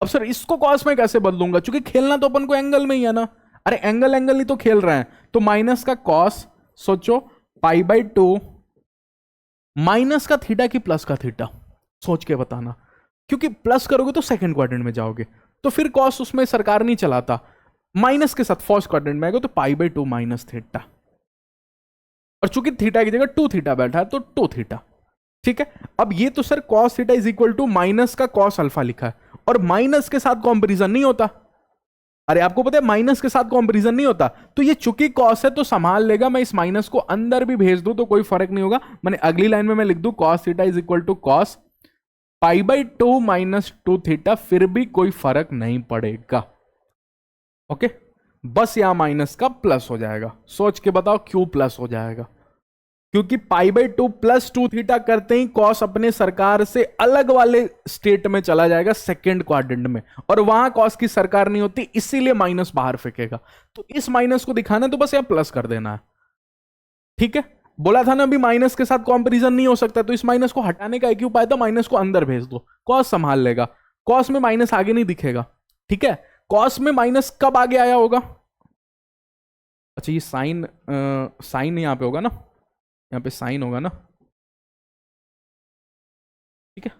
अब सर इसको कॉस में कैसे बदलूंगा, क्योंकि खेलना तो अपन को एंगल में ही है ना। अरे एंगल एंगल ही तो खेल रहे हैं, तो माइनस का कॉस, सोचो π/2 माइनस का थीटा की प्लस का थीटा, सोच के बताना, क्योंकि प्लस करोगे तो सेकंड क्वाड्रेंट में जाओगे, तो फिर कॉस उसमें सरकार नहीं चलाता, माइनस के साथ फर्स्ट क्वाड्रेंट में आएगा, तो π/2 माइनस थीटा, और चूंकि थीटा की जगह 2 थीटा बैठा है तो 2 थीटा। ठीक है, अब ये तो sir cos theta is equal to minus का कॉस अल्फा लिखा है, और माइनस के साथ कंपैरिजन नहीं होता। अरे आपको पता है माइनस के साथ कंपैरिजन नहीं होता, तो ये चूंकि कॉस है तो संभाल लेगा, मैं इस माइनस को अंदर भी भेज दूं तो कोई फर्क नहीं होगा। मैंने अगली लाइन में मैं लिख दूं cos theta is equal to cos π/2 minus 2 theta, फिर भी कोई फर्क नहीं पड़ेगा। ओके, बस यहां माइनस का प्लस हो जाएगा। सोच के बताओ क्यों प्लस हो जाएगा? क्योंकि π/2 प्लस 2 थीटा करते ही कॉस अपने सरकार से अलग वाले स्टेट में चला जाएगा, सेकेंड क्वाड्रेंट में, और वहां कॉस की सरकार नहीं होती, इसीलिए माइनस बाहर फेंकेगा। तो इस माइनस को दिखाना तो बस यहां प्लस कर देना है। ठीक है, बोला था ना अभी माइनस के साथ कंपैरिजन नहीं हो सकता, तो इस माइनस को हटाने का एक ही उपाय था, माइनस को अंदर भेज दो, कॉस संभाल लेगा, कॉस में माइनस आगे नहीं दिखेगा। ठीक है, कॉस में माइनस कब आगे आया होगा? अच्छा ये साइन साइन यहां पे होगा ना, यहां पे साइन होगा ना। ठीक है,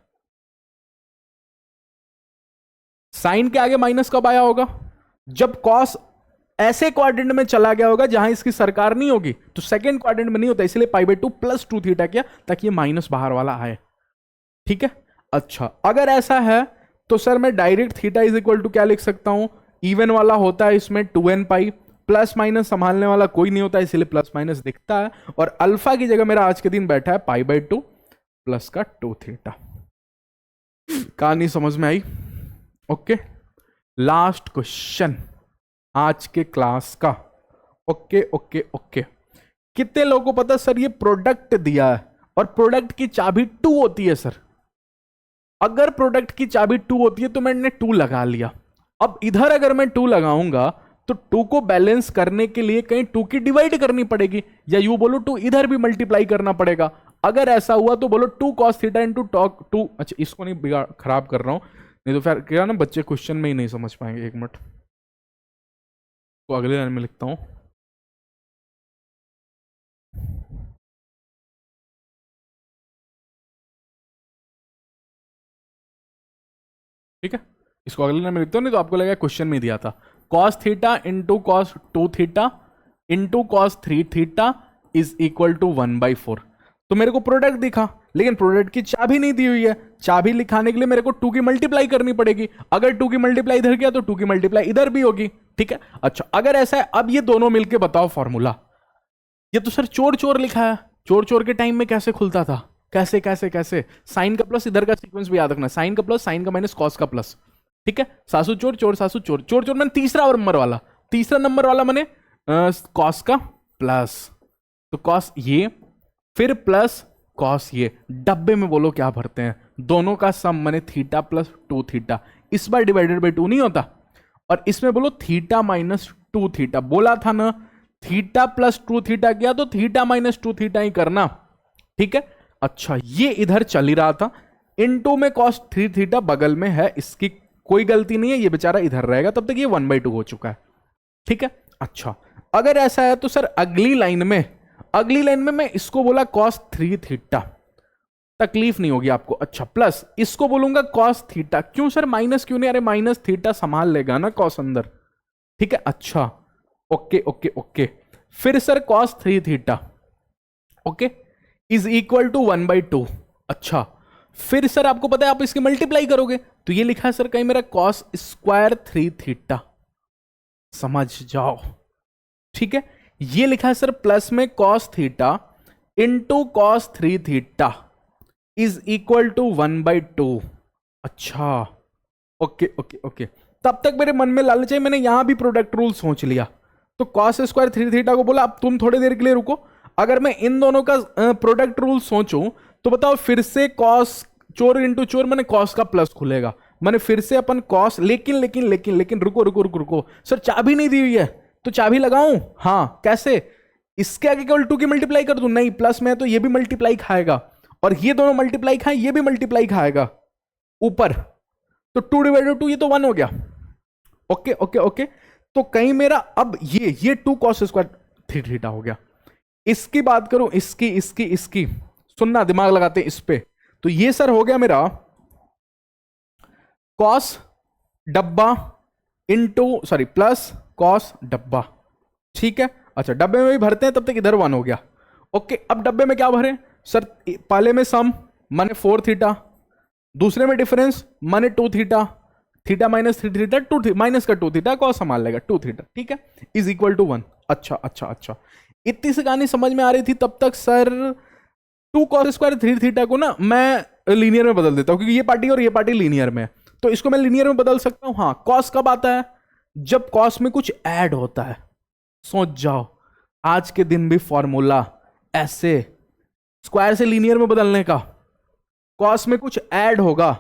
साइन के आगे माइनस कब आया होगा? जब कॉस ऐसे क्वाड्रेंट में चला गया होगा जहां इसकी सरकार नहीं होगी, तो सेकंड क्वाड्रेंट में नहीं होता, इसलिए π/2 प्लस 2 थीटा किया ताकि ये माइनस बाहर वाला आए। ठीक है, अच्छा अगर ऐसा है तो सर मैं direct theta is equal to क्या लिख सकता हूं, इवन वाला होता है इसमें 2n π, प्लस माइनस संभालने वाला कोई नहीं होता, इसलिए प्लस माइनस दिखता है, और अल्फा की जगह मेरा आज के दिन बैठा है π/2 प्लस का 2 थीटा। कहानी समझ में आई? ओके, लास्ट क्वेश्चन आज के क्लास का। ओके ओके ओके, कितने लोगों को पता सर ये प्रोडक्ट दिया है और प्रोडक्ट की चाबी 2 होती है सर? अगर प्रोडक्ट की चाबी 2 होती है तो मैंने 2 लगा लिया। अब इधर अगर मैं 2 लगाऊंगा तो 2 को बैलेंस करने के लिए कहीं 2 की डिवाइड करनी पड़ेगी, या यू बोलो 2 इधर भी मल्टीप्लाई करना पड़ेगा। अगर ऐसा हुआ तो बोलो 2 cos थीटा इंटू टॉक 2। अच्छा इसको नहीं बिगाड़ खराब कर रहा हूं, नहीं तो फिर क्या ना बच्चे क्वेश्चन में ही नहीं समझ पाएंगे। एक मिनट, तो अगले लाइन में लिखता हूं। ठीक है, इसको अगले लाइन में लिखता हूं, नहीं तो आपको लगेगा क्वेश्चन में ही दिया था। cos theta into cos 2 theta into cos 3 theta is equal to 1/4। तो मेरे को प्रोडक्ट दिखा, लेकिन प्रोडक्ट की चाबी नहीं दी हुई है। चाबी लिखाने के लिए मेरे को 2 की मल्टीप्लाई करनी पड़ेगी। अगर 2 की मल्टीप्लाई इधर किया तो 2 की मल्टीप्लाई इधर भी होगी। ठीक है, अच्छा अगर ऐसा है, अब ये दोनों मिलके बताओ फॉर्मूला। ये तो सर चोर चोर लिखा है, चोर चोर के टाइम में कैसे खुलता था? कैसे कैसे कैसे? साइन का प्लस, इधर का सीक्वेंस भी याद रखना, साइन का प्लस, साइन का माइनस, कॉस का प्लस। ठीक है, सासू चोर, चोर सासू चोर, चोर चोर मैंने तीसरा नंबर वाला मैंने कॉस का प्लस, तो कॉस ये, फिर प्लस कॉस ये, डब्बे में बोलो क्या भरते हैं, दोनों का सम मैंने थीटा प्लस 2 थीटा, इस बार डिवाइडेड बाई 2 नहीं होता, और इसमें बोलो थीटा माइनस 2 थीटा। बोला था ना थीटा प्लस 2 थीटा किया तो थीटा माइनस 2 थीटा ही करना। ठीक है, अच्छा ये इधर चल ही रहा था, इनटू में कॉस 3 थीटा बगल में है, इसकी कोई गलती नहीं है, ये बेचारा इधर रहेगा, तब तक ये 1/2 हो चुका है। ठीक है, अच्छा अगर ऐसा है तो सर अगली लाइन में मैं इसको बोला cos 3 थीटा, तकलीफ नहीं होगी आपको। अच्छा प्लस इसको बोलूंगा cos थीटा, क्यों सर माइनस क्यों नहीं? अरे माइनस थीटा संभाल लेगा ना cos अंदर। ठीक है, अच्छा ओके ओके ओके, फिर sir cos 3 theta okay is equal to 1/2। अच्छा फिर सर आपको पता है आप इसकी मल्टीप्लाई करोगे तो ये लिखा है सर कहीं मेरा cos स्क्वायर 3 थीटा, समझ जाओ। ठीक है, ये लिखा है सर प्लस में cos theta into cos 3 theta is equal to 1/2। अच्छा ओके ओके ओके, तब तक मेरे मन में लालच है, मैंने यहां भी प्रोडक्ट रूल सोच लिया, तो कॉस स्क्वायर थ्री थीटा को बोला अब तुम थोड़ी देर के लिए रुको, अगर मैं इन दोनों का प्रोडक्ट रूल सोचूं तो बताओ फिर से कॉस चोर इंटू चोर मैंने कॉस का प्लस खुलेगा, मैंने फिर से अपन कॉस, लेकिन लेकिन लेकिन लेकिन रुको रुको रुको रुको सर, चाबी नहीं दी हुई है तो चाबी लगाऊं, हाँ कैसे, इसके आगे केवल 2 की मल्टीप्लाई कर दूं, नहीं प्लस में तो ये भी मल्टीप्लाई खाएगा और ये दोनों मल्टीप्लाई खाए, ये भी मल्टीप्लाई खाएगा ऊपर, तो 2 डिवाइडेड 2 ये तो 1 हो गया। ओके ओके ओके, तो कहीं मेरा अब ये 2 कॉस स्क्वायर थ्री थीटा हो गया। इसकी बात करूं, इसकी सुनना, दिमाग लगाते हैं इस पे, तो ये सर हो गया मेरा कॉस डब्बा इंटू सॉरी प्लस कॉस डब्बा, ठीक है। अच्छा डब्बे में भी भरते हैं, तब तक इधर 1 हो गया। ओके अब डब्बे में क्या भरे सर, पहले में सम माने 4 थीटा, दूसरे में डिफरेंस माने 2 theta, theta minus 3 theta, 2 minus का 2 थीटा, कॉस संभाल लेगा 2 थीटा, ठीक है, इज इक्वल टू 1। अच्छा अच्छा अच्छा, इतनी सी कहानी समझ में आ रही थी तब तक सर। 2 कॉस स्क्वायर 3 थीटा को ना मैं लीनियर में बदल देता हूं, क्योंकि ये पार्टी और ये पार्टी लीनियर में है, तो इसको मैं लीनियर में बदल सकता हूं। हाँ कॉस कब आता है, जब कॉस में कुछ ऐड होता है, सोच जाओ आज के दिन भी फॉर्मूला ऐसे स्क्वायर से लीनियर में बदलने का, कॉस में कुछ ऐड होगा,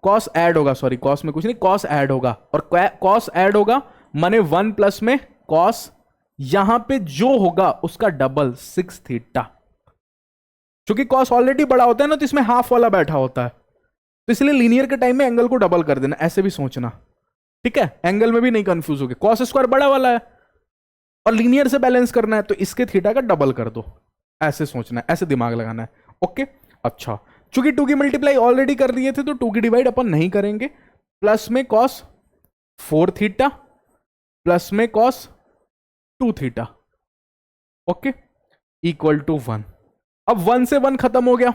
कॉस ऐड होगा, सॉरी कॉस में कुछ नहीं, कॉस ऐड होगा, और कॉस ऐड होगा माने 1 प्लस में कॉस, यहां पे जो होगा उसका डबल 6 थीटा, क्योंकि कॉस ऑलरेडी बड़ा होता है ना, तो इसमें हाफ वाला बैठा होता है, तो इसलिए लीनियर के टाइम में एंगल को डबल कर देना, ऐसे भी सोचना, ठीक है, एंगल में भी नहीं कंफ्यूज होगे, कॉस स्क्वायर बड़ा वाला है और लीनियर से बैलेंस करना है, तो इसके थीटा का डबल कर दो, ऐसे सोचना है, ऐसे दिमाग लगाना है। ओके अच्छा, चूंकि 2 की मल्टीप्लाई ऑलरेडी कर दिए थे तो 2 की डिवाइड अपन नहीं करेंगे, प्लस में कॉस 4 थीटा प्लस में cos 2 theta, okay equal to 1। अब 1 से 1 खत्म हो गया,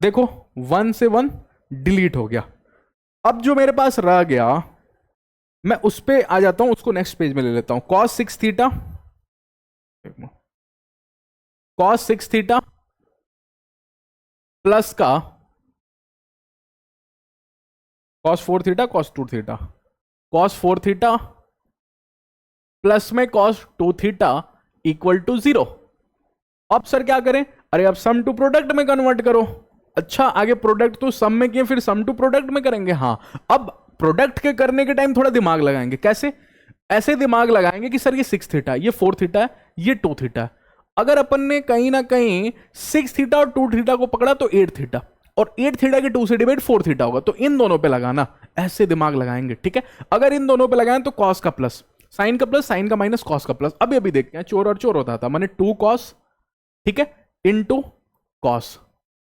देखो 1 से 1 डिलीट हो गया, अब जो मेरे पास रह गया मैं उस पे आ जाता हूं, उसको नेक्स्ट पेज में ले लेता हूं। Cos 6 theta, cos 6 theta plus का cos 4 theta, cos 2 theta, cos 4 theta plus में कॉस 2 थीटा इक्वल टू 0। अब सर क्या करें, अरे अब सम टू प्रोडक्ट में कन्वर्ट करो। अच्छा आगे प्रोडक्ट तो सम में किए, फिर सम टू प्रोडक्ट में करेंगे। हाँ अब प्रोडक्ट के करने के टाइम थोड़ा दिमाग लगाएंगे, कैसे, ऐसे दिमाग लगाएंगे कि सर ये 6 थीटा है, ये 4 थीटा है, ये 2 थीटा है, अगर अपन ने कहीं ना कहीं 6 थीटा और 2 थीटा को पकड़ा तो 8 थीटा, और 8 थीटा के 2 से डिवाइड 4 थीटा होगा, तो इन दोनों पे लगाना, ऐसे दिमाग लगाएंगे, ठीक है। अगर इन दोनों पे लगाएं तो कॉस का प्लस, साइन का प्लस, साइन का माइनस, कॉस का प्लस, अभी अभी देखते हैं चोर और चोर होता था, माने 2 कॉस, ठीक है, इनटू कॉस,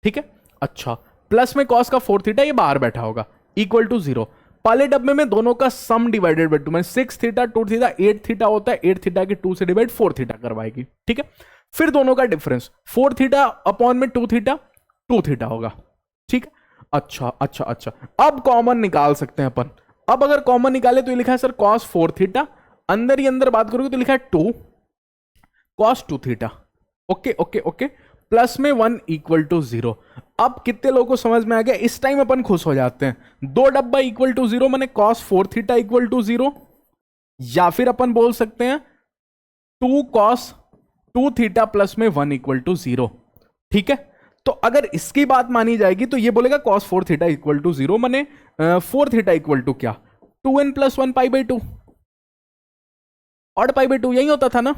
ठीक है। अच्छा प्लस में कॉस का 4 थीटा, ये बाहर बैठा होगा, इक्वल टू 0। पहले डब्बे में दोनों का सम डिवाइडेड बाय 2, मैंने 6 थीटा 2 थीटा 8 थीटा होता है, 8 थीटा के 2 से डिवाइड 4 थीटा करवाएगी, ठीक है। फिर दोनों का डिफरेंस 4 थीटा अपॉन में 2 थीटा, 2 थीटा होगा, ठीक है। अच्छा अच्छा अच्छा, अब कॉमन निकाल सकते हैं अपन। अब अगर कॉमन निकाले तो ये लिखा है सर कॉस 4 थीटा, अंदर ही अंदर बात करोगे तो लिखा है 2 cos 2 theta, okay okay okay, plus में 1 इक्वल टू 0। अब कितने लोगों को समझ में आ गया, इस टाइम अपन खुश हो जाते हैं। 2 डब्बा इक्वल टू 0 माने कॉस 4 थीटा इक्वल टू 0, या फिर अपन बोल सकते हैं 2 कॉस 2 थीटा प्लस में 1 इक्वल टू 0, ठीक है। तो अगर इसकी बात मानी जाएगी तो ये बोलेगा कॉस 4 थीटा इक्वल टू 0 माने 4 थीटा इक्वल टू क्या, 2n प्लस 1 पाई बाई 2, और पाई बाई 2 यही होता था ना,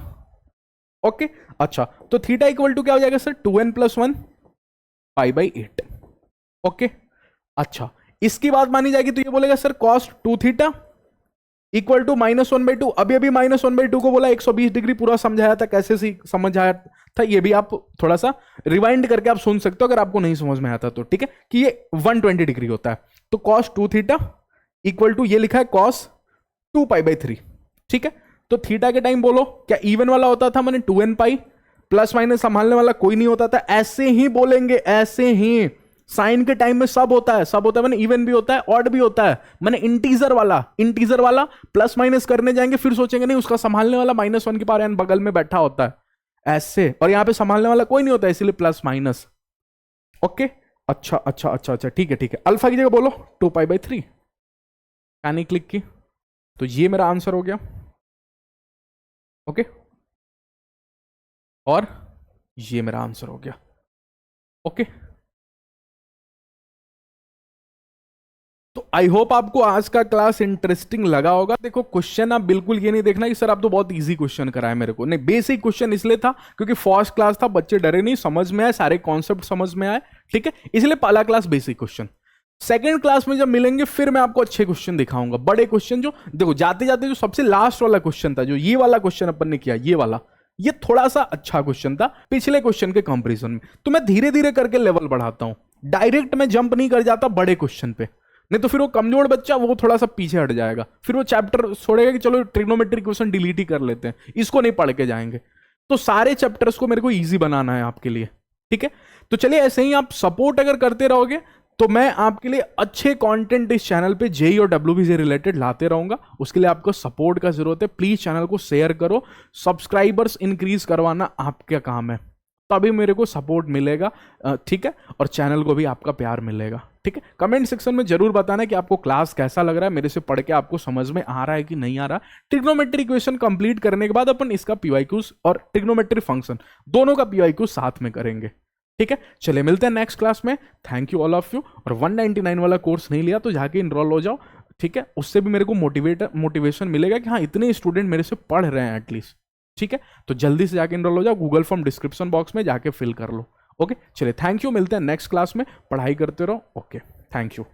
ओके। अच्छा तो थीटा इक्वल टू क्या हो जाएगा sir, 2n plus 1 pi by 8, okay. अच्छा इसकी बात मानी जाएगी तो ये बोलेगा sir cos 2 theta equal to -1/2, अभी अभी -1/2 को बोला 120 डिग्री पूरा समझाया था, कैसे समझाया था ये भी आप थोड़ा सा रिवाइंड करके आप सुन सकते हो अगर आपको नहीं समझ में आता तो, ठीक है, कि ये 120 डिग्री होता है। तो कॉस 2 थीटा इक्वल टू ये लिखा है कॉस 2 पाई बाई 3, ठीक है। तो थीटा के टाइम बोलो क्या इवन वाला होता था, मैंने 2n पाई, प्लस माइनस संभालने वाला कोई नहीं होता था, ऐसे ही बोलेंगे, ऐसे ही। साइन के टाइम में सब होता है, सब होता है, मैंने इवन भी होता है, ऑड भी होता है, मैंने इंटीजर वाला प्लस माइनस करने जाएंगे, फिर सोचेंगे नहीं उसका संभालने वाला -1 की पावर n बगल में बैठा होता है, ऐसे, और यहां पे संभालने वाला कोई नहीं होता, इसीलिए प्लस माइनस, ओके। अच्छा अच्छा अच्छा अच्छा, ठीक है ठीक है, अल्फा की जगह बोलो 2 पाई बाई 3, मैंने क्लिक की तो ये मेरा आंसर हो गया। ओके, और ये मेरा आंसर हो गया। ओके, तो आई होप आपको आज का क्लास इंटरेस्टिंग लगा होगा। देखो क्वेश्चन आप बिल्कुल ये नहीं देखना कि सर आप तो बहुत इजी क्वेश्चन कराए मेरे को, नहीं, बेसिक क्वेश्चन इसलिए था क्योंकि फर्स्ट क्लास था, बच्चे डरे नहीं, समझ में आए, सारे कॉन्सेप्ट समझ में आए, ठीक है, इसलिए पहला class basic question. Second class में जब मिलेंगे फिर मैं आपको अच्छे क्वेश्चन दिखाऊंगा, बड़े क्वेश्चन। जो देखो जाते जाते जो सबसे लास्ट वाला क्वेश्चन था, जो ये वाला क्वेश्चन अपन ने किया, ये वाला, ये थोड़ा सा अच्छा क्वेश्चन था पिछले क्वेश्चन के कंपैरिजन में। तो मैं धीरे धीरे करके लेवल बढ़ाता हूं, डायरेक्ट मैं जंप नहीं कर जाता बड़े क्वेश्चन पे, नहीं तो फिर वो कमजोर बच्चा वो थोड़ा सा पीछे हट जाएगा, फिर वो चैप्टर छोड़ेगा कि चलो ट्रिग्नोमेट्री क्वेश्चन डिलीट ही कर लेते हैं, इसको नहीं पढ़ के जाएंगे। तो सारे चैप्टर्स को मेरे को इजी बनाना है आपके लिए, ठीक है। तो चलिए ऐसे ही आप सपोर्ट अगर करते रहोगे तो मैं आपके लिए अच्छे कंटेंट इस चैनल पे जेई और डब्ल्यूबी से रिलेटेड लाते रहूंगा। उसके लिए आपको सपोर्ट का जरूरत है, प्लीज चैनल को शेयर करो, सब्सक्राइबर्स इंक्रीज करवाना आपका काम है, तभी मेरे को सपोर्ट मिलेगा, ठीक है, और चैनल को भी आपका प्यार मिलेगा, ठीक है। कमेंट सेक्शन में जरूर बताना कि आपको क्लास कैसा लग रहा है, मेरे से पढ़ के आपको समझ में आ रहा है कि नहीं आ रहा। ट्रिग्नोमेट्री इक्वेशन कंप्लीट करने के बाद अपन इसका पीवाईक्यूज और ट्रिग्नोमेट्री फंक्शन दोनों का पीवाईक्यूज साथ में करेंगे, ठीक है। चलिए मिलते हैं नेक्स्ट क्लास में। Thank you all of you. और 199 वाला कोर्स नहीं लिया तो जाके इनरोल हो जाओ, ठीक है, उससे भी मेरे को मोटिवेशन मिलेगा कि हाँ इतने स्टूडेंट मेरे से पढ़ रहे हैं एटलीस्ट, ठीक है। तो जल्दी से जाके इनरोल हो जाओ, गूगल फॉर्म डिस्क्रिप्शन बॉक्स में जाके फिल कर लो। ओके, चलिए थैंक यू, मिलते हैं नेक्स्ट क्लास में, पढ़ाई करते रहो। Okay, thank you.